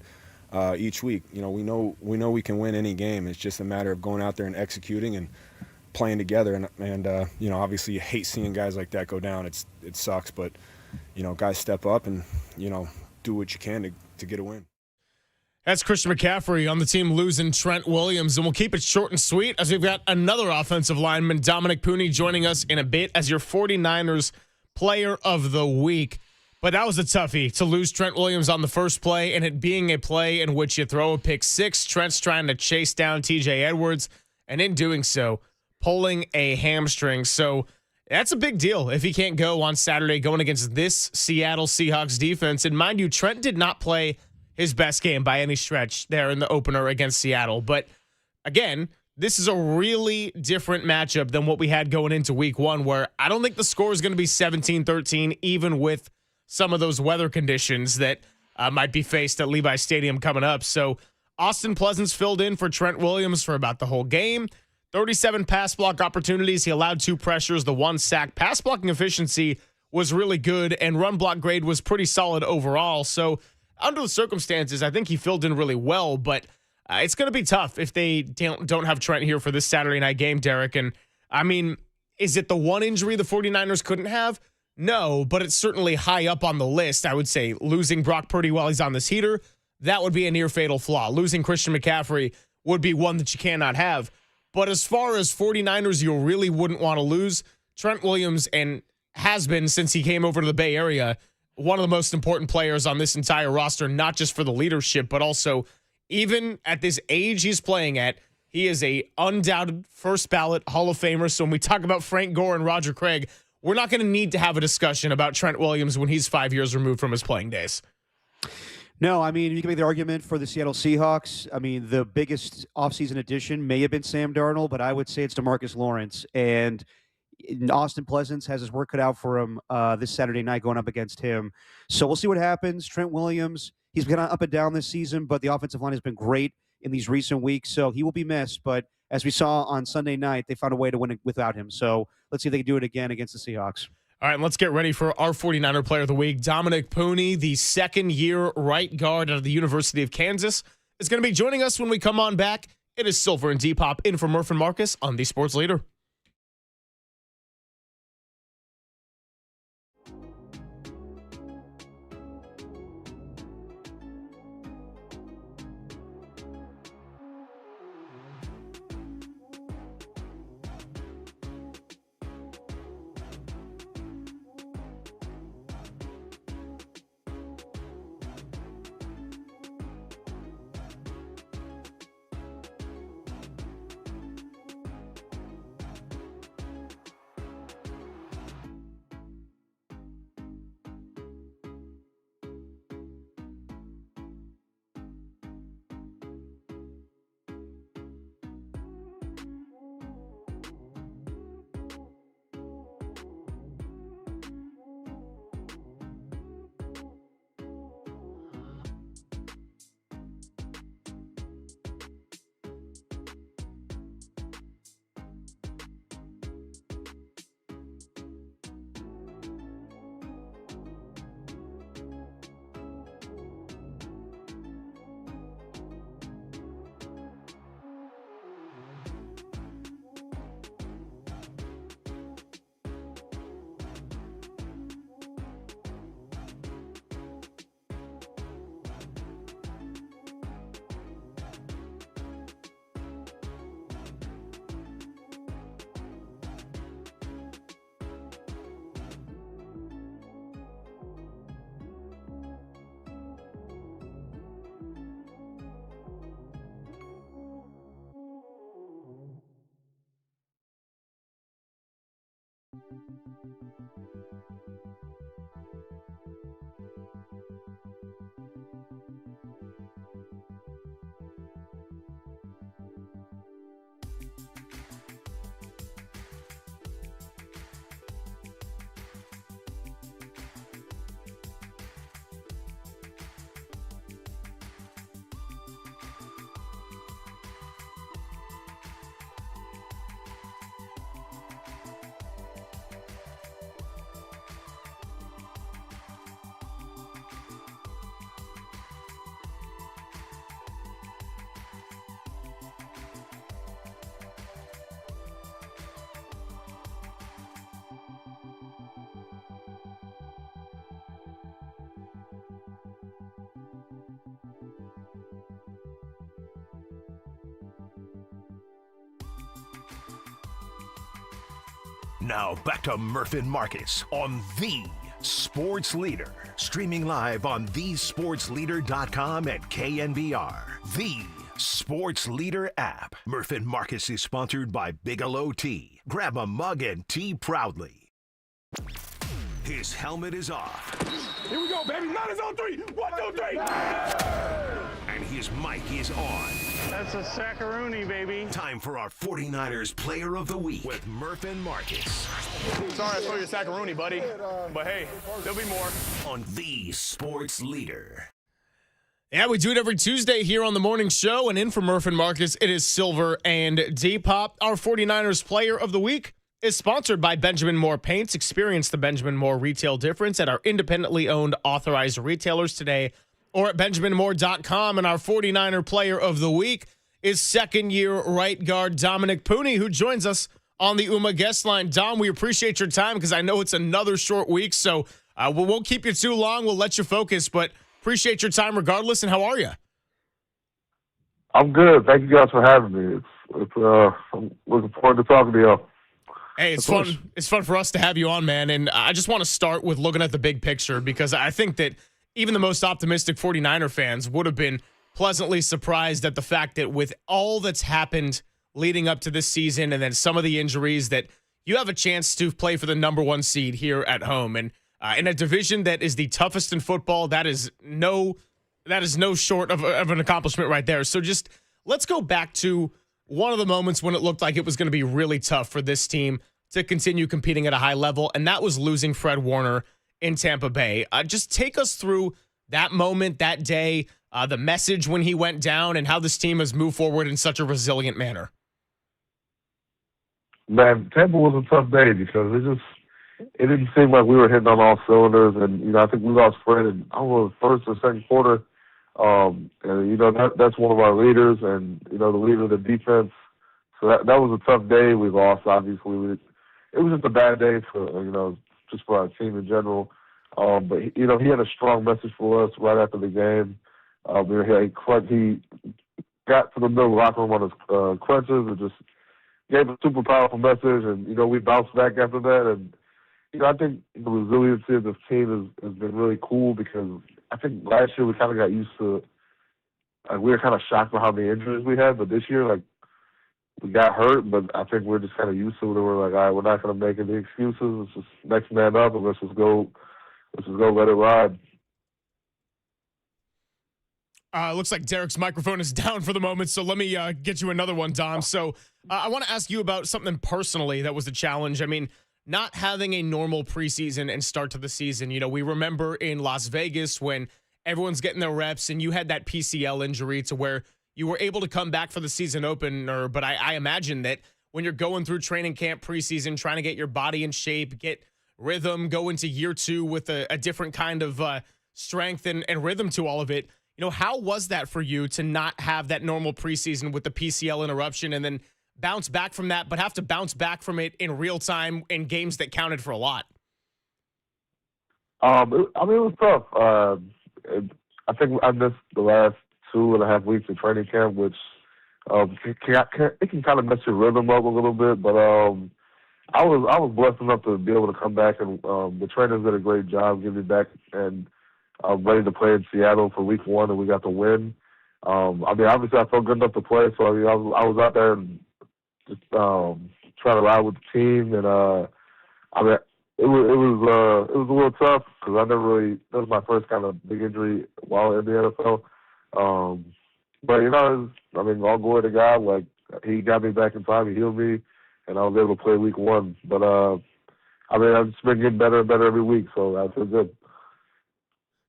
each week, you know, we know we can win any game. It's just a matter of going out there and executing and playing together. And you know, obviously you hate seeing guys like that go down. It sucks, but you know, guys step up and, you know, do what you can to get a win. That's Christian McCaffrey on the team losing Trent Williams. And we'll keep it short and sweet as we've got another offensive lineman, Dominic Puni, joining us in a bit as your 49ers player of the week. But that was a toughie to lose Trent Williams on the first play, and it being a play in which you throw a pick six. Trent's trying to chase down TJ Edwards, and in doing so, pulling a hamstring. So that's a big deal if he can't go on Saturday going against this Seattle Seahawks defense. And mind you, Trent did not play his best game by any stretch there in the opener against Seattle. But again, this is a really different matchup than what we had going into week one, where I don't think the score is going to be 17-13, even with some of those weather conditions that might be faced at Levi Stadium coming up. So Austin Pleasance filled in for Trent Williams for about the whole game. 37 pass block opportunities. He allowed 2 pressures, the 1 sack. Pass blocking efficiency was really good, and run block grade was pretty solid overall. So under the circumstances, I think he filled in really well, but it's going to be tough if they don't have Trent here for this Saturday night game, Derek. And, I mean, is it the one injury the 49ers couldn't have? No, but it's certainly high up on the list. I would say losing Brock Purdy while he's on this heater, that would be a near-fatal flaw. Losing Christian McCaffrey would be one that you cannot have. But as far as 49ers you really wouldn't want to lose, Trent Williams, and has been since he came over to the Bay Area, one of the most important players on this entire roster, not just for the leadership, but also even at this age he's playing at, he is a undoubted first ballot Hall of Famer. So when we talk about Frank Gore and Roger Craig, we're not going to need to have a discussion about Trent Williams when he's 5 years removed from his playing days. No, I mean, you can make the argument for the Seattle Seahawks. I mean, the biggest offseason addition may have been Sam Darnold, but I would say it's DeMarcus Lawrence. And Austin Pleasance has his work cut out for him this Saturday night going up against him. So we'll see what happens. Trent Williams, he's been up and down this season, but the offensive line has been great in these recent weeks, so he will be missed. But as we saw on Sunday night, they found a way to win it without him. So let's see if they can do it again against the Seahawks. All right, let's get ready for our 49er Player of the Week. Dominic Puni, the second-year right guard out of the University of Kansas, is going to be joining us when we come on back. It is Silver and Depop in for Murph and Marcus on the Sports Leader. Now back to Murph and Marcus on The Sports Leader. Streaming live on thesportsleader.com and KNBR. The Sports Leader app. Murph and Marcus is sponsored by Bigelow Tea. Grab a mug and tea proudly. His helmet is off. Here we go, baby. Niners on 3. 1, 2, 3. And his mic is on. That's a sackaroonie, baby. Time for our 49ers Player of the Week with Murph and Marcus. Sorry I stole your sackaroonie, buddy. But hey, there'll be more. On The Sports Leader. Yeah, we do it every Tuesday here on the morning show. And in for Murph and Marcus, it is Silver and Depop. Our 49ers Player of the Week is sponsored by Benjamin Moore Paints. Experience the Benjamin Moore retail difference at our independently owned authorized retailers today or at benjaminmoore.com. And our 49er Player of the Week is second-year right guard Dominic Puni, who joins us on the UMA guest line. Dom, we appreciate your time because I know it's another short week, so we won't keep you too long. We'll let you focus, but appreciate your time regardless. And how are you? I'm good. Thank you guys for having me. I'm looking forward to talking to y'all. Hey, it's fun. It's fun for us to have you on, man. And I just want to start with looking at the big picture because I think that even the most optimistic 49er fans would have been pleasantly surprised at the fact that with all that's happened leading up to this season and then some of the injuries that you have a chance to play for the number 1 seed here at home. And in a division that is the toughest in football, that is no short of an accomplishment right there. So just let's go back to one of the moments when it looked like it was going to be really tough for this team to continue competing at a high level, and that was losing Fred Warner in Tampa Bay. Just take us through that moment, that day, the message when he went down, and how this team has moved forward in such a resilient manner. Man, Tampa was a tough day because it didn't seem like we were hitting on all cylinders, and I think we lost Fred in the first or second quarter. And that's one of our leaders, and the leader of the defense. So that was a tough day. We lost, obviously. It was just a bad day for just for our team in general. But he had a strong message for us right after the game. He got to the middle of the locker room on his crutches and just gave a super powerful message. And we bounced back after that. And I think the resiliency of this team has been really cool because I think last year we kind of got used to, we were kind of shocked by how many injuries we had, but this year, we got hurt, but I think we're just kind of used to it. We're like, all right, we're not going to make any excuses. Let's just next man up and let's just go let it ride. Looks like Derek's microphone is down for the moment, so let me get you another one, Dom. So I want to ask you about something personally that was a challenge. I mean, not having a normal preseason and start to the season. We remember in Las Vegas when everyone's getting their reps and you had that PCL injury to where you were able to come back for the season opener. But I imagine that when you're going through training camp preseason, trying to get your body in shape, get rhythm, go into year 2 with a different kind of strength and rhythm to all of it. How was that for you to not have that normal preseason with the PCL interruption and then bounce back from that, but have to bounce back from it in real time in games that counted for a lot? It was tough. I think I missed the last 2.5 weeks of training camp, which it can kind of mess your rhythm up a little bit. But I was blessed enough to be able to come back, and the trainers did a great job getting me back, and I'm ready to play in Seattle for week 1, and we got to win. Obviously I felt good enough to play, so I was out there and just trying to ride with the team, and it was a little tough because that was my first kind of big injury while in the NFL. But all glory to God. He got me back in time, he healed me, and I was able to play week 1. But I've just been getting better and better every week, so I feel good.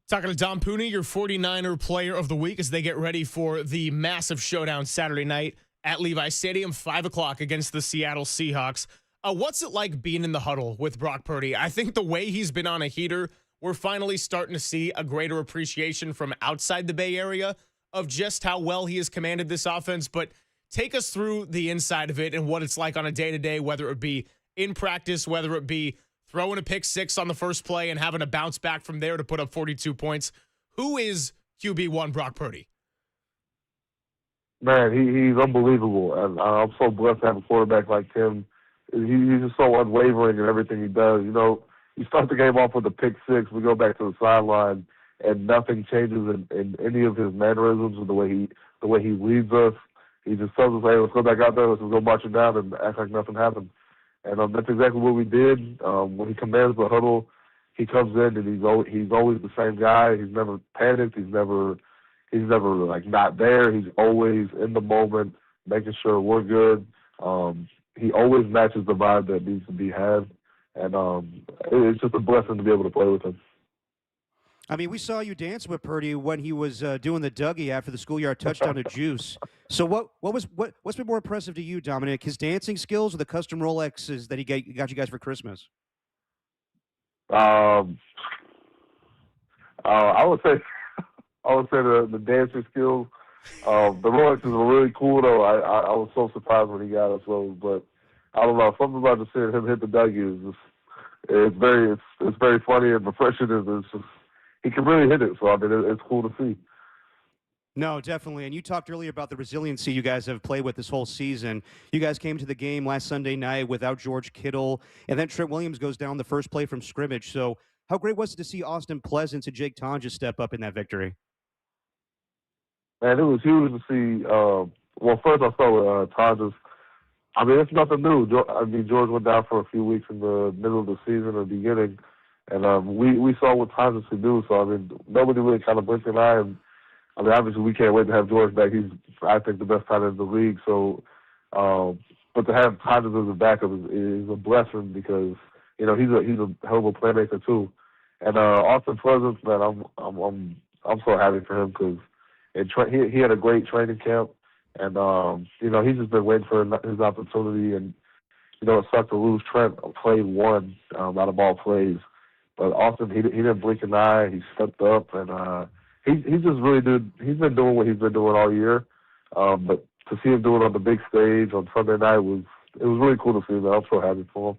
Talking to Dom Puni, your 49er Player of the Week, as they get ready for the massive showdown Saturday night at Levi Stadium, 5 o'clock against the Seattle Seahawks. What's it like being in the huddle with Brock Purdy? I think the way he's been on a heater, we're finally starting to see a greater appreciation from outside the Bay Area of just how well he has commanded this offense. But take us through the inside of it and what it's like on a day-to-day, whether it be in practice, whether it be throwing a pick 6 on the first play and having to bounce back from there to put up 42 points. Who is QB1 Brock Purdy? Man, he's unbelievable. And I'm so blessed to have a quarterback like him he's just so unwavering in everything he does. You know, you start the game off with a pick six. We go back to the sideline, and nothing changes in any of his mannerisms or the way he leads us. He just tells us, "Hey, let's go back out there. Let's just go march it down and act like nothing happened." And that's exactly what we did. When he commands the huddle, he comes in and he's always the same guy. He's never panicked. He's never like not there. He's always in the moment, making sure we're good. He always matches the vibe that needs to be had, and it's just a blessing to be able to play with him. I mean, we saw you dance with Purdy when he was doing the Dougie after the schoolyard touchdown to Juice. So what's been more impressive to you, Dominic? His dancing skills or the custom Rolexes that he got you guys for Christmas? I would say the dancing skills. The Rolexes are really cool though. I was so surprised when he got us those, but I don't know, something about just seeing him hit the Dougie is just it's very funny and refreshing. It's just he can really hit it, so I mean it's cool to see. No, definitely. And you talked earlier about the resiliency you guys have played with this whole season. You guys came to the game last Sunday night without George Kittle, and then Trent Williams goes down the first play from scrimmage. So how great was it to see Austin Pleasance and Jake Tonja step up in that victory? Man, it was huge to see. Well, first I saw Tonja's. I mean, it's nothing new. George went down for a few weeks in the middle of the season or beginning, and we saw what Tonja could do. So, I mean, nobody really kind of blinked an eye. And, I mean, obviously we can't wait to have George back. He's, I think, the best tight end in the league. So, but to have Tonja as a backup is a blessing because, you know, he's a hell of a playmaker too. And Austin Pleasance, man, I'm so happy for him because he had a great training camp. And, you know, he's just been waiting for his opportunity. And, you know, it sucked to lose. Trent played one out of all plays. But Austin, he didn't blink an eye. He stepped up. And he's just really good. He's been doing what he's been doing all year. But to see him do it on the big stage on Sunday night it was really cool to see that. I'm so happy for him.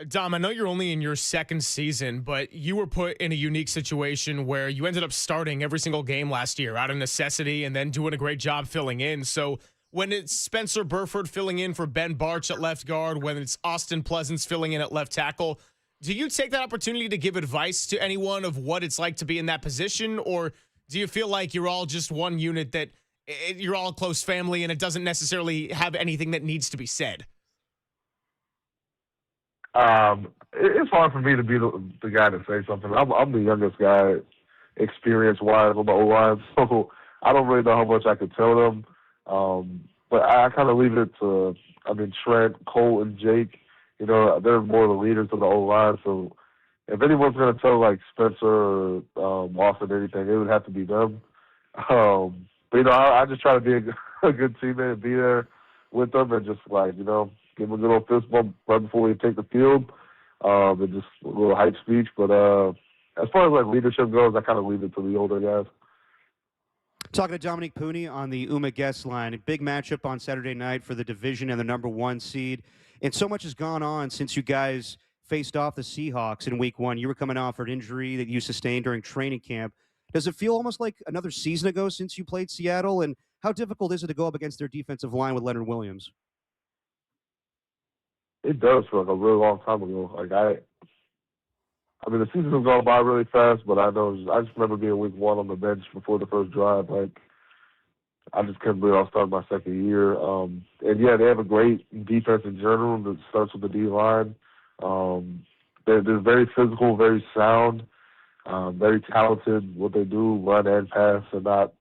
Dom, I know you're only in your second season, but you were put in a unique situation where you ended up starting every single game last year out of necessity and then doing a great job filling in. So when it's Spencer Burford filling in for Ben Barch at left guard, when it's Austin Pleasance filling in at left tackle, do you take that opportunity to give advice to anyone of what it's like to be in that position? Or do you feel like you're all just one unit, that you're all a close family and it doesn't necessarily have anything that needs to be said? It's hard for me to be the guy to say something. I'm the youngest guy, experience-wise, on the O-line, so I don't really know how much I could tell them. But I kind of leave it to, Trent, Cole, and Jake. You know, they're more the leaders of the O-line, so if anyone's going to tell, like, Spencer or Austin anything, it would have to be them. But, you know, I just try to be a good teammate and be there with them and just, like, you know, give him a good old fist bump right before we take the field, and just a little hype speech. But as far as like leadership goes, I kind of leave it to the older guys. Talking to Dominic Puni on the UMA guest line. A big matchup on Saturday night for the division and the number 1 seed. And so much has gone on since you guys faced off the Seahawks in week 1. You were coming off an injury that you sustained during training camp. Does it feel almost like another season ago since you played Seattle? And how difficult is it to go up against their defensive line with Leonard Williams? It does feel like a really long time ago. Like the season has gone by really fast, but I just remember being week 1 on the bench before the first drive. Like, I just couldn't believe I was starting my second year. And yeah, they have a great defense in general that starts with the D-line. They're very physical, very sound, very talented. What they do, run and pass, they're not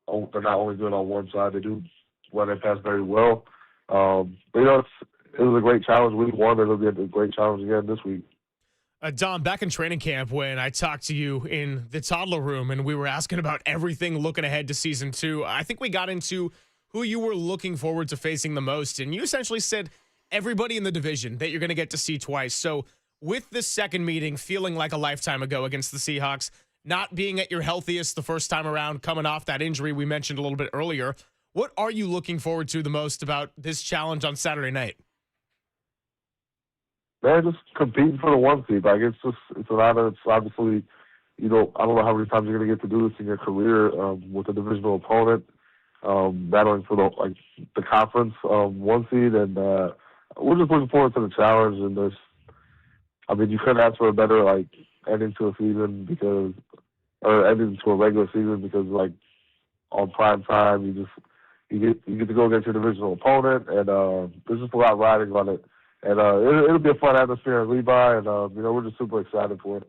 only good on one side. They do run and pass very well. But you know, it was a great challenge week 1. It'll be a great challenge again this week. Dom, back in training camp when I talked to you in the toddler room and we were asking about everything looking ahead to season 2, I think we got into who you were looking forward to facing the most. And you essentially said everybody in the division that you're going to get to see twice. So with this second meeting feeling like a lifetime ago against the Seahawks, not being at your healthiest the first time around, coming off that injury we mentioned a little bit earlier, what are you looking forward to the most about this challenge on Saturday night? Man, just competing for the 1 seed. Like, it's an honor. It's obviously, you know, I don't know how many times you're going to get to do this in your career with a divisional opponent, battling for the conference 1 seed. And we're just looking forward to the challenge. And you couldn't ask for a better ending to a season ending to a regular season because on prime time you get to go against your divisional opponent, and there's just a lot riding on it. And it'll be a fun atmosphere in Levi, and we're just super excited for it.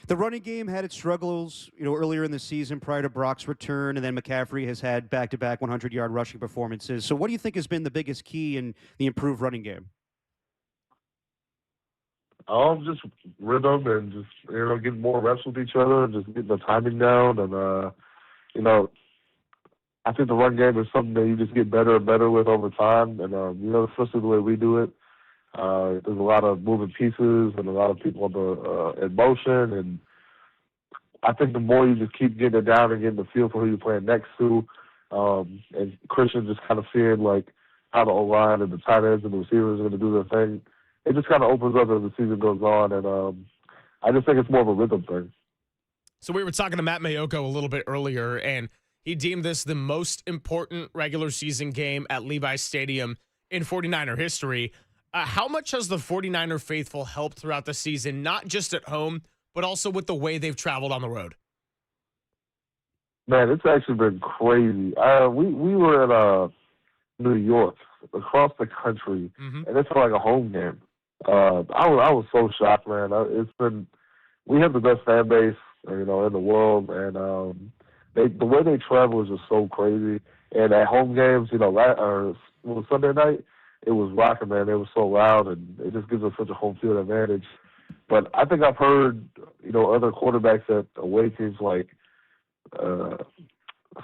The running game had its struggles, earlier in the season prior to Brock's return, and then McCaffrey has had back-to-back 100-yard rushing performances. So what do you think has been the biggest key in the improved running game? Just rhythm and just, getting more reps with each other and just getting the timing down. And, I think the run game is something that you just get better and better with over time. And, especially the way we do it. There's a lot of moving pieces and a lot of people in motion. And I think the more you just keep getting it down and getting the feel for who you're playing next to, and Christian just kind of seeing, how the O-line and the tight ends and the receivers are going to do their thing, it just kind of opens up as the season goes on, and I just think it's more of a rhythm thing. So we were talking to Matt Maiocco a little bit earlier, and he deemed this the most important regular season game at Levi Stadium in 49er history. How much has the 49er faithful helped throughout the season, not just at home, but also with the way they've traveled on the road? Man, it's actually been crazy. We were in New York, across the country, and it's like a home game. I was so shocked, man. We have the best fan base, in the world, and the way they travel is just so crazy. And at home games, Sunday night, it was rocking, man. It was so loud, and it just gives us such a home field advantage. But I think I've heard, other quarterbacks at away teams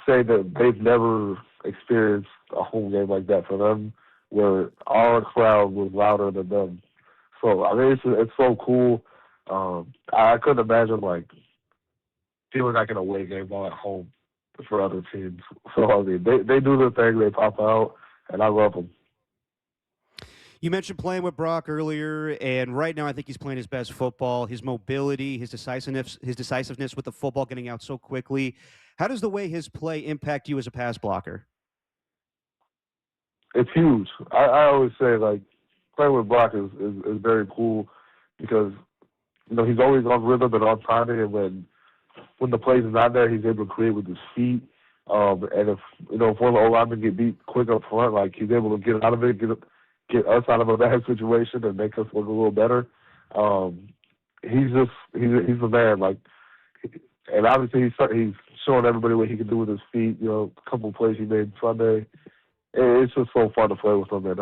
say that they've never experienced a home game like that for them, where our crowd was louder than them. So it's so cool. I couldn't imagine feeling like an away game while at home for other teams. So they do their thing, they pop out, and I love them. You mentioned playing with Brock earlier, and right now I think he's playing his best football. His mobility, his decisiveness with the football, getting out so quickly. How does the way his play impact you as a pass blocker? It's huge. I always say playing with Brock is very cool because he's always on rhythm and on timing, and when the plays is not there, he's able to create with his feet. And if one of the O-linemen get beat quick up front, he's able to get out of it, get us out of a bad situation and make us look a little better. He's the man. And obviously he's showing everybody what he can do with his feet. A couple of plays he made Sunday. It's just so fun to play with him, and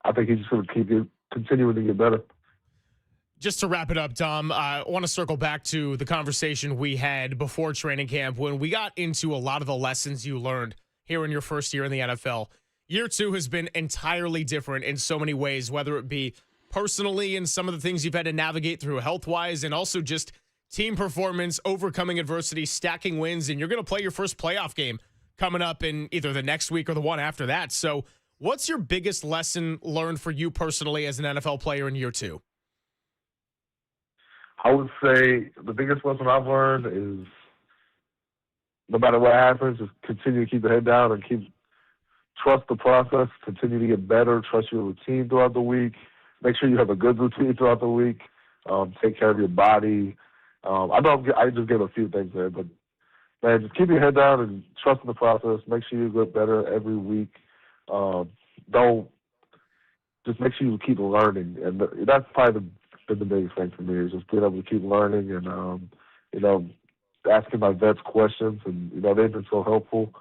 I think he's just going to continuing to get better. Just to wrap it up, Dom, I want to circle back to the conversation we had before training camp when we got into a lot of the lessons you learned here in your first year in the NFL. Year two has been entirely different in so many ways, whether it be personally and some of the things you've had to navigate through health-wise, and also just team performance, overcoming adversity, stacking wins, and you're going to play your first playoff game coming up in either the next week or the one after that. So what's your biggest lesson learned for you personally as an NFL player in year two? I would say the biggest lesson I've learned is no matter what happens, just continue to keep the head down and trust the process, continue to get better, trust your routine throughout the week, make sure you have a good routine throughout the week, take care of your body. I just gave a few things there, but man, just keep your head down and trust in the process. Make sure you get better every week. Just make sure you keep learning, and that's probably been the biggest thing for me is just being able to keep learning and asking my vets questions, and they've been so helpful.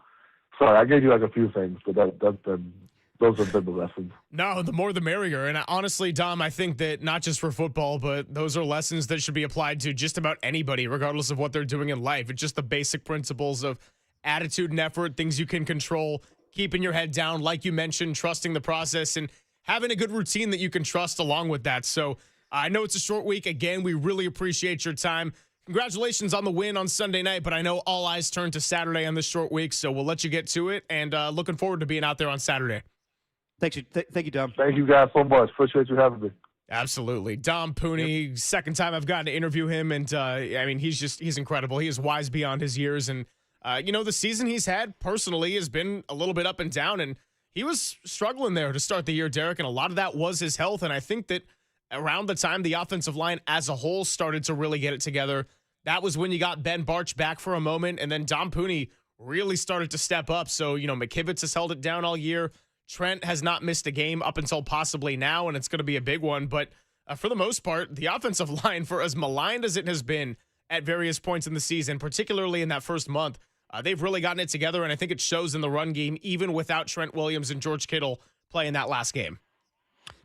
Sorry, I gave you a few things, but those have been the lessons. No, the more the merrier. And honestly, Dom, I think that not just for football, but those are lessons that should be applied to just about anybody, regardless of what they're doing in life. It's just the basic principles of attitude and effort, things you can control, keeping your head down, like you mentioned, trusting the process, and having a good routine that you can trust along with that. So I know it's a short week. Again, we really appreciate your time. Congratulations on the win on Sunday night, but I know all eyes turn to Saturday on this short week, so we'll let you get to it, and looking forward to being out there on Saturday. Thank you, Dom. Thank you guys so much. Appreciate you having me. Absolutely. Dom Puni, second time I've gotten to interview him, and he's incredible. He is wise beyond his years, and the season he's had personally has been a little bit up and down, and he was struggling there to start the year, Derek, and a lot of that was his health. And I think that around the time the offensive line as a whole started to really get it together, that was when you got Ben Barch back for a moment, and then Dom Puni really started to step up. So, McKivitz has held it down all year. Trent has not missed a game up until possibly now, and it's going to be a big one. But for the most part, the offensive line, for as maligned as it has been at various points in the season, particularly in that first month, they've really gotten it together, and I think it shows in the run game, even without Trent Williams and George Kittle playing that last game.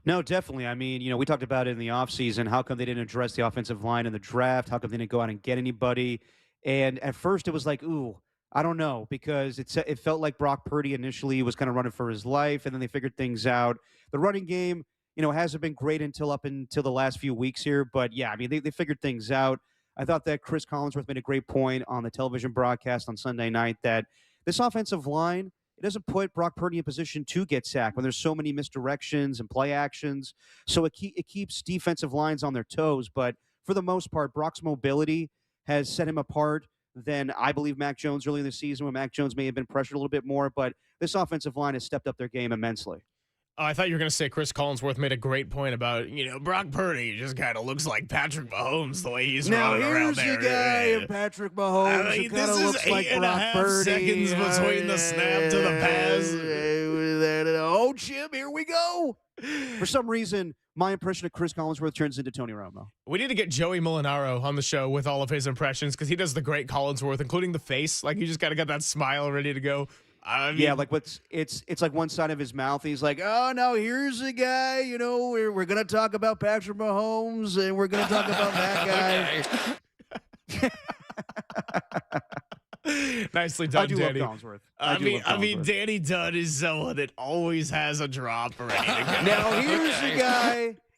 No, definitely. I mean, we talked about it in the offseason. How come they didn't address the offensive line in the draft? How come they didn't go out and get anybody? And at first it was like, ooh, I don't know, because it felt like Brock Purdy initially was kind of running for his life, and then they figured things out. The running game, hasn't been great until the last few weeks here. But, yeah, I mean, they figured things out. I thought that Chris Collinsworth made a great point on the television broadcast on Sunday night that this offensive line, it doesn't put Brock Purdy in position to get sacked when there's so many misdirections and play actions. So it keeps defensive lines on their toes. But for the most part, Brock's mobility has set him apart than I believe Mac Jones early in the season, when Mac Jones may have been pressured a little bit more. But this offensive line has stepped up their game immensely. Oh, I thought you were going to say Chris Collinsworth made a great point about, Brock Purdy just kind of looks like Patrick Mahomes the way he's running around there. Now, here's the guy in Patrick Mahomes who kind of looks like Brock Purdy. 8.5 seconds between the snap to the pass. Oh, Jim, here we go. For some reason, my impression of Chris Collinsworth turns into Tony Romo. We need to get Joey Molinaro on the show with all of his impressions, because he does the great Collinsworth, including the face. Like, you just got to get that smile ready to go. I mean, yeah, like it's like one side of his mouth. He's like, oh, no, here's a guy, we're going to talk about Patrick Mahomes, and we're going to talk about that guy. Nicely done, I do Danny. love Collinsworth. I mean, Danny Dunn is someone that always has a drop ready to go. Now,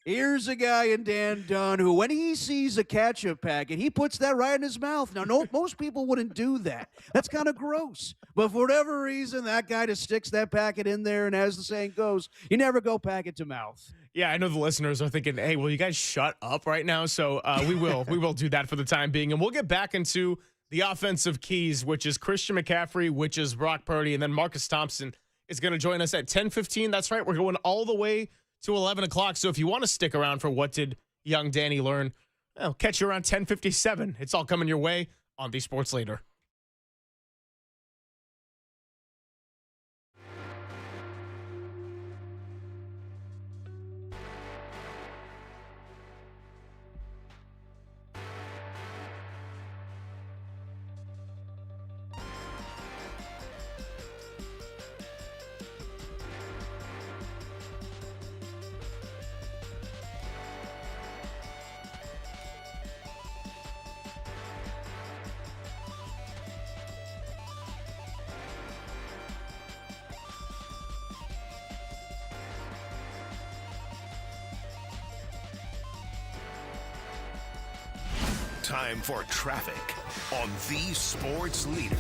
here's a guy in Dan Dunn who, when he sees a ketchup packet, he puts that right in his mouth. Now, most people wouldn't do that. That's kind of gross. But for whatever reason, that guy just sticks that packet in there, and as the saying goes, you never go packet to mouth. Yeah, I know the listeners are thinking, hey, will you guys shut up right now? So we will do that for the time being, and we'll get back into the offensive keys, which is Christian McCaffrey, which is Brock Purdy, and then Marcus Thompson is going to join us at 10:15. That's right. We're going all the way to 11 o'clock. So if you want to stick around for What Did Young Danny Learn, I'll catch you around 10:57. It's all coming your way on the Sports Leader. Time for traffic on the Sports Leader.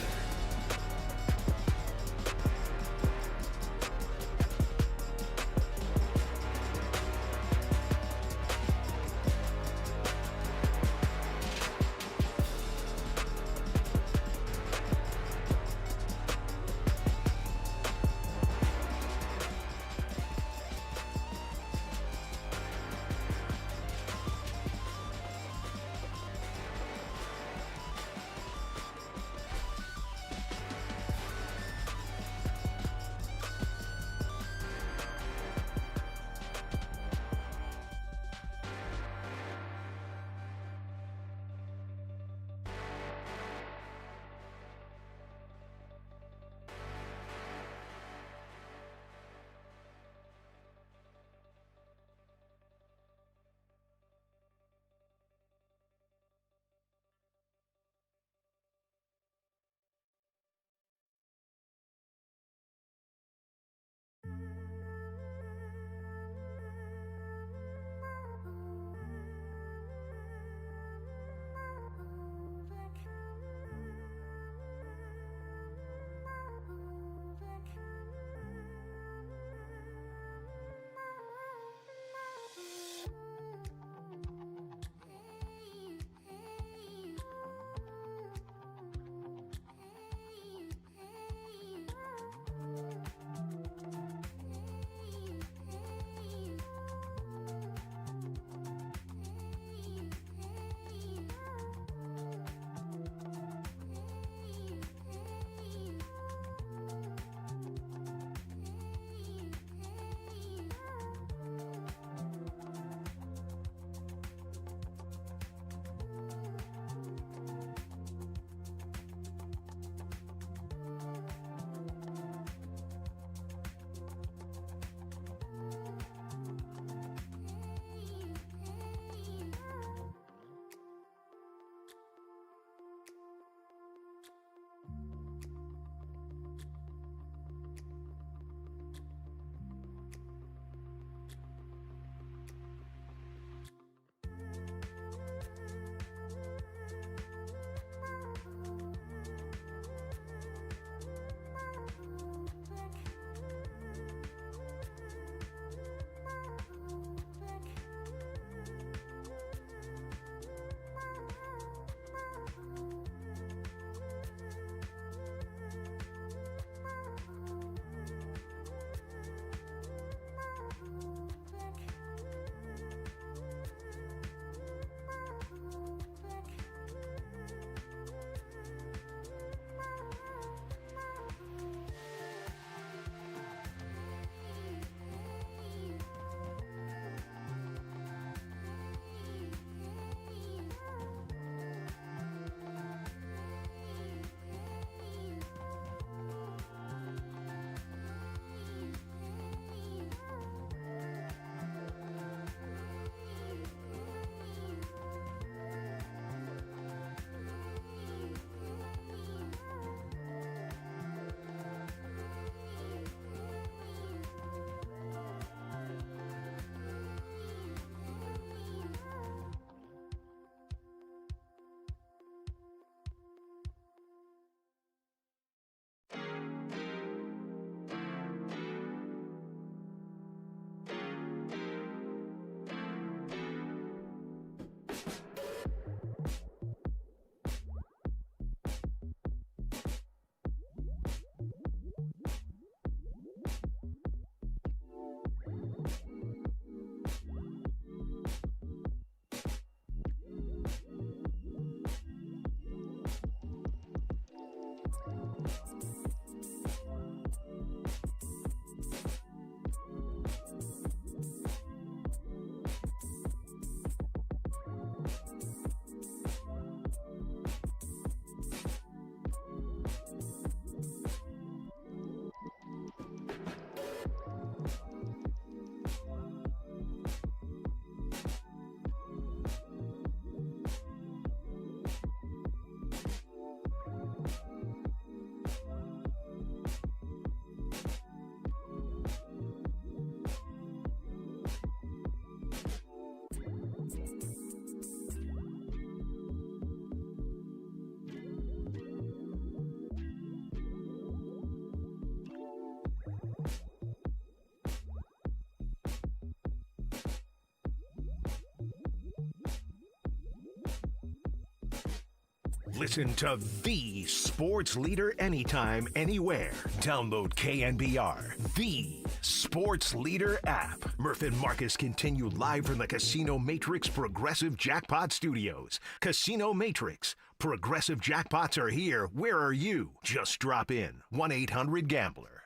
Listen to the sports leader anytime, anywhere. Download KNBR, the sports leader app. Murph and Marcus continue live from the Casino Matrix Progressive Jackpot Studios. Casino Matrix. Progressive jackpots are here. Where are you? Just drop in. 1-800-GAMBLER.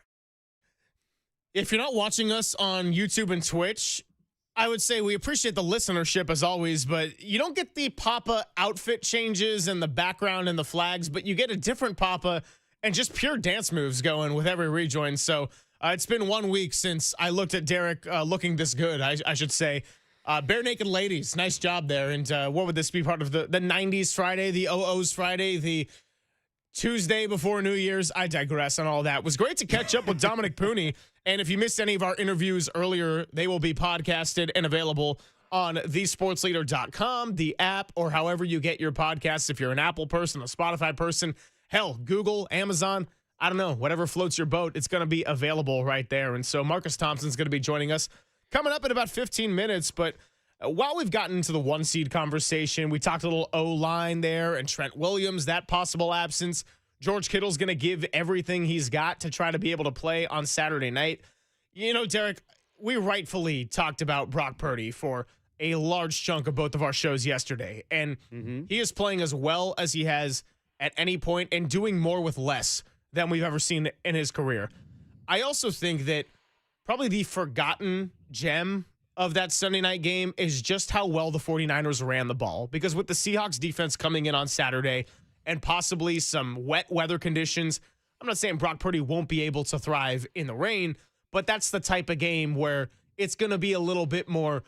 If you're not watching us on YouTube and Twitch, I would say we appreciate the listenership as always, but you don't get the Papa outfit changes and the background and the flags, but you get a different Papa and just pure dance moves going with every rejoin. So it's been 1 week since I looked at Derek looking this good, I should say. Bare Naked Ladies, nice job there. And what would this be, part of the 90s Friday, the 00s Friday, the Tuesday before New Year's? I digress on all that. It was great to catch up with Dominic Puni. And if you missed any of our interviews earlier, they will be podcasted and available on thesportsleader.com, the app, or however you get your podcasts. If you're an Apple person, a Spotify person, hell, Google, Amazon, I don't know, whatever floats your boat, it's going to be available right there. And so Marcus Thompson's going to be joining us coming up in about 15 minutes. But while we've gotten into the one seed conversation, we talked a little O-line there and Trent Williams, that possible absence. George Kittle's going to give everything he's got to try to be able to play on Saturday night. You know, Derek, we rightfully talked about Brock Purdy for a large chunk of both of our shows yesterday. And he is playing as well as he has at any point and doing more with less than we've ever seen in his career. I also think that probably the forgotten gem of that Sunday night game is just how well the 49ers ran the ball. Because with the Seahawks defense coming in on Saturday and possibly some wet weather conditions, I'm not saying Brock Purdy won't be able to thrive in the rain, but that's the type of game where it's going to be a little bit more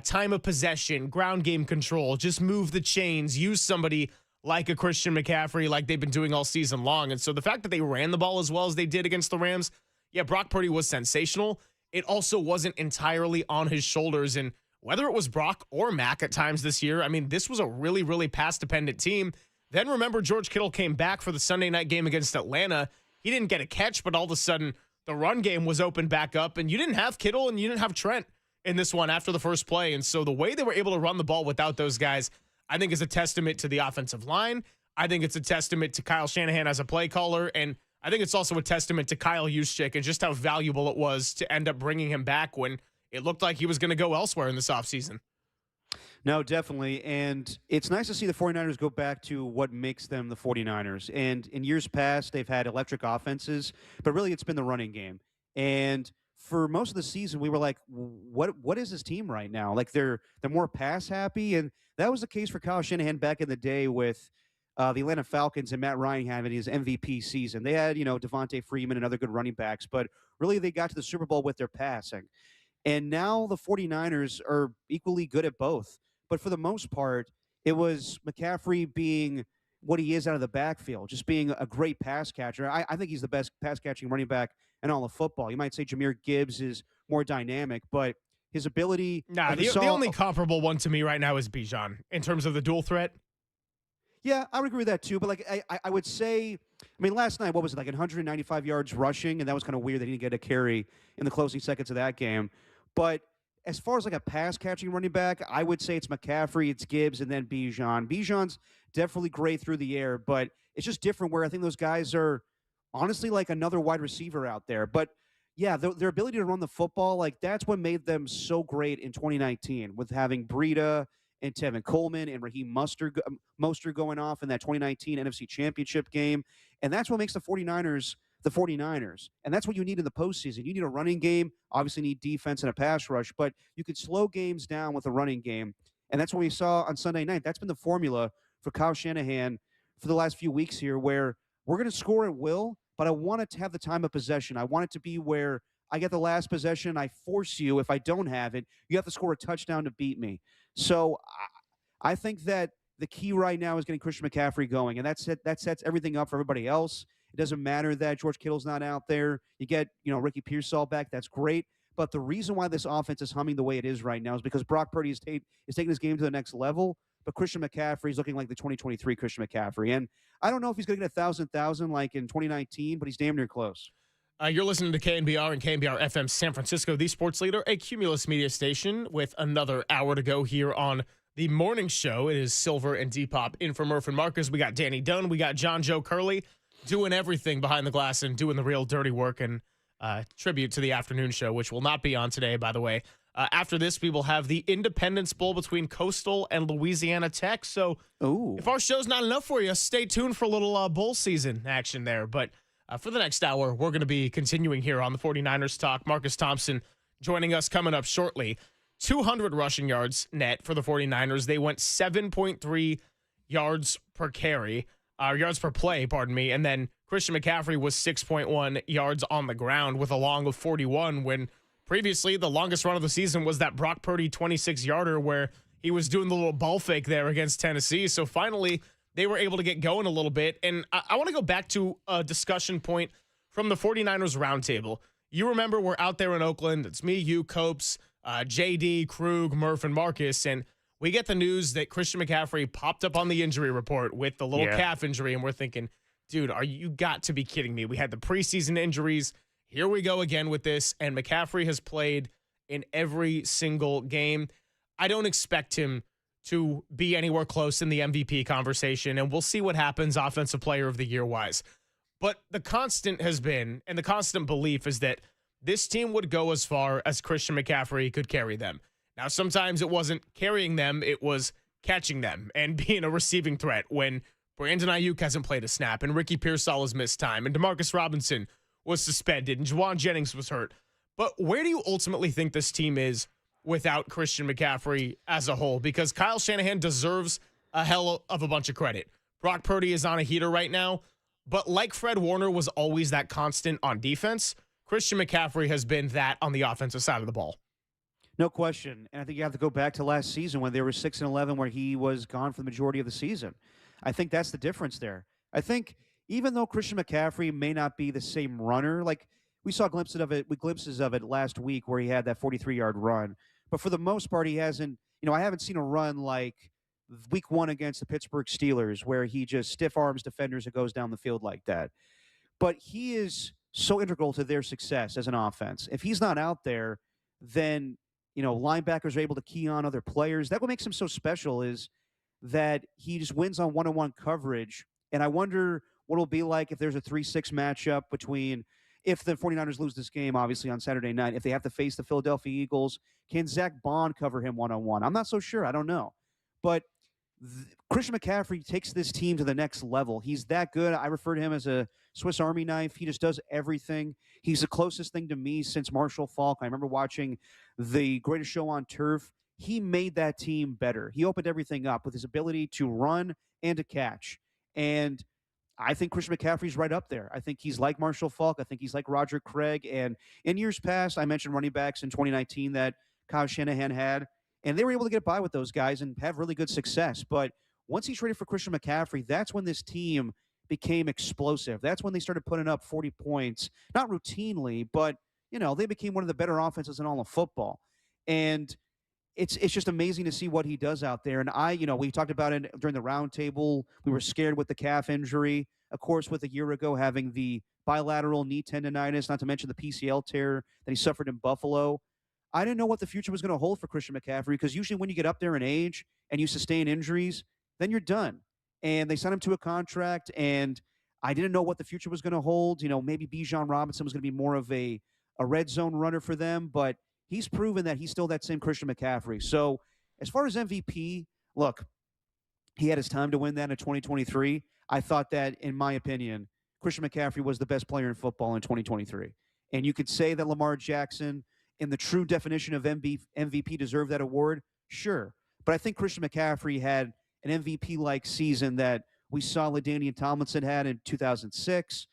time of possession, ground game control, just move the chains, use somebody like a Christian McCaffrey like they've been doing all season long. And so the fact that they ran the ball as well as they did against the Rams, yeah, Brock Purdy was sensational. It also wasn't entirely on his shoulders. And whether it was Brock or Mac at times this year, I mean, this was a really, really pass-dependent team. Then remember, George Kittle came back for the Sunday night game against Atlanta. He didn't get a catch, but all of a sudden the run game was open back up, and you didn't have Kittle and you didn't have Trent in this one after the first play. And so the way they were able to run the ball without those guys, I think is a testament to the offensive line. I think it's a testament to Kyle Shanahan as a play caller, and I think it's also a testament to Kyle Juszczyk and just how valuable it was to end up bringing him back when it looked like he was going to go elsewhere in this offseason. No, definitely. And it's nice to see the 49ers go back to what makes them the 49ers. And in years past, they've had electric offenses, but really it's been the running game. And for most of the season, we were like, what is this team right now? Like they're more pass happy. And that was the case for Kyle Shanahan back in the day with the Atlanta Falcons and Matt Ryan having his MVP season. They had, Devontae Freeman and other good running backs, but really they got to the Super Bowl with their passing. And now the 49ers are equally good at both. But for the most part, it was McCaffrey being what he is out of the backfield, just being a great pass catcher. I think he's the best pass-catching running back in all of football. You might say Jahmyr Gibbs is more dynamic, but his ability... Nah, the only comparable one to me right now is Bijan in terms of the dual threat. Yeah, I would agree with that too. But I would say, last night, what was it, 195 yards rushing? And that was kind of weird that he didn't get a carry in the closing seconds of that game. But as far as a pass-catching running back, I would say it's McCaffrey, it's Gibbs, and then Bijan. Bijan's definitely great through the air, but it's just different where I think those guys are honestly like another wide receiver out there. But, yeah, their ability to run the football, that's what made them so great in 2019 with having Breida and Tevin Coleman and Raheem Mostert going off in that 2019 NFC Championship game. And that's what makes the 49ers the 49ers. And that's what you need in the postseason. You need a running game, obviously need defense and a pass rush, but you could slow games down with a running game. And that's what we saw on Sunday night. That's been the formula for Kyle Shanahan for the last few weeks here, where we're going to score at will, but I want it to have the time of possession. I want it to be where I get the last possession, I force you. If I don't have it, you have to score a touchdown to beat me. So I think that the key right now is getting Christian McCaffrey going, and that sets everything up for everybody else. It doesn't matter that George Kittle's not out there. You get, Ricky Pearsall back. That's great. But the reason why this offense is humming the way it is right now is because Brock Purdy is taking his game to the next level, but Christian McCaffrey is looking like the 2023 Christian McCaffrey. And I don't know if he's going to get 1,000 like in 2019, but he's damn near close. You're listening to KNBR and KNBR FM San Francisco, the sports leader, a Cumulus media station with another hour to go here on the morning show. It is Silver and Depop in for Murph and Marcus. We got Danny Dunn. We got John Joe Curley doing everything behind the glass and doing the real dirty work, and tribute to the afternoon show, which will not be on today, by the way. After this, we will have the Independence Bowl between Coastal and Louisiana Tech. So if our show's not enough for you, stay tuned for a little bowl season action there. But for the next hour, we're going to be continuing here on the 49ers Talk. Marcus Thompson joining us coming up shortly. 200 rushing yards net for the 49ers. They went 7.3 yards per carry, yards per play, pardon me. And then Christian McCaffrey was 6.1 yards on the ground with a long of 41 when previously the longest run of the season was that Brock Purdy 26-yarder where he was doing the little ball fake there against Tennessee. So finally, they were able to get going a little bit. And I want to go back to a discussion point from the 49ers roundtable. You remember we're out there in Oakland. It's me, you, Copes, JD, Krug, Murph, and Marcus. And we get the news that Christian McCaffrey popped up on the injury report with the little calf injury. And we're thinking, dude, you got to be kidding me. We had the preseason injuries. Here we go again with this. And McCaffrey has played in every single game. I don't expect him to be anywhere close in the MVP conversation. And we'll see what happens Offensive Player of the Year wise. But the constant has been, and the constant belief is that this team would go as far as Christian McCaffrey could carry them. Now, sometimes it wasn't carrying them, it was catching them and being a receiving threat when Brandon Ayuk hasn't played a snap and Ricky Pearsall has missed time and Demarcus Robinson was suspended and Juwan Jennings was hurt. But where do you ultimately think this team is without Christian McCaffrey as a whole? Because Kyle Shanahan deserves a hell of a bunch of credit. Brock Purdy is on a heater right now, but like Fred Warner was always that constant on defense, Christian McCaffrey has been that on the offensive side of the ball. No question. And I think you have to go back to last season when they were 6-11, where he was gone for the majority of the season. I think that's the difference there. I think even though Christian McCaffrey may not be the same runner, like we saw glimpses of it last week where he had that 43-yard run. But for the most part, he hasn't, I haven't seen a run like week 1 against the Pittsburgh Steelers where he just stiff arms defenders and goes down the field like that. But he is so integral to their success as an offense. If he's not out there, then, linebackers are able to key on other players. That what makes him so special is that he just wins on one-on-one coverage. And I wonder what it'll be like if there's a 3-6 matchup between, if the 49ers lose this game, obviously, on Saturday night, if they have to face the Philadelphia Eagles, can Zach Bond cover him one-on-one? I'm not so sure. I don't know. But Christian McCaffrey takes this team to the next level. He's that good. I refer to him as a Swiss Army knife. He just does everything. He's the closest thing to me since Marshall Faulk. I remember watching The Greatest Show on Turf. He made that team better. He opened everything up with his ability to run and to catch. And I think Christian McCaffrey's right up there. I think he's like Marshall Faulk. I think he's like Roger Craig. And in years past, I mentioned running backs in 2019 that Kyle Shanahan had. And they were able to get by with those guys and have really good success. But once he traded for Christian McCaffrey, that's when this team became explosive. That's when they started putting up 40 points, not routinely, but, they became one of the better offenses in all of football. And it's just amazing to see what he does out there. And we talked about it during the roundtable. We were scared with the calf injury. Of course, with a year ago having the bilateral knee tendonitis, not to mention the PCL tear that he suffered in Buffalo. I didn't know what the future was going to hold for Christian McCaffrey because usually when you get up there in age and you sustain injuries, then you're done. And they signed him to a contract, and I didn't know what the future was going to hold. Maybe Bijan Robinson was going to be more of a red zone runner for them, but he's proven that he's still that same Christian McCaffrey. So as far as MVP, look, he had his time to win that in 2023. I thought that, in my opinion, Christian McCaffrey was the best player in football in 2023. And you could say that Lamar Jackson, in the true definition of MVP, deserved that award. Sure. But I think Christian McCaffrey had an MVP-like season that we saw LaDainian Tomlinson had in 2006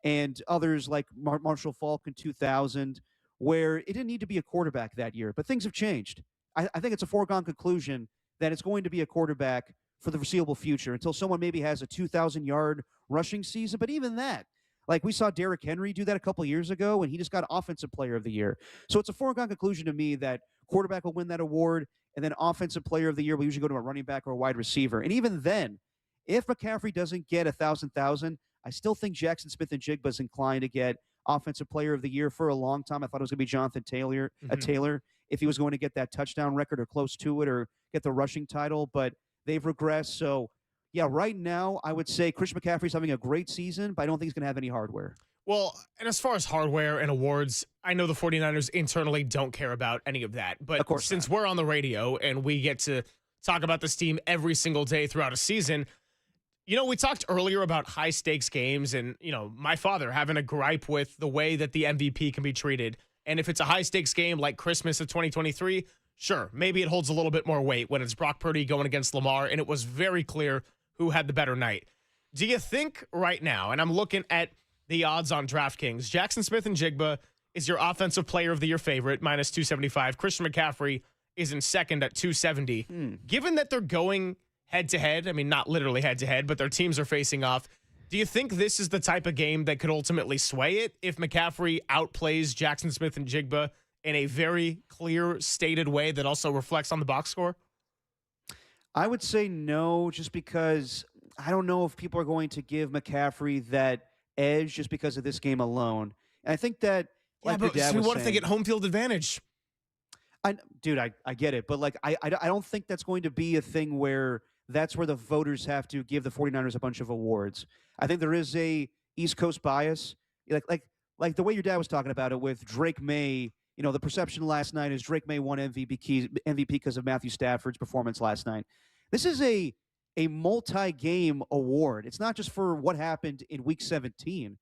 and others like Marshall Faulk in 2000, where it didn't need to be a quarterback that year. But things have changed. I think it's a foregone conclusion that it's going to be a quarterback for the foreseeable future until someone maybe has a 2,000-yard rushing season. But even that, like we saw Derrick Henry do that a couple years ago, and he just got Offensive Player of the Year. So it's a foregone conclusion to me that quarterback will win that award, and then Offensive Player of the Year will usually go to a running back or a wide receiver. And even then, if McCaffrey doesn't get 1,000, I still think Jackson Smith-Njigba is inclined to get Offensive Player of the Year for a long time. I thought it was going to be Jonathan Taylor if he was going to get that touchdown record or close to it or get the rushing title, but they've regressed. So, yeah, right now I would say Christian McCaffrey's having a great season, but I don't think he's going to have any hardware. Well, and as far as hardware and awards, I know the 49ers internally don't care about any of that. But of course since we're on the radio and we get to talk about this team every single day throughout a season, we talked earlier about high-stakes games and, my father having a gripe with the way that the MVP can be treated. And if it's a high-stakes game like Christmas of 2023, sure, maybe it holds a little bit more weight when it's Brock Purdy going against Lamar, and it was very clear who had the better night. Do you think right now, and I'm looking at the odds on DraftKings, Jackson Smith-Njigba is your offensive player of the year favorite, minus 275. Christian McCaffrey is in second at 270. Given that they're going head-to-head, I mean, not literally head-to-head, but their teams are facing off, do you think this is the type of game that could ultimately sway it if McCaffrey outplays Jackson Smith-Njigba in a very clear, stated way that also reflects on the box score? I would say no, just because I don't know if people are going to give McCaffrey that edge just because of this game alone. And I think that, like your dad was what if they saying, get home field advantage? I get it, but I don't think that's going to be a thing where that's where the voters have to give the 49ers a bunch of awards. I think there is a East Coast bias, like the way your dad was talking about it with Drake May. The perception last night is Drake May won MVP because of Matthew Stafford's performance last night. This is a multi-game award. It's not just for what happened in Week 17.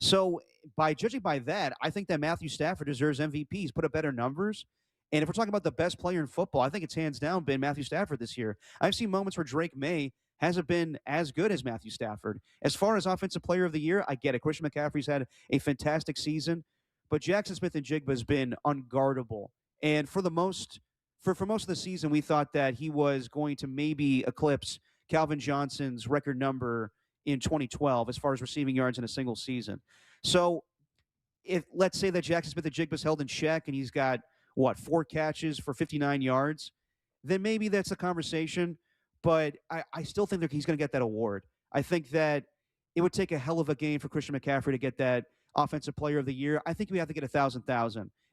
So by judging by that, I think that Matthew Stafford deserves MVP. He's put up better numbers. And if we're talking about the best player in football, I think it's hands down been Matthew Stafford this year. I've seen moments where Drake May hasn't been as good as Matthew Stafford. As far as offensive player of the year, I get it. Christian McCaffrey's had a fantastic season, but Jackson Smith-Njigba has been unguardable. And for most of the season, we thought that he was going to maybe eclipse Calvin Johnson's record number in 2012 as far as receiving yards in a single season. So if let's say that Jackson Smith-Njigba's held in check and he's got 4 catches for 59 yards, then maybe that's a conversation. But I still think that he's going to get that award. I think that it would take a hell of a game for Christian McCaffrey to get that offensive player of the year. I think we have to get 1,000.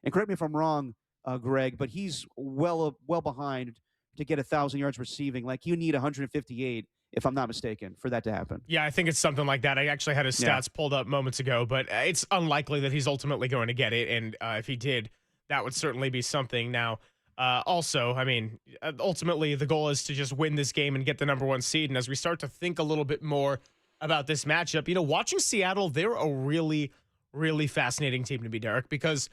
And correct me if I'm wrong, Greg, but he's well behind to get 1,000 yards receiving. Like, you need 158, if I'm not mistaken, for that to happen. Yeah, I think it's something like that. I actually had his stats pulled up moments ago, but it's unlikely that he's ultimately going to get it. And if he did, that would certainly be something. Now, also, I mean, ultimately the goal is to just win this game and get the number 1 seed. And as we start to think a little bit more about this matchup, watching Seattle, they're a really, really fascinating team to be, Derek, because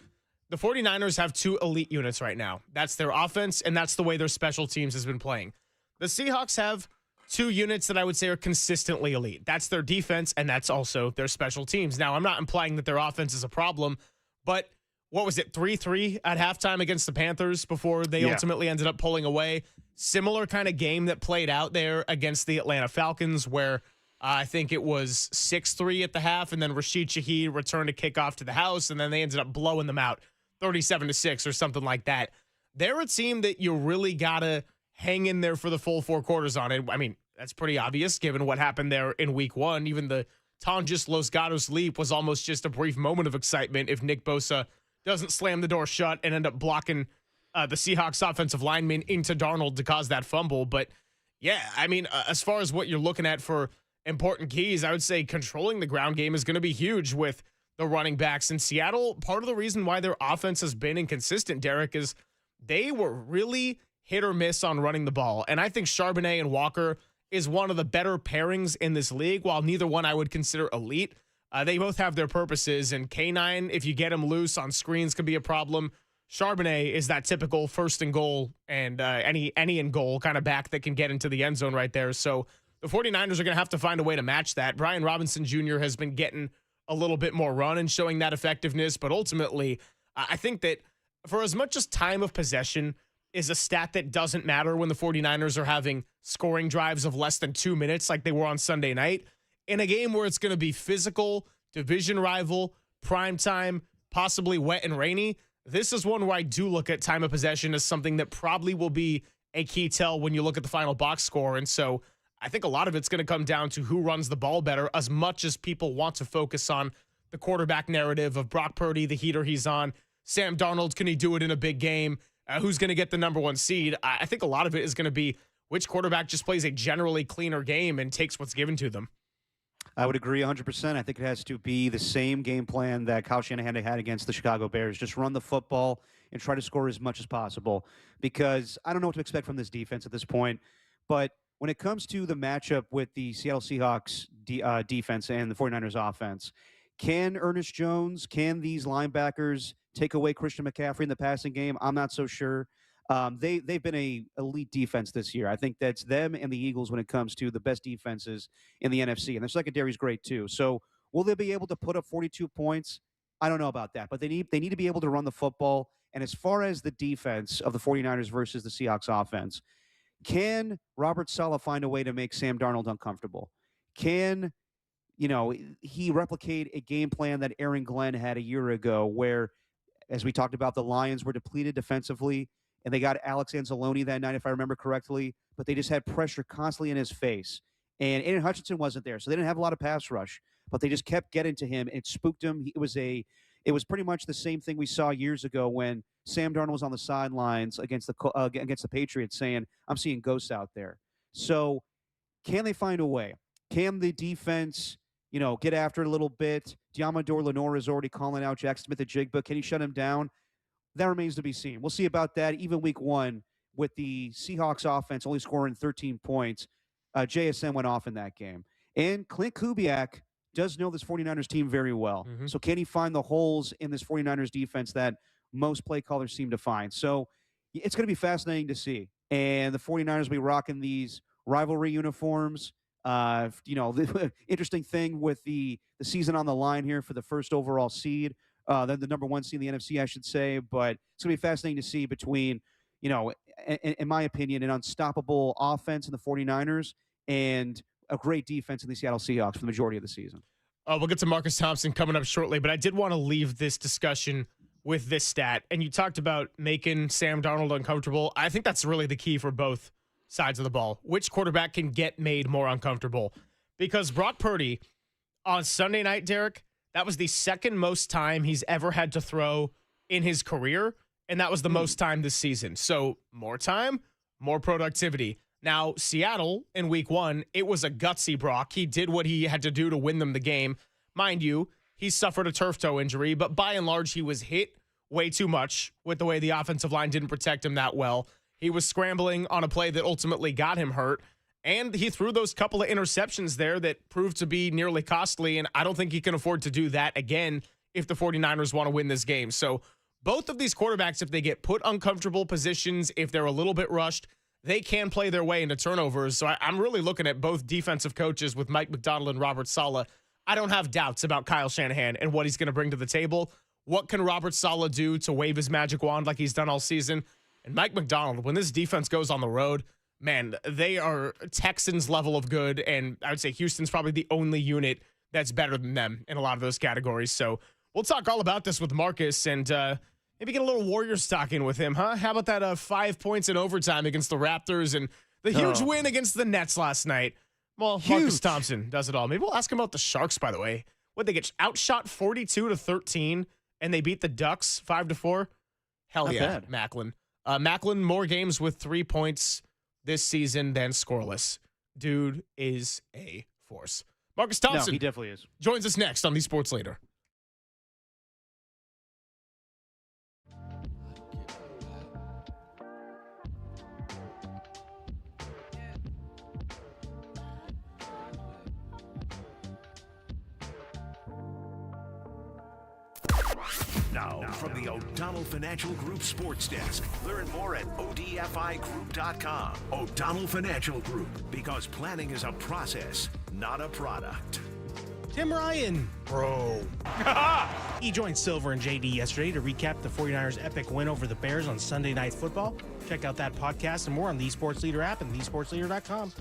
the 49ers have 2 elite units right now. That's their offense, and that's the way their special teams has been playing. The Seahawks have 2 units that I would say are consistently elite. That's their defense, and that's also their special teams. Now, I'm not implying that their offense is a problem, but what was it, 3-3 at halftime against the Panthers before they ultimately ended up pulling away? Similar kind of game that played out there against the Atlanta Falcons where I think it was 6-3 at the half, and then Rashid Shaheed returned a kickoff to the house, and then they ended up blowing them out 37-6 or something like that. They're a team that you really got to hang in there for the full 4 quarters on it. I mean, that's pretty obvious given what happened there in week 1. Even the Tonjes Los Gatos leap was almost just a brief moment of excitement if Nick Bosa doesn't slam the door shut and end up blocking the Seahawks offensive lineman into Darnold to cause that fumble. But yeah, I mean, as far as what you're looking at for important keys, I would say controlling the ground game is going to be huge with the running backs in Seattle. Part of the reason why their offense has been inconsistent, Derek, is they were really hit or miss on running the ball. And I think Charbonnet and Walker is one of the better pairings in this league, while neither one I would consider elite. They both have their purposes, and K9, if you get him loose on screens, can be a problem. Charbonnet is that typical first and goal and any and goal kind of back that can get into the end zone right there. So the 49ers are going to have to find a way to match that. Brian Robinson Jr. has been getting a little bit more run and showing that effectiveness, but ultimately, I think that for as much as time of possession is a stat that doesn't matter when the 49ers are having scoring drives of less than 2 minutes like they were on Sunday night, in a game where it's going to be physical, division rival, prime time, possibly wet and rainy, this is one where I do look at time of possession as something that probably will be a key tell when you look at the final box score. And so I think a lot of it's going to come down to who runs the ball better, as much as people want to focus on the quarterback narrative of Brock Purdy, the heater he's on. Sam Darnold, can he do it in a big game? who's going to get the number one seed. I think a lot of it is going to be which quarterback just plays a generally cleaner game and takes what's given to them. I would agree 100%. I think it has to be the same game plan that Kyle Shanahan had against the Chicago Bears. Just run the football and try to score as much as possible, because I don't know what to expect from this defense at this point. But when it comes to the matchup with the Seattle Seahawks defense and the 49ers offense, can Ernest Jones, can these linebackers take away Christian McCaffrey in the passing game? I'm not so sure. They've been a elite defense this year. I think that's them and the Eagles when it comes to the best defenses in the NFC. And their secondary is great too. So will they be able to put up 42 points? I don't know about that. But they need to be able to run the football. And as far as the defense of the 49ers versus the Seahawks offense, can Robert Saleh find a way to make Sam Darnold uncomfortable? Can he replicate a game plan that Aaron Glenn had a year ago where, as we talked about, the Lions were depleted defensively, and they got Alex Anzalone that night, if I remember correctly, but they just had pressure constantly in his face. And Aiden Hutchinson wasn't there, so they didn't have a lot of pass rush, but they just kept getting to him. It spooked him. It was pretty much the same thing we saw years ago when Sam Darnold was on the sidelines against the Patriots saying, "I'm seeing ghosts out there." So can they find a way? Can the defense, get after it a little bit? Diamador Lenore is already calling out Jackson Smith-Njigba. Can he shut him down? That remains to be seen. We'll see about that. Even week one, with the Seahawks offense only scoring 13 points, JSN went off in that game. And Clint Kubiak does know this 49ers team very well. Mm-hmm. So can he find the holes in this 49ers defense that most play callers seem to find? So it's going to be fascinating to see. And the 49ers will be rocking these rivalry uniforms. The interesting thing with the season on the line here for the first overall seed, then the number one seed in the NFC, I should say. But it's going to be fascinating to see between, in my opinion, an unstoppable offense in the 49ers and a great defense in the Seattle Seahawks for the majority of the season. We'll get to Marcus Thompson coming up shortly, but I did want to leave this discussion with this stat. And you talked about making Sam Darnold uncomfortable. I think that's really the key for both sides of the ball. Which quarterback can get made more uncomfortable? Because Brock Purdy on Sunday night, Derek, that was the second most time he's ever had to throw in his career, and that was the most time this season. So more time, more productivity. Now, Seattle in week one, it was a gutsy Brock. He did what he had to do to win them the game. Mind you, he suffered a turf toe injury, but by and large, he was hit way too much with the way the offensive line didn't protect him that well. He was scrambling on a play that ultimately got him hurt, and he threw those couple of interceptions there that proved to be nearly costly, and I don't think he can afford to do that again if the 49ers want to win this game. So both of these quarterbacks, if they get put uncomfortable positions, if they're a little bit rushed, they can play their way into turnovers. So I'm really looking at both defensive coaches with Mike Macdonald and Robert Saleh. I don't have doubts about Kyle Shanahan and what he's going to bring to the table. What can Robert Saleh do to wave his magic wand like he's done all season? And Mike Macdonald, when this defense goes on the road, man, they are Texans level of good. And I would say Houston's probably the only unit that's better than them in a lot of those categories. So we'll talk all about this with Marcus and maybe get a little Warriors talk in with him, huh? How about that 5 points in overtime against the Raptors and the huge win against the Nets last night? Well, huge. Marcus Thompson does it all. Maybe we'll ask him about the Sharks, by the way. What, they get outshot 42-13 and they beat the Ducks 5-4? Hell Not yeah, bad. Macklin. Macklin, more games with 3 points this season than scoreless. Dude is a force. Marcus Thompson. No, he definitely is. Joins us next on the Sports Leader. Now, from the O'Donnell Financial Group Sports Desk. Learn more at ODFIGroup.com. O'Donnell Financial Group, because planning is a process, not a product. Tim Ryan, bro. He joined Silver and JD yesterday to recap the 49ers' epic win over the Bears on Sunday Night Football. Check out that podcast and more on the Sports Leader app and thesportsleader.com.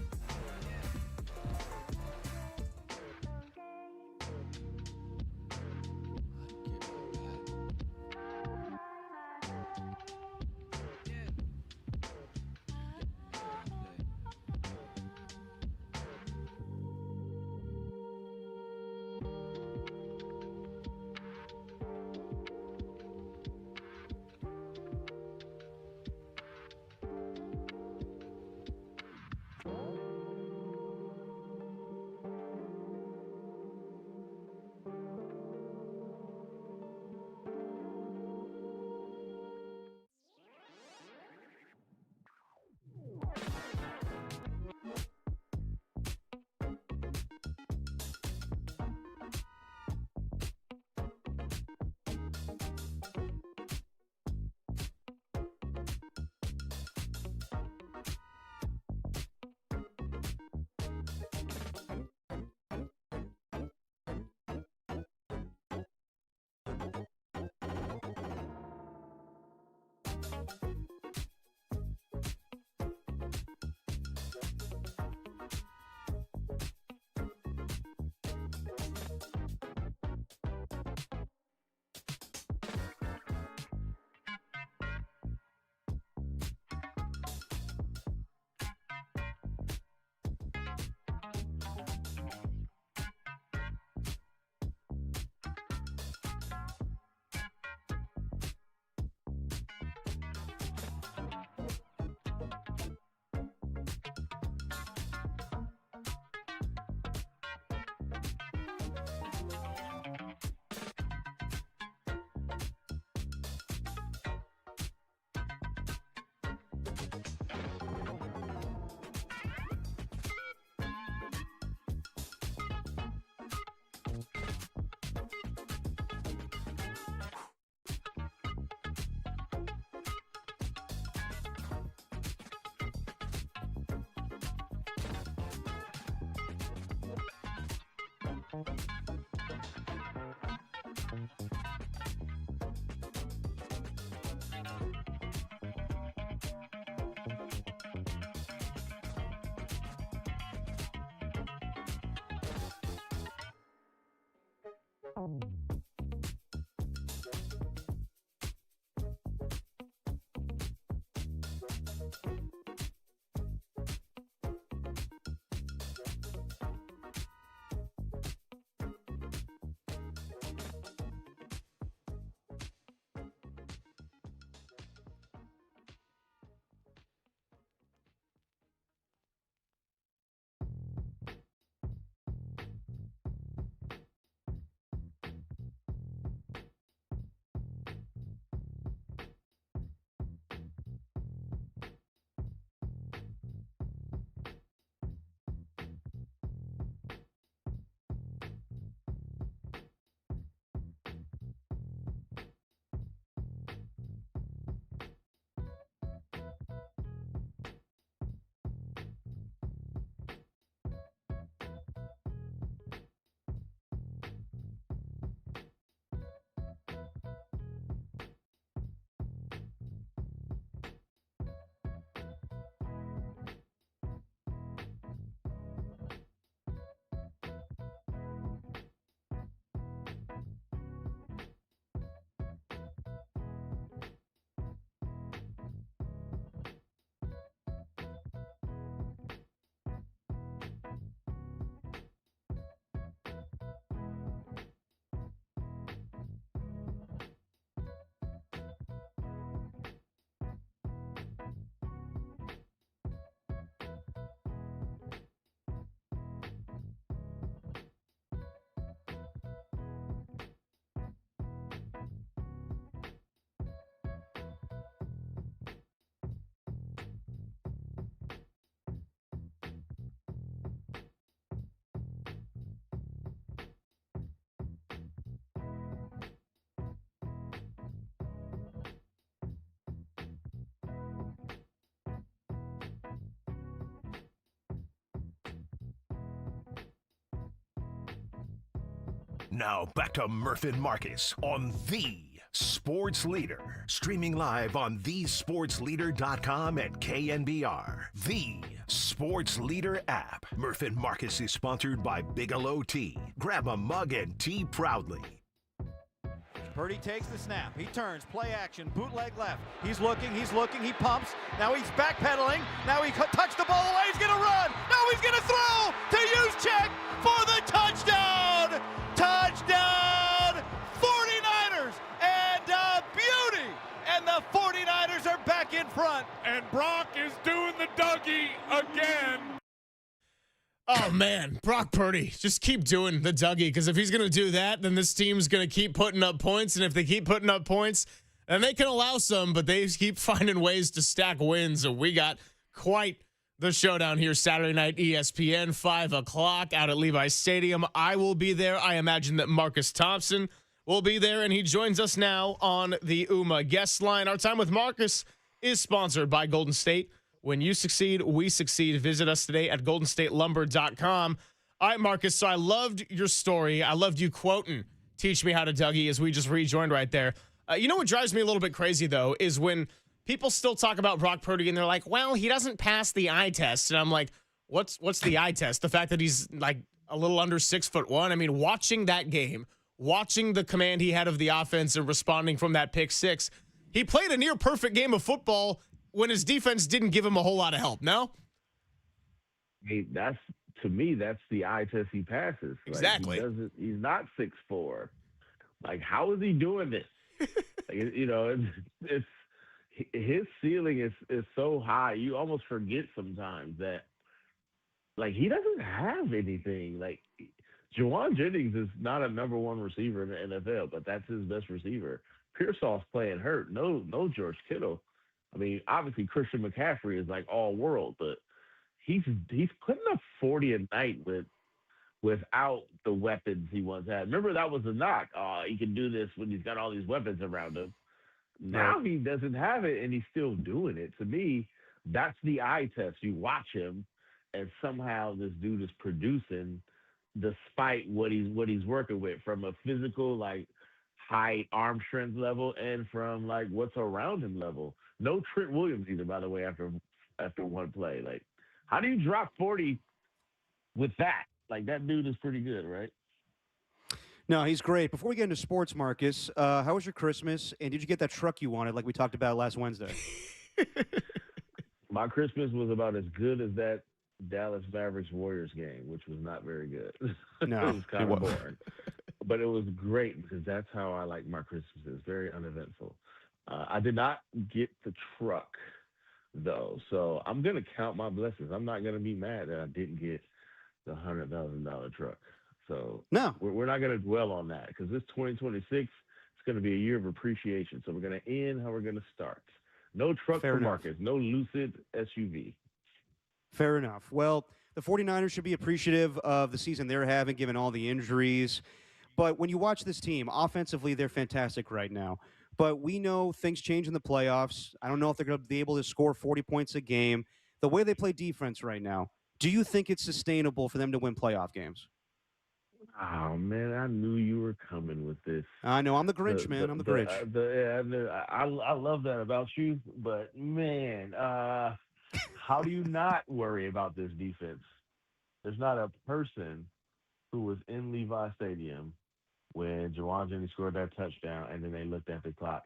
Now back to Murph and Marcus on The Sports Leader. Streaming live on thesportsleader.com and KNBR. The Sports Leader app. Murph and Marcus is sponsored by Bigelow Tea. Grab a mug and tea proudly. Purdy takes the snap. He turns, play action, bootleg left. He's looking, he pumps. Now he's backpedaling. Now he tucks the ball away. He's going to run. No, he's going to throw to Juszczyk for the touchdown. Touchdown, 49ers, and a beauty. And the 49ers are back in front. And Brock is doing the Dougie again. Oh, man, Brock Purdy, just keep doing the Dougie, because if he's going to do that, then this team's going to keep putting up points, and if they keep putting up points, then they can allow some, but they keep finding ways to stack wins, and we got quite the showdown here Saturday night, ESPN, 5 o'clock out at Levi Stadium. I will be there. I imagine that Marcus Thompson will be there, and he joins us now on the UMA guest line. Our time with Marcus is sponsored by Golden State. When you succeed, we succeed. Visit us today at goldenstatelumber.com. All right, Marcus, so I loved your story. I loved you quoting Teach Me How to Dougie as we just rejoined right there. You know what drives me a little bit crazy, though, is when people still talk about Brock Purdy and they're like, well, he doesn't pass the eye test. And I'm like, what's the eye test? The fact that he's like a little under 6'1". I mean, watching that game, watching the command he had of the offense and responding from that pick six, he played a near perfect game of football when his defense didn't give him a whole lot of help, no? Hey, to me, that's the eye test he passes. Exactly. Like, he's not 6'4". Like, how is he doing this? Like, you know, it's his ceiling is so high, you almost forget sometimes that, like, he doesn't have anything. Like, Juwan Jennings is not a number one receiver in the NFL, but that's his best receiver. Pearsall's playing hurt. No George Kittle. I mean, obviously Christian McCaffrey is like all world, but he's putting up 40 a night without the weapons he once had. Remember, that was the knock. He can do this when he's got all these weapons around him. Now he doesn't have it, and he's still doing it. To me, that's the eye test. You watch him, and somehow this dude is producing despite what he's working with from a physical, like, height, arm strength level, and from, like, what's around him level. No Trent Williams either, by the way, after one play. Like, how do you drop 40 with that? Like, that dude is pretty good, right? No, he's great. Before we get into sports, Marcus, how was your Christmas? And did you get that truck you wanted like we talked about last Wednesday? My Christmas was about as good as that Dallas Mavericks Warriors game, which was not very good. No, it was kind of boring. But it was great because that's how I like my Christmases. Very uneventful. I did not get the truck, though. So I'm going to count my blessings. I'm not going to be mad that I didn't get the $100,000 truck. So no, we're not going to dwell on that because this 2026 is going to be a year of appreciation. So we're going to end how we're going to start. No truck for Marcus. No Lucid SUV. Fair enough. Well, the 49ers should be appreciative of the season they're having, given all the injuries. But when you watch this team, offensively, they're fantastic right now. But we know things change in the playoffs. I don't know if they're going to be able to score 40 points a game. The way they play defense right now, do you think it's sustainable for them to win playoff games? Oh, man, I knew you were coming with this. I know. I'm the Grinch, man. I'm the Grinch. I love that about you. But, man, how do you not worry about this defense? There's not a person who was in Levi Stadium when Juwan Jennings scored that touchdown, and then they looked at the clock.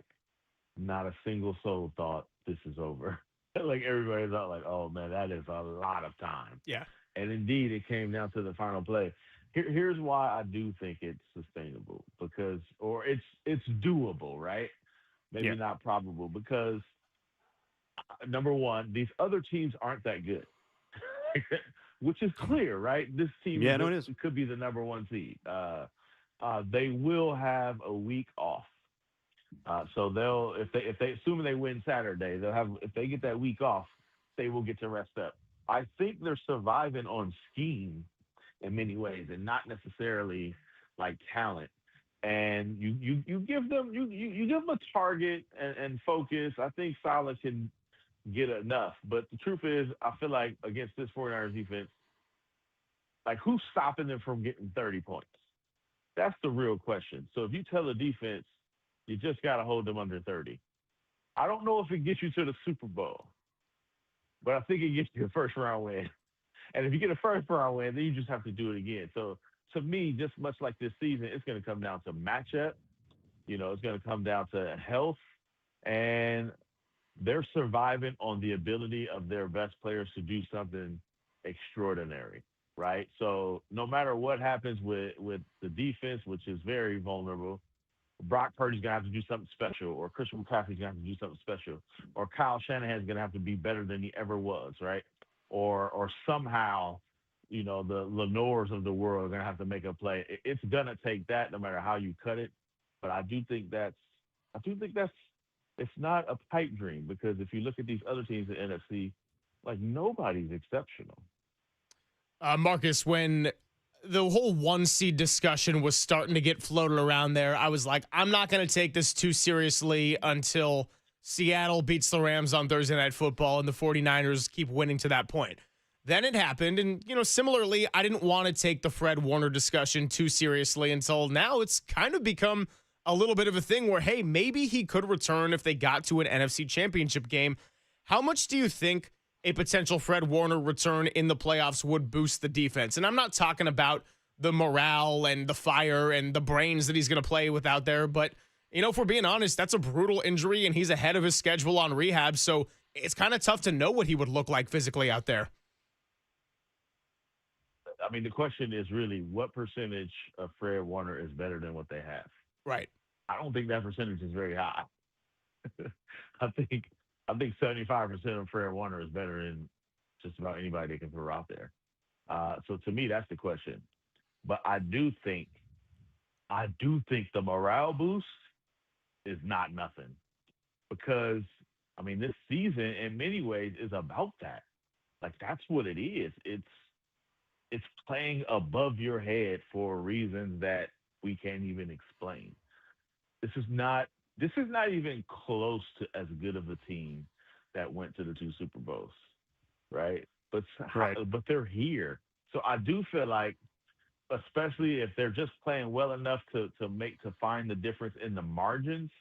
Not a single soul thought this is over. Like, everybody thought, like, oh, man, that is a lot of time. Yeah. And, indeed, it came down to the final play. Here's why I do think it's sustainable or it's doable, right? Maybe not probable because, number one, these other teams aren't that good, which is clear, right? This team could be the number one seed. They will have a week off. So they'll, if they assuming they win Saturday, if they get that week off, they will get to rest up. I think they're surviving on scheme in many ways and not necessarily like talent. And you give them a target and focus. I think Salah can get enough. But the truth is, I feel like against this 49ers defense, like, who's stopping them from getting 30 points? That's the real question. So if you tell the defense, you just got to hold them under 30. I don't know if it gets you to the Super Bowl, but I think it gets you a first-round win. And if you get a first-round win, then you just have to do it again. So to me, just much like this season, it's going to come down to matchup. It's going to come down to health. And they're surviving on the ability of their best players to do something extraordinary, right? So no matter what happens with the defense, which is very vulnerable, Brock Purdy's going to have to do something special, or Christian McCaffrey's going to have to do something special, or Kyle Shanahan's going to have to be better than he ever was, right? Or somehow, the Lenores of the world are going to have to make a play. It's going to take that no matter how you cut it. But I do think that's it's not a pipe dream, because if you look at these other teams in the NFC, like, nobody's exceptional. Marcus, when the whole 1 seed discussion was starting to get floated around there, I was like, I'm not going to take this too seriously until Seattle beats the Rams on Thursday Night Football and the 49ers keep winning to that point. Then it happened, and, similarly, I didn't want to take the Fred Warner discussion too seriously until now. It's kind of become a little bit of a thing where, hey, maybe he could return if they got to an NFC Championship game. How much do you think a potential Fred Warner return in the playoffs would boost the defense? And I'm not talking about the morale and the fire and the brains that he's going to play with out there, but if we're being honest, that's a brutal injury, and he's ahead of his schedule on rehab, so it's kind of tough to know what he would look like physically out there. I mean, the question is really, what percentage of Fred Warner is better than what they have? Right. I don't think that percentage is very high. I think 75% of Fred Warner is better than just about anybody they can throw out there. So to me, that's the question. But I do think the morale boost is not nothing, because, I mean, this season in many ways is about that. Like, that's what it is. It's playing above your head for reasons that we can't even explain. This is not even close to as good of a team that went to the 2 Super Bowls, right? But they're here. So I do feel like especially if they're just playing well enough to find the difference in the margins,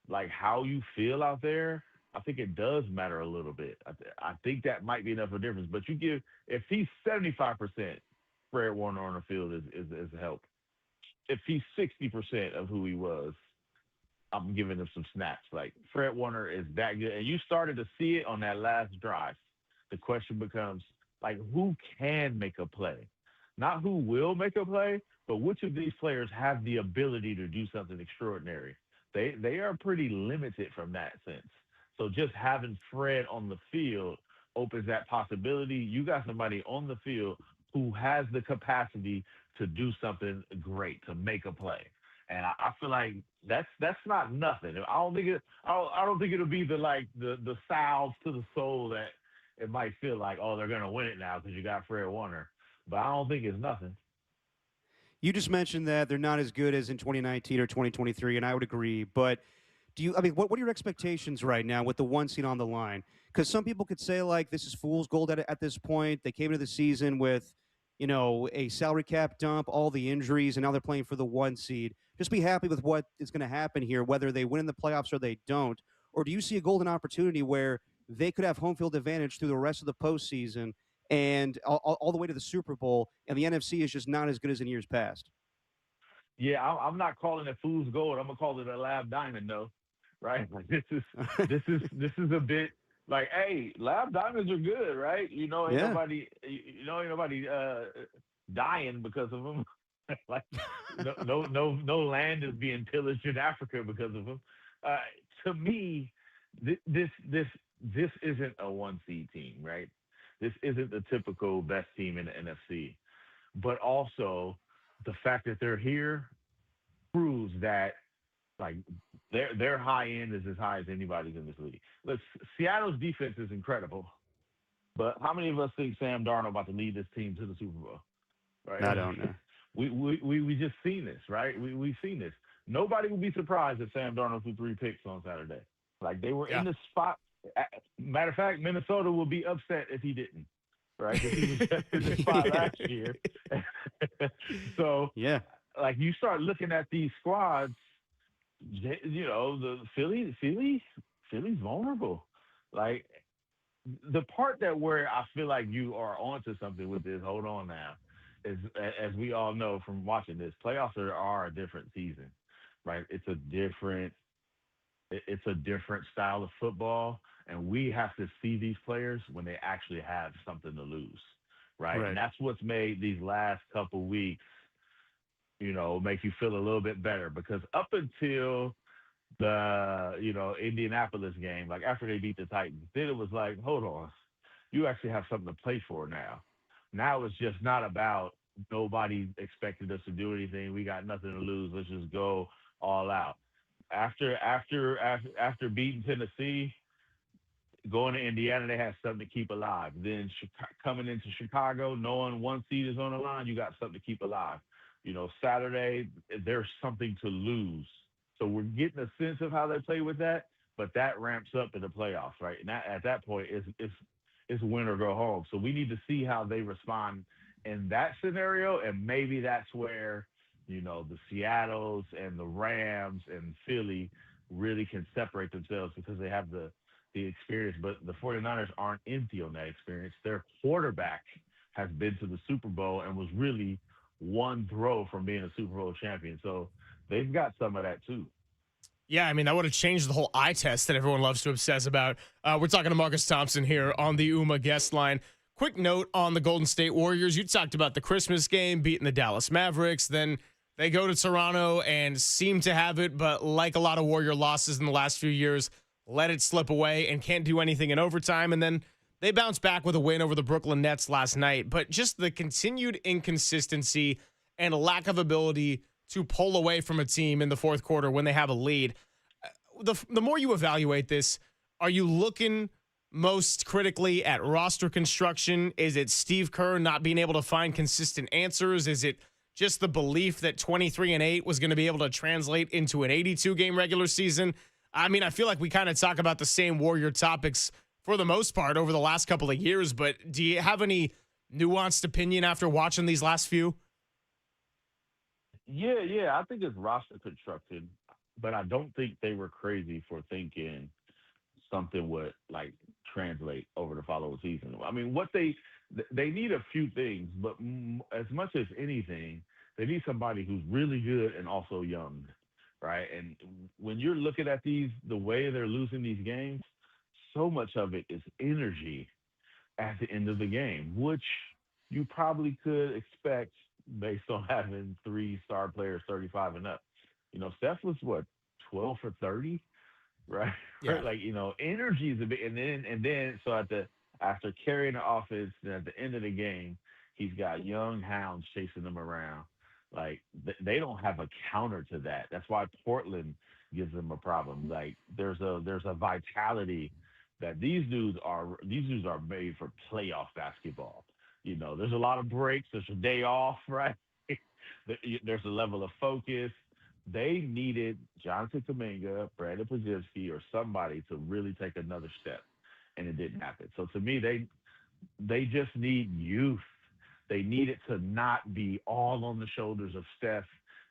like how you feel out there, I think it does matter a little bit. I think that might be enough of a difference. But if he's 75%, Fred Warner on the field is a help. If he's 60% of who he was, I'm giving him some snaps. Like, Fred Warner is that good. And you started to see it on that last drive. The question becomes, like, who can make a play? Not who will make a play, but which of these players have the ability to do something extraordinary? They are pretty limited from that sense. So just having Fred on the field opens that possibility. You got somebody on the field who has the capacity to do something great, to make a play. And I feel like that's not nothing. I don't think it'll be the salve to the soul that it might feel like, oh, they're gonna win it now because you got Fred Warner. But I don't think it's nothing. You just mentioned that they're not as good as in 2019 or 2023, and I would agree. But what are your expectations right now with the 1 seed on the line? Because some people could say, like, this is fool's gold at this point. They came into the season with, a salary cap dump, all the injuries, and now they're playing for the 1 seed. Just be happy with what is going to happen here, whether they win in the playoffs or they don't. Or do you see a golden opportunity where they could have home field advantage through the rest of the postseason and all the way to the Super Bowl, and the NFC is just not as good as in years past? Yeah, I'm not calling it fool's gold. I'm gonna call it a lab diamond, though. Right? Like, this is a bit like, hey, lab diamonds are good, right? Ain't nobody dying because of them. Like, no land is being pillaged in Africa because of them. To me, this isn't a 1 seed team, right? This isn't the typical best team in the NFC. But also, the fact that they're here proves that, like, their high end is as high as anybody's in this league. Look, Seattle's defense is incredible, but how many of us think Sam Darnold about to lead this team to the Super Bowl? Right? I don't know. We just seen this, right? We've seen this. Nobody would be surprised if Sam Darnold threw 3 picks on Saturday. Like, they were in the spot. Matter of fact, Minnesota will be upset if he didn't, right? Because he was just in the spot last year. So, yeah, like, you start looking at these squads, the Philly's vulnerable. Like, the part that where I feel like you are onto something with this, hold on now, is, as we all know from watching this, playoffs are a different season, right? It's a different style of football, and we have to see these players when they actually have something to lose, right? And that's what's made these last couple weeks, make you feel a little bit better, because up until the, Indianapolis game, like after they beat the Titans, then it was like, hold on, you actually have something to play for now. Now it's just not about nobody expected us to do anything. We got nothing to lose. Let's just go all out. After beating Tennessee, going to Indiana, they had something to keep alive. Then coming into Chicago, knowing 1 seed is on the line, you got something to keep alive. Saturday, there's something to lose. So we're getting a sense of how they play with that, but that ramps up in the playoffs, right? And at that point, it's win or go home. So we need to see how they respond in that scenario, and maybe that's where, the Seattles and the Rams and Philly really can separate themselves, because they have the experience. But the 49ers aren't empty on that experience. Their quarterback has been to the Super Bowl and was really one throw from being a Super Bowl champion. So they've got some of that too. Yeah, I mean, that would have changed the whole eye test that everyone loves to obsess about. We're talking to Marcus Thompson here on the UMA guest line. Quick note on the Golden State Warriors. You talked about the Christmas game, beating the Dallas Mavericks. Then they go to Toronto and seem to have it, but like a lot of Warrior losses in the last few years, let it slip away and can't do anything in overtime. And then they bounce back with a win over the Brooklyn Nets last night. But just the continued inconsistency and a lack of ability to pull away from a team in the fourth quarter when they have a lead. The more you evaluate this, are you looking most critically at roster construction? Is it Steve Kerr not being able to find consistent answers? Is it just the belief that 23-8 was going to be able to translate into an 82-game regular season? I mean, I feel like we kind of talk about the same Warrior topics for the most part over the last couple of years, but do you have any nuanced opinion after watching these last few? Yeah. I think it's roster construction, but I don't think they were crazy for thinking something would like translate over the following season. I mean, what they need a few things, but as much as anything, they need somebody who's really good and also young, right? And when you're looking at the way they're losing these games, so much of it is energy at the end of the game, which you probably could expect based on having 3 star players 35 and up. Steph was what, 12 for 30, right? Yeah. Like, energy is a bit, and then so after carrying the offense, then at the end of the game, he's got young hounds chasing them around. Like they don't have a counter to that. That's why Portland gives them a problem. Like there's a vitality that these dudes are made for playoff basketball. There's a lot of breaks. There's a day off, right? There's a level of focus. They needed Jonathan Kuminga, Brandon Podziemski, or somebody to really take another step, and it didn't happen. So to me, they just need youth. They need it to not be all on the shoulders of Steph,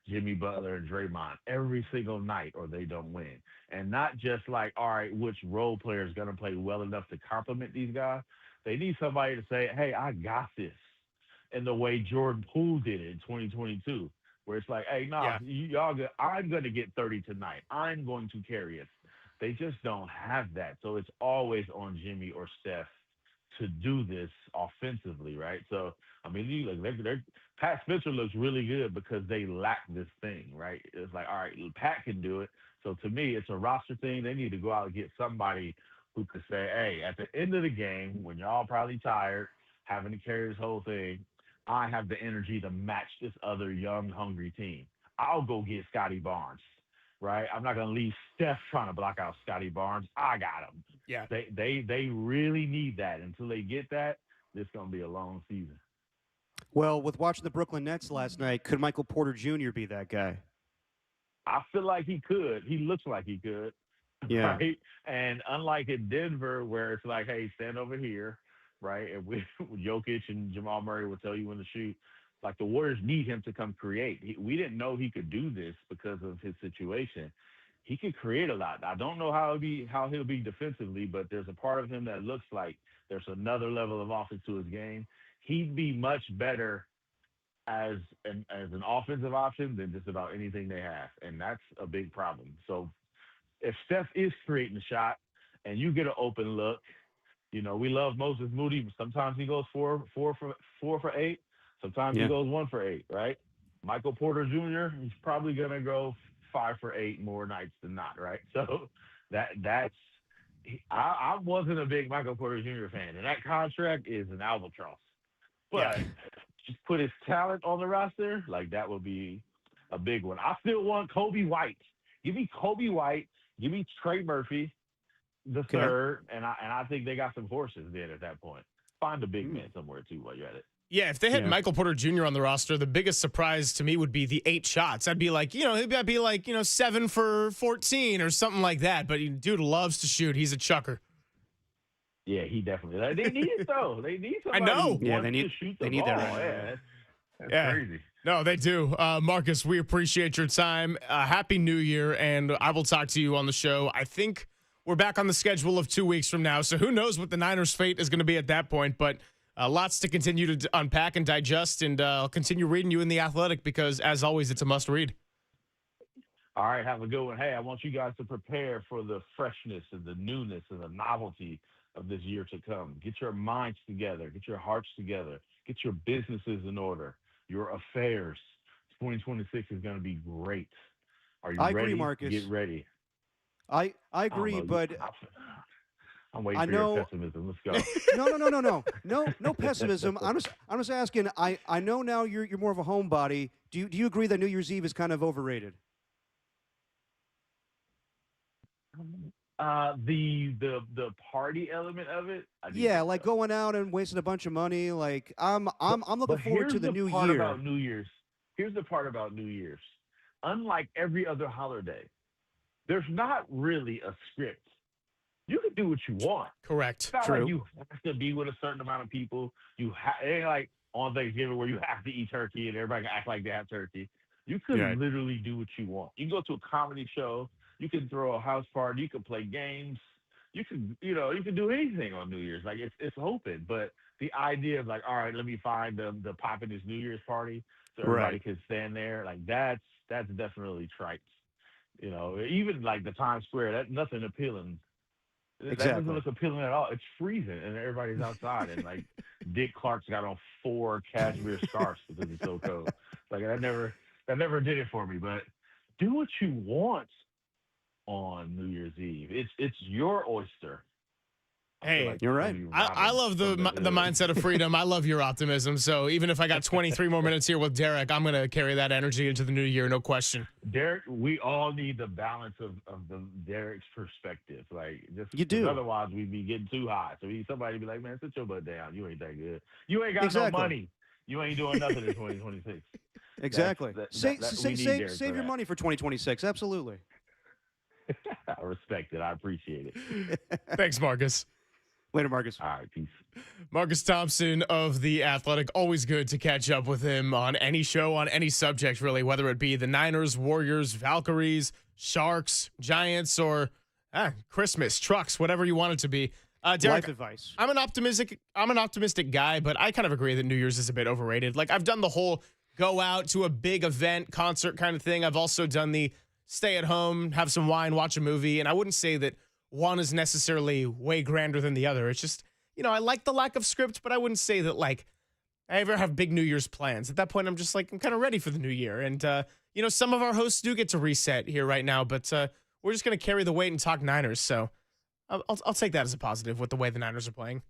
Jimmy Butler, and Draymond every single night, or they don't win. And not just like, all right, which role player is going to play well enough to complement these guys. They need somebody to say, hey, I got this, in the way Jordan Poole did it in 2022. Where it's like, hey, y'all good. I'm going to get 30 tonight. I'm going to carry it. They just don't have that. So it's always on Jimmy or Steph to do this offensively, right? So, I mean, Pat Spencer looks really good because they lack this thing, right? It's like, all right, Pat can do it. So to me, it's a roster thing. They need to go out and get somebody who could say, hey, at the end of the game, when y'all probably tired, having to carry this whole thing, I have the energy to match this other young, hungry team. I'll go get Scotty Barnes, right? I'm not going to leave Steph trying to block out Scotty Barnes. I got him. Yeah. They really need that. Until they get that, this is going to be a long season. Well, with watching the Brooklyn Nets last night, could Michael Porter Jr. be that guy? I feel like he could. He looks like he could. Yeah. Right? And unlike in Denver, where it's like, hey, stand over here, right? And with Jokic and Jamal Murray will tell you when to shoot. Like the Warriors need him to come create. We didn't know he could do this because of his situation. He could create a lot. I don't know how he'll be defensively, but there's a part of him that looks like there's another level of offense to his game. He'd be much better as an offensive option than just about anything they have, and that's a big problem. So if Steph is creating the shot and you get an open look, we love Moses Moody. Sometimes he goes 4 for 8. Sometimes he goes 1 for 8, right? Michael Porter Jr., he's probably going to go 5 for 8 more nights than not, right? So I wasn't a big Michael Porter Jr. fan, and that contract is an albatross. But just put his talent on the roster, like that would be a big one. I still want Kobe White. Give me Kobe White. Give me Trey Murphy, the third, and I think they got some horses there at that point. Find a big man somewhere too while you're at it. Yeah, if they had Michael Porter Jr. on the roster, the biggest surprise to me would be the 8 shots. I'd be like, he'd be like, 7 for 14 or something like that. But dude loves to shoot. He's a chucker. Yeah, he definitely. They need it though. They need somebody. I know. Who wants to shoot the ball. That right now. That's crazy. No, they do. Marcus, we appreciate your time. Happy New Year, and I will talk to you on the show. I think we're back on the schedule of 2 weeks from now, so who knows what the Niners' fate is going to be at that point, but lots to continue to unpack and digest, and I'll continue reading you in The Athletic because, as always, it's a must-read. All right, have a good one. Hey, I want you guys to prepare for the freshness and the newness and the novelty of this year to come. Get your minds together. Get your hearts together. Get your businesses in order. Your affairs. 2026 is going to be great. Are you ready? I agree, Marcus. Get ready. I agree, but I'm waiting for your pessimism. Let's go. No pessimism. I'm just asking. I know now you're more of a homebody. Do you agree that New Year's Eve is kind of overrated? The party element of it. Yeah, like going out and wasting a bunch of money. Like I'm looking forward to the new year. About New Year's. Here's the part about New Year's. Unlike every other holiday, there's not really a script. You can do what you want. Correct. It's not True. like you have to be with a certain amount of people. It ain't like on Thanksgiving where you have to eat turkey and everybody can act like they have turkey. You could Right. literally do what you want. You can go to a comedy show. You can throw a house party. You can play games. You can, you can do anything on New Year's. Like it's open. But the idea of like, all right, let me find the poppin'est New Year's party so everybody Right. can stand there. Like that's definitely trite. Even like the Times Square, that's nothing appealing. That Exactly. doesn't look appealing at all. It's freezing and everybody's outside. And like Dick Clark's got on 4 cashmere scarves because it's so cold. Like that never did it for me. But do what you want on New Year's Eve. It's your oyster. Hey, you're right. I love the mindset of freedom. I love your optimism. So even if I got 23 more minutes here with Derek, I'm going to carry that energy into the new year, no question. Derek, we all need the balance of the Derek's perspective. Like just You do. Otherwise, we'd be getting too high. So we need somebody to be like, man, sit your butt down. You ain't that good. You ain't got Exactly. no money. You ain't doing nothing in 2026. Exactly. Save for your that. money for 2026. Absolutely. I respect it. I appreciate it. Thanks, Marcus. Later, Marcus. All right, peace. Marcus Thompson of The Athletic. Always good to catch up with him on any show, on any subject, really, whether it be the Niners, Warriors, Valkyries, Sharks, Giants, or Christmas, trucks, whatever you want it to be. Derek, Life advice. I'm an optimistic guy, but I kind of agree that New Year's is a bit overrated. Like, I've done the whole go out to a big event, concert kind of thing. I've also done the stay at home, have some wine, watch a movie, and I wouldn't say that one is necessarily way grander than the other. It's just, I like the lack of script, but I wouldn't say that, like, I ever have big New Year's plans. At that point, I'm just like, I'm kind of ready for the new year. And, some of our hosts do get to reset here right now, but we're just going to carry the weight and talk Niners. So I'll take that as a positive with the way the Niners are playing.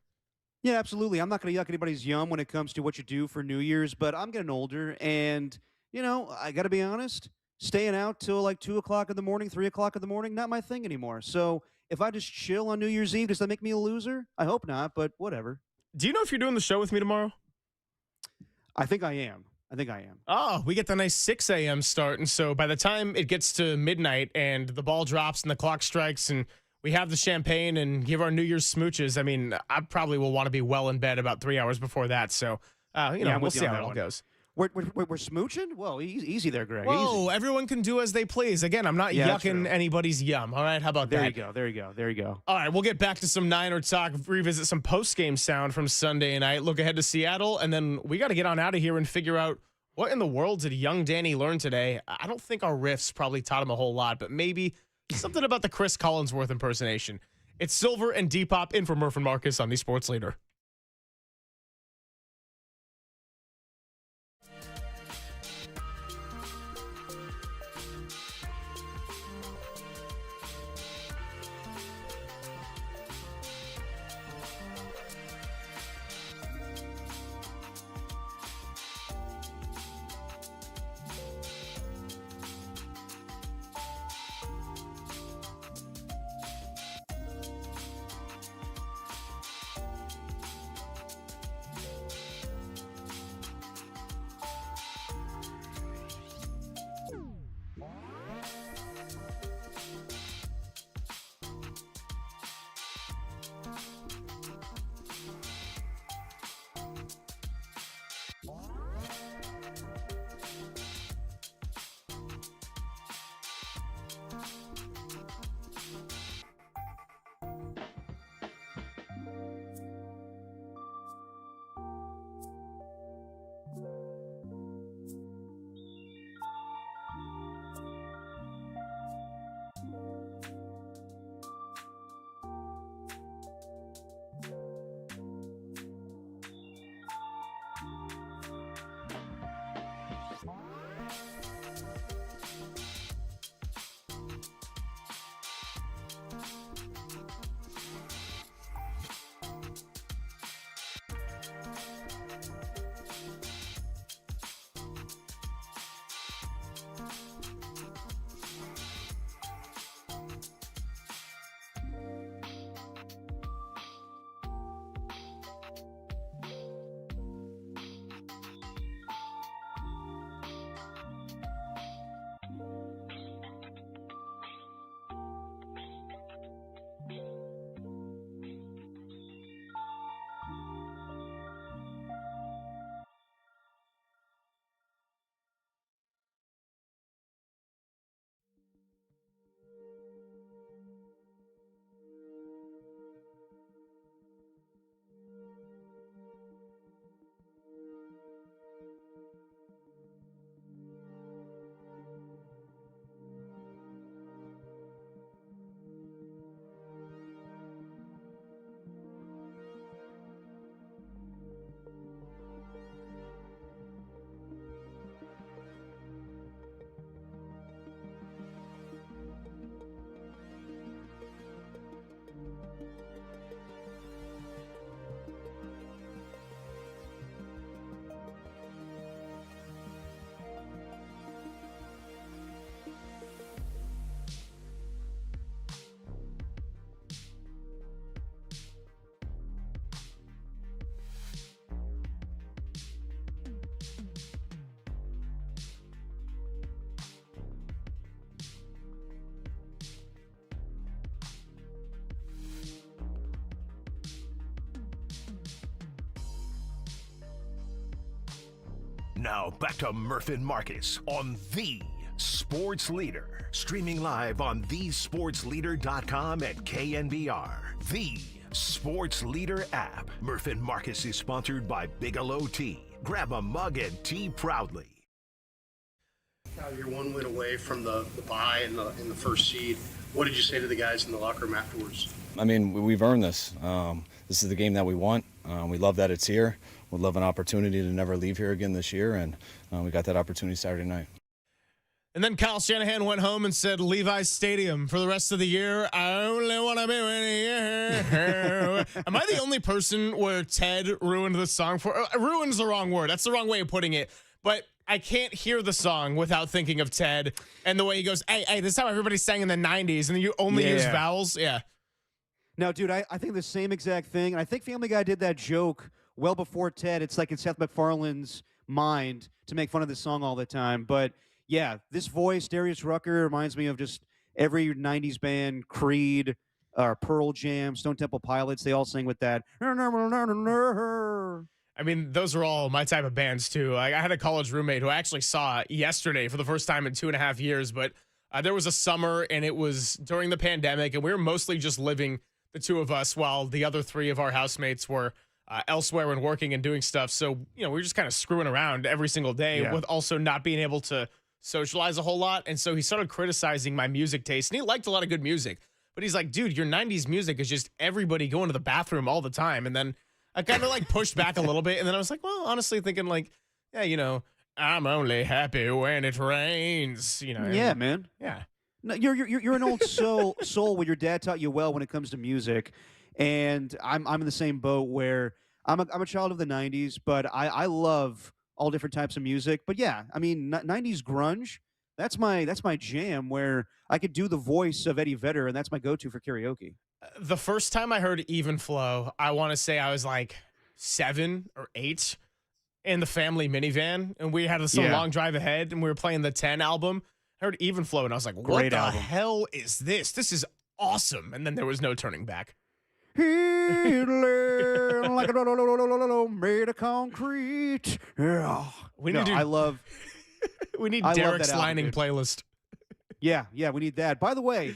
Yeah, absolutely. I'm not going to yuck anybody's yum when it comes to what you do for New Year's, but I'm getting older, and, I got to be honest, staying out till like 2 o'clock in the morning, 3 o'clock in the morning, not my thing anymore. So if I just chill on New Year's Eve, does that make me a loser? I hope not, but whatever. Do you know if you're doing the show with me tomorrow? I think I am. Oh, we get the nice 6 a.m. start. And so by the time it gets to midnight and the ball drops and the clock strikes and we have the champagne and give our New Year's smooches, I mean, I probably will want to be well in bed about 3 hours before that. So, we'll see how it all goes. We're smooching? Well, easy there, Greg. Whoa, Easy. everyone can do as they please. Again, I'm not yucking anybody's yum. All right, how about that? There you go. All right, we'll get back to some Niner talk, revisit some post-game sound from Sunday night, look ahead to Seattle, and then we got to get on out of here and figure out what in the world did young Danny learn today. I don't think our riffs probably taught him a whole lot, but maybe something about the Chris Collinsworth impersonation. It's Silver and Depop in for Murph and Marcus on the Sports Leader. Now back to Murph and Marcus on The Sports Leader. Streaming live on thesportsleader.com and KNBR. The Sports Leader app. Murph and Marcus is sponsored by Bigelow Tea. Grab a mug and tea proudly. Now you're one win away from the bye in the first seed. What did you say to the guys in the locker room afterwards? I mean, we've earned this. This is the game that we want. We love that it's here. We'd love an opportunity to never leave here again this year, and we got that opportunity Saturday night. And then Kyle Shanahan went home and said, Levi's Stadium for the rest of the year. I only want to be winning here. Am I the only person where Ted ruined the song for? Ruin's the wrong word. That's the wrong way of putting it. But I can't hear the song without thinking of Ted and the way he goes, hey, this is how everybody sang in the 90s, and you only use vowels. Yeah. No, dude, I think the same exact thing. And I think Family Guy did that joke well before Ted. It's like in Seth MacFarlane's mind to make fun of this song all the time. But yeah, this voice, Darius Rucker, reminds me of just every 90s band, Creed, Pearl Jam, Stone Temple Pilots. They all sing with that. I mean, those are all my type of bands, too. I had a college roommate who I actually saw yesterday for the first time in 2.5 years. But there was a summer, and it was during the pandemic, and we were mostly just living, the two of us, while the other three of our housemates were elsewhere and working and doing stuff. So, we were just kind of screwing around every single day with also not being able to socialize a whole lot. And so he started criticizing my music taste, and he liked a lot of good music. But he's like, dude, your 90s music is just everybody going to the bathroom all the time. And then I kind of like pushed back a little bit. And then I was like, well, honestly thinking like, yeah, I'm only happy when it rains, Yeah, man. Yeah. No, you're an old soul when your dad taught you well when it comes to music. And I'm in the same boat where I'm a child of the 90s, but I love all different types of music. But yeah, I mean, 90s grunge, that's my jam, where I could do the voice of Eddie Vedder, and that's my go-to for karaoke. The first time I heard Even Flow, I want to say I was like 7 or 8 in the family minivan, and we had some long drive ahead, and we were playing the 10 album. I heard Even Flow, and I was like, what the hell is this? This is awesome. And then there was no turning back. Like a made of concrete. Yeah. We need Derek's lining playlist. Yeah, we need that. By the way,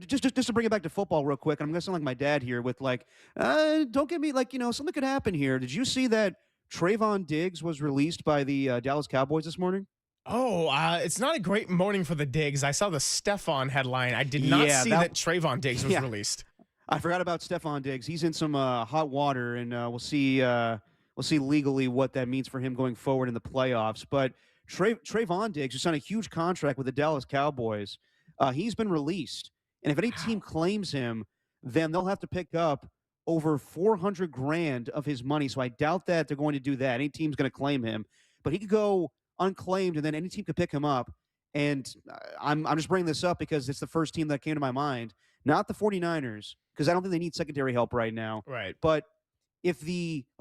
just to bring it back to football real quick, and I'm going to sound like my dad here with don't get me something could happen here. Did you see that Trayvon Diggs was released by the Dallas Cowboys this morning? Oh, it's not a great morning for the Diggs. I saw the Stephon headline. I did not see that Trayvon Diggs was released. I forgot about Stephon Diggs. He's in some hot water, and we'll see legally what that means for him going forward in the playoffs. But Trayvon Diggs, who signed a huge contract with the Dallas Cowboys, he's been released. And if any team claims him, then they'll have to pick up over $400,000 of his money. So I doubt that they're going to do that. Any team's going to claim him, but he could go unclaimed, and then any team could pick him up. And I'm just bringing this up because it's the first team that came to my mind, not the 49ers, because I don't think they need secondary help right now. Right. But if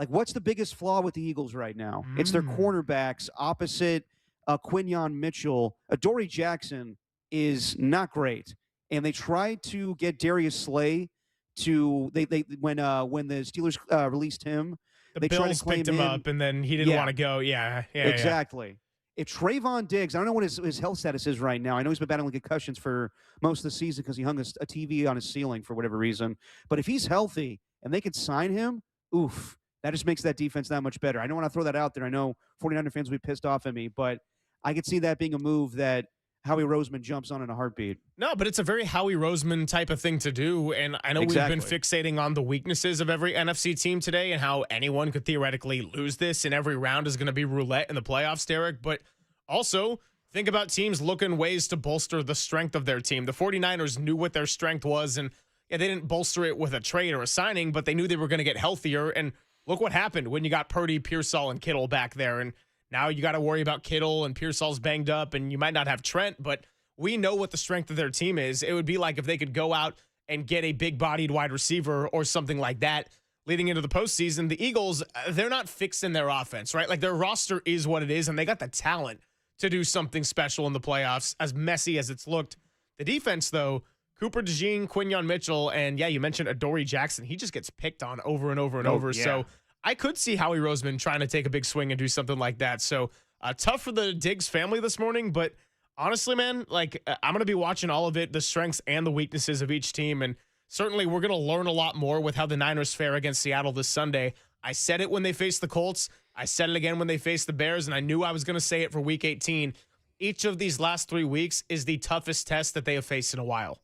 what's the biggest flaw with the Eagles right now? It's their cornerbacks opposite Quinyon Mitchell. Adoree Jackson is not great, and they tried to get Darius Slay to when the Steelers released him. The Bills picked him up, and then he didn't want to go. Yeah, exactly. Yeah. If Trayvon Diggs, I don't know what his health status is right now. I know he's been battling concussions for most of the season because he hung a TV on his ceiling for whatever reason. But if he's healthy and they could sign him, oof, that just makes that defense that much better. I don't want to throw that out there. I know 49er fans will be pissed off at me, but I could see that being a move that Howie Roseman jumps on in a heartbeat. No, but it's a very Howie Roseman type of thing to do. And I know we've been fixating on the weaknesses of every NFC team today and how anyone could theoretically lose this, and every round is going to be roulette in the playoffs, Derek. But also think about teams looking ways to bolster the strength of their team. The 49ers knew what their strength was, and they didn't bolster it with a trade or a signing, but they knew they were going to get healthier. And look what happened when you got Purdy, Pearsall, and Kittle back there. And now you got to worry about Kittle, and Pearsall's banged up, and you might not have Trent, but we know what the strength of their team is. It would be like if they could go out and get a big-bodied wide receiver or something like that leading into the postseason. The Eagles, they're not fixing their offense, right? Like, their roster is what it is, and they got the talent to do something special in the playoffs, as messy as it's looked. The defense, though, Cooper DeJean, Quinyon Mitchell, and, you mentioned Adoree Jackson. He just gets picked on over and over and over. Yeah. So I could see Howie Roseman trying to take a big swing and do something like that. So Tough for the Diggs family this morning, but honestly, man, like I'm going to be watching all of it, the strengths and the weaknesses of each team. And certainly we're going to learn a lot more with how the Niners fare against Seattle this Sunday. I said it when they faced the Colts. I said it again when they faced the Bears, and I knew I was going to say it for Week 18. Each of these last 3 weeks is the toughest test that they have faced in a while.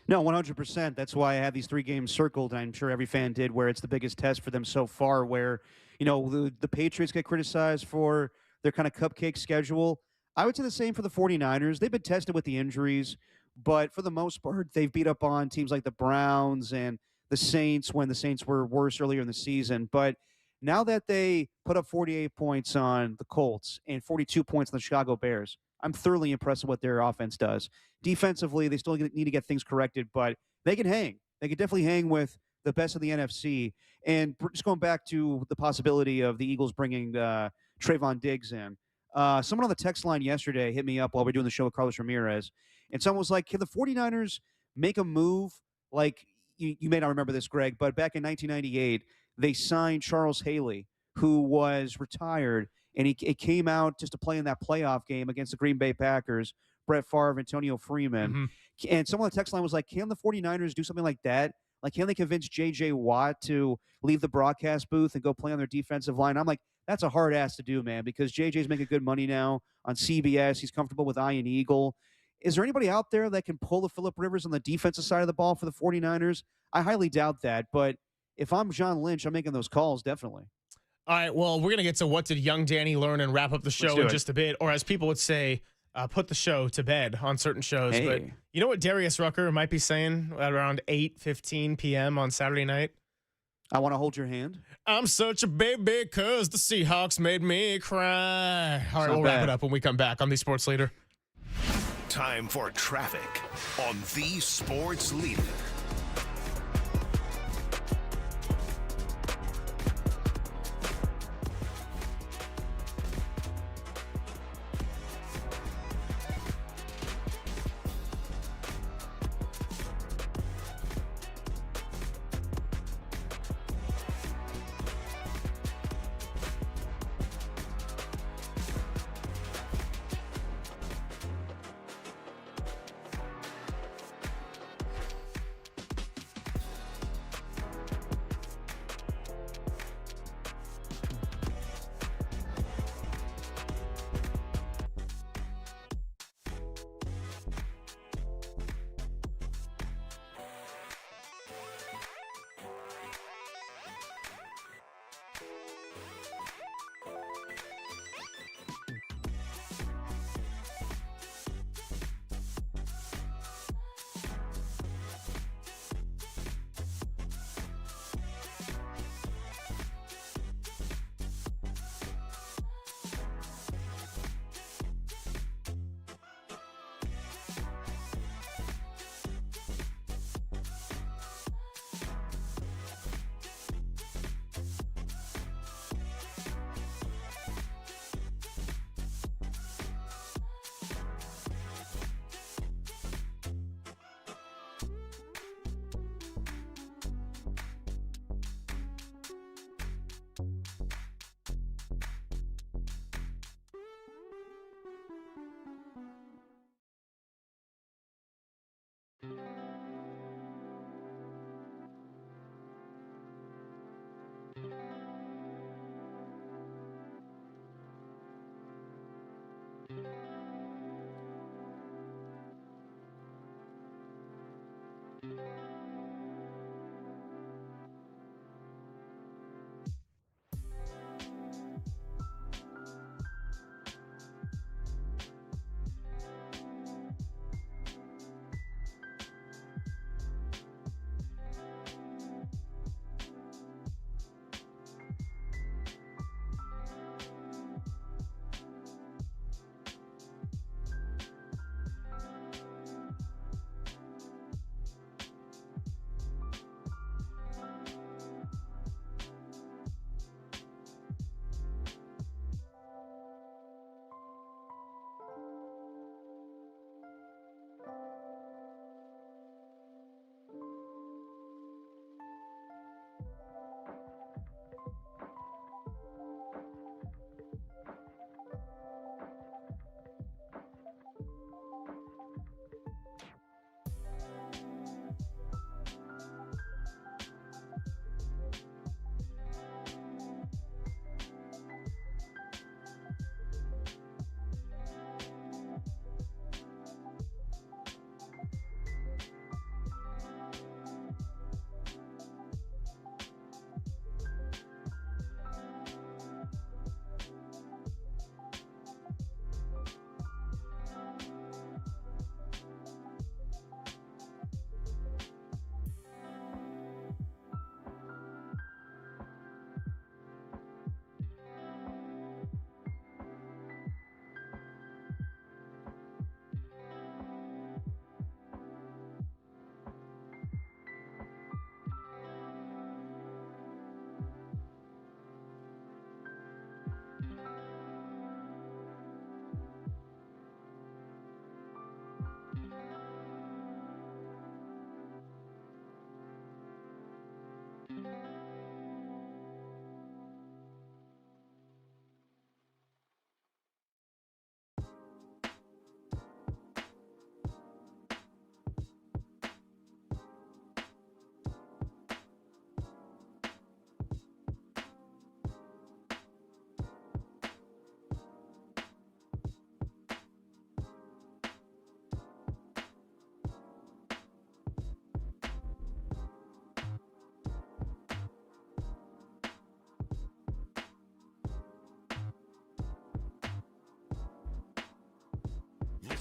No, 100%. That's why I have these 3 games circled, and I'm sure every fan did, where it's the biggest test for them so far, where, the Patriots get criticized for their kind of cupcake schedule. I would say the same for the 49ers. They've been tested with the injuries, but for the most part, they've beat up on teams like the Browns and the Saints when the Saints were worse earlier in the season. But now that they put up 48 points on the Colts and 42 points on the Chicago Bears, I'm thoroughly impressed with what their offense does. Defensively, they still need to get things corrected, but they can hang. They can definitely hang with the best of the NFC. And just going back to the possibility of the Eagles bringing Trayvon Diggs in, someone on the text line yesterday hit me up while we were doing the show with Carlos Ramirez, and someone was like, can the 49ers make a move? Like, you may not remember this, Greg, but back in 1998, they signed Charles Haley, who was retired, and it came out just to play in that playoff game against the Green Bay Packers, Brett Favre, Antonio Freeman. Mm-hmm. And someone on the text line was like, can the 49ers do something like that? Like, can they convince J.J. Watt to leave the broadcast booth and go play on their defensive line? I'm like, that's a hard ass to do, man, because J.J.'s making good money now on CBS. He's comfortable with Iron Eagle. Is there anybody out there that can pull a Phillip Rivers on the defensive side of the ball for the 49ers? I highly doubt that, but if I'm John Lynch, I'm making those calls, definitely. All right, well, we're going to get to what did young Danny learn and wrap up the show in just a bit, or as people would say, put the show to bed on certain shows. Hey. But you know what Darius Rucker might be saying at around 8:15 p.m. on Saturday night? I want to hold your hand. I'm such a baby because the Seahawks made me cry. All right, we'll wrap it up when we come back on The Sports Leader. Time for traffic on The Sports Leader.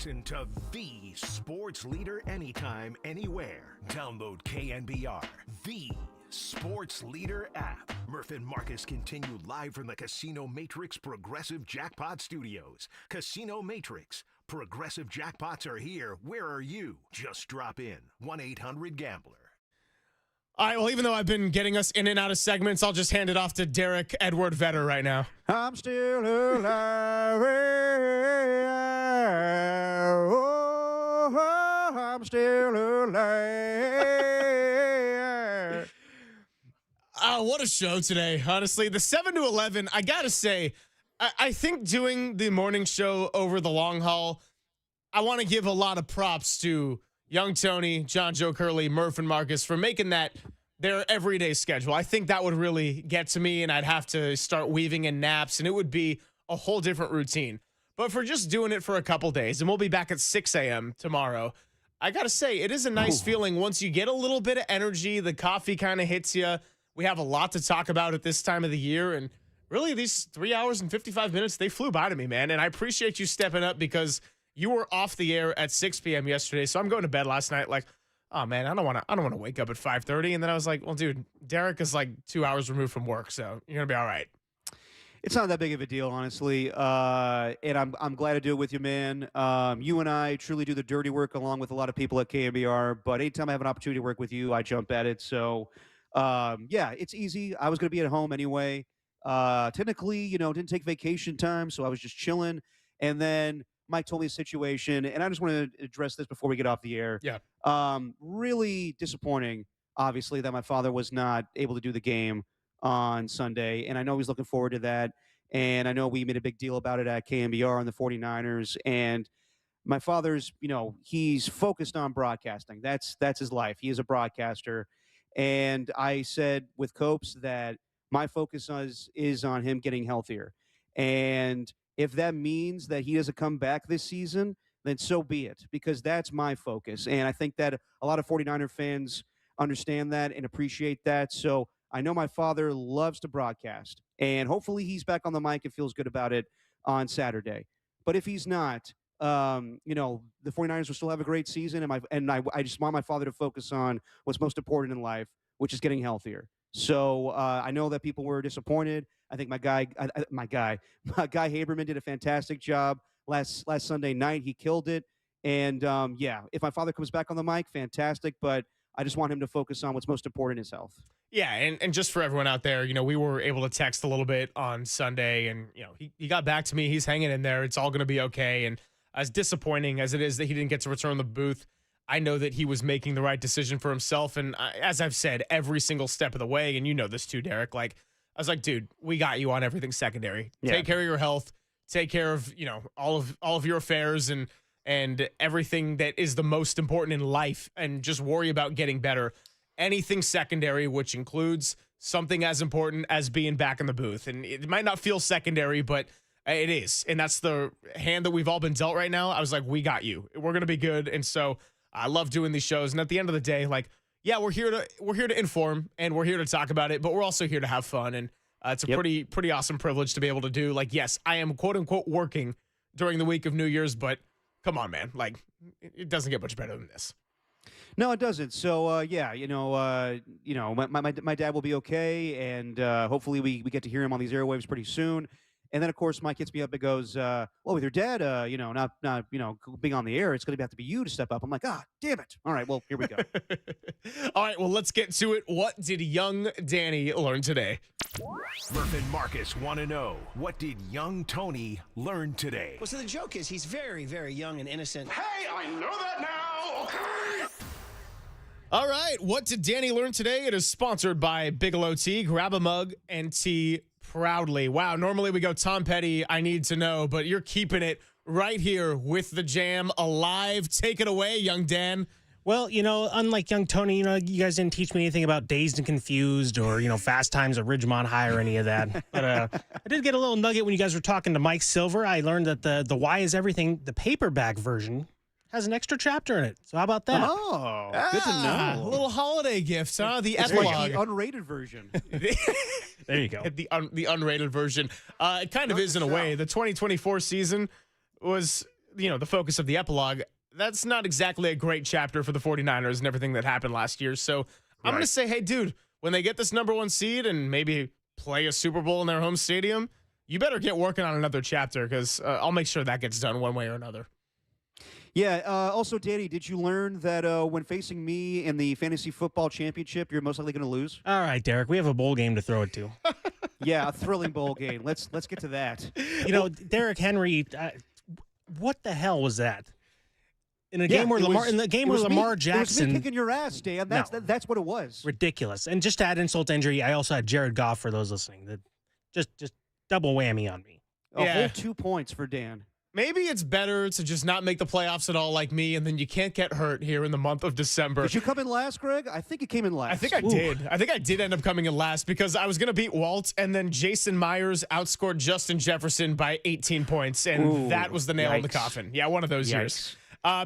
Listen to the sports leader anytime, anywhere. Download KNBR, the sports leader app. Murph and Marcus continue live from the Casino Matrix Progressive Jackpot Studios. Casino Matrix. Progressive jackpots are here. Where are you? Just drop in. 1-800-GAMBLER. All right, well, even though I've been getting us in and out of segments, I'll just hand it off to Derek Edward Vetter right now. I'm still alive. Oh, I'm still alive. What a show today, honestly. The 7 to 11, I got to say, I think doing the morning show over the long haul, I want to give a lot of props to Young Tony, John Joe Curley, Murph, and Marcus for making that their everyday schedule. I think that would really get to me, and I'd have to start weaving in naps, and it would be a whole different routine. But for just doing it for a couple days, and we'll be back at 6 a.m. tomorrow, I got to say, it is a nice feeling once you get a little bit of energy, the coffee kind of hits you. We have a lot to talk about at this time of the year, and really these 3 hours and 55 minutes, they flew by to me, man, and I appreciate you stepping up because you were off the air at 6 p.m. yesterday, so I'm going to bed last night like, oh man, I don't want to wake up at 5:30. And then I was like, well, dude, Derek is like 2 hours removed from work, so you're gonna be all right. It's not that big of a deal, honestly, and I'm glad to do it with you, man. You and I truly do the dirty work along with a lot of people at KNBR. But anytime I have an opportunity to work with you, I jump at it. So yeah, it's easy. I was gonna be at home anyway. Technically, didn't take vacation time, so I was just chilling, and then Mike told me a situation, and I just want to address this before we get off the air. Yeah. Really disappointing, obviously, that my father was not able to do the game on Sunday, and I know he's looking forward to that, and I know we made a big deal about it at KNBR on the 49ers, and my father's, he's focused on broadcasting. That's his life. He is a broadcaster, and I said with Copes that my focus is on him getting healthier, and if that means that he doesn't come back this season, then so be it, because that's my focus. And I think that a lot of 49er fans understand that and appreciate that. So I know my father loves to broadcast, and hopefully he's back on the mic and feels good about it on Saturday. But if he's not, the 49ers will still have a great season, and I just want my father to focus on what's most important in life, which is getting healthier. So I know that people were disappointed. I think my guy Haberman did a fantastic job last Sunday night. He killed it. And yeah, if my father comes back on the mic, fantastic. But I just want him to focus on what's most important, his health. Yeah, and just for everyone out there, we were able to text a little bit on Sunday, and he got back to me. He's hanging in there. It's all going to be okay. And as disappointing as it is that he didn't get to return the booth, I know that he was making the right decision for himself. And as I've said, every single step of the way, and you know this too, Derek, I was like, dude, we got you on everything secondary. Yeah. Take care of your health. Take care of, all of your affairs and everything that is the most important in life, and just worry about getting better. Anything secondary, which includes something as important as being back in the booth. And it might not feel secondary, but it is. And that's the hand that we've all been dealt right now. I was like, we got you. We're going to be good. And so I love doing these shows. And at the end of the day, yeah, we're here to inform, and we're here to talk about it, but we're also here to have fun. And it's a pretty awesome privilege to be able to do. Yes, I am quote unquote working during the week of New Year's, but come on, man. It doesn't get much better than this. No, it doesn't. So yeah, my dad will be okay, and hopefully we get to hear him on these airwaves pretty soon. And then, of course, Mike hits me up and goes, well, with your dad, not being on the air, it's going to have to be you to step up. I'm like, damn it. All right, well, here we go. All right, well, let's get to it. What did young Danny learn today? Murph and Marcus want to know, what did young Tony learn today? Well, so the joke is he's very, very young and innocent. Hey, I know that now, okay? All right, what did Danny learn today? It is sponsored by Bigelow Tea. Grab a mug and tea proudly. Wow, normally we go Tom Petty, I need to know, but you're keeping it right here with the jam alive. Take it away, young Dan. Well, unlike young Tony, you guys didn't teach me anything about Dazed and Confused or, Fast Times at Ridgemont High or any of that. But I did get a little nugget when you guys were talking to Mike Silver. I learned that the Why Is Everything, the paperback version, has an extra chapter in it. So how about that? Oh, good to know. A little holiday gift, huh? The it's epilogue. Like the unrated version. There you go. The unrated version. It kind of is in a way. The 2024 season was the focus of the epilogue, that's not exactly a great chapter for the 49ers and everything that happened last year. So I'm going to say, hey, dude, when they get this number 1 seed and maybe play a Super Bowl in their home stadium, you better get working on another chapter because I'll make sure that gets done one way or another. Yeah. Also, Danny, did you learn that when facing me in the fantasy football championship, you're most likely going to lose? All right, Derek, we have a bowl game to throw it to. Yeah, a thrilling bowl game. Let's get to that. Derek Henry, what the hell was that? In a game where Lamar Jackson, it was me kicking your ass, Dan. That's what it was. Ridiculous. And just to add insult to injury, I also had Jared Goff for those listening. That just double whammy on me. A whole 2 points for Dan. Maybe it's better to just not make the playoffs at all like me, and then you can't get hurt here in the month of December. Did you come in last, Greg? I think you came in last. I think I did. I think I did end up coming in last because I was going to beat Walt, and then Jason Myers outscored Justin Jefferson by 18 points, and that was the nail in the coffin. Yeah, one of those years.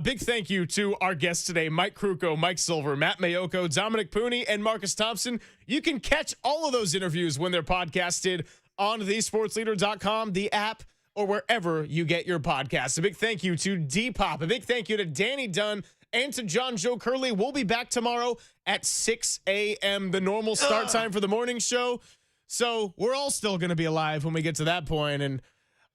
Big thank you to our guests today, Mike Krukow, Mike Silver, Matt Maiocco, Dominic Puni, and Marcus Thompson. You can catch all of those interviews when they're podcasted on thesportsleader.com, the app, or wherever you get your podcasts. A big thank you to Depop. A big thank you to Danny Dunn and to John Joe Curley. We'll be back tomorrow at 6 a.m., the normal start time for the morning show. So we're all still going to be alive when we get to that point, and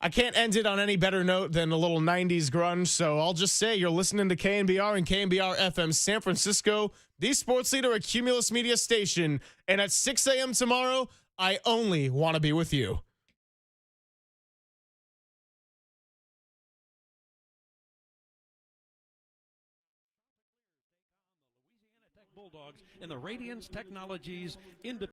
I can't end it on any better note than a little 90s grunge, so I'll just say you're listening to KNBR and KNBR FM San Francisco, the sports leader, a Cumulus Media station, and at 6 a.m. tomorrow, I only want to be with you. Bulldogs and the Radiance Technologies Independent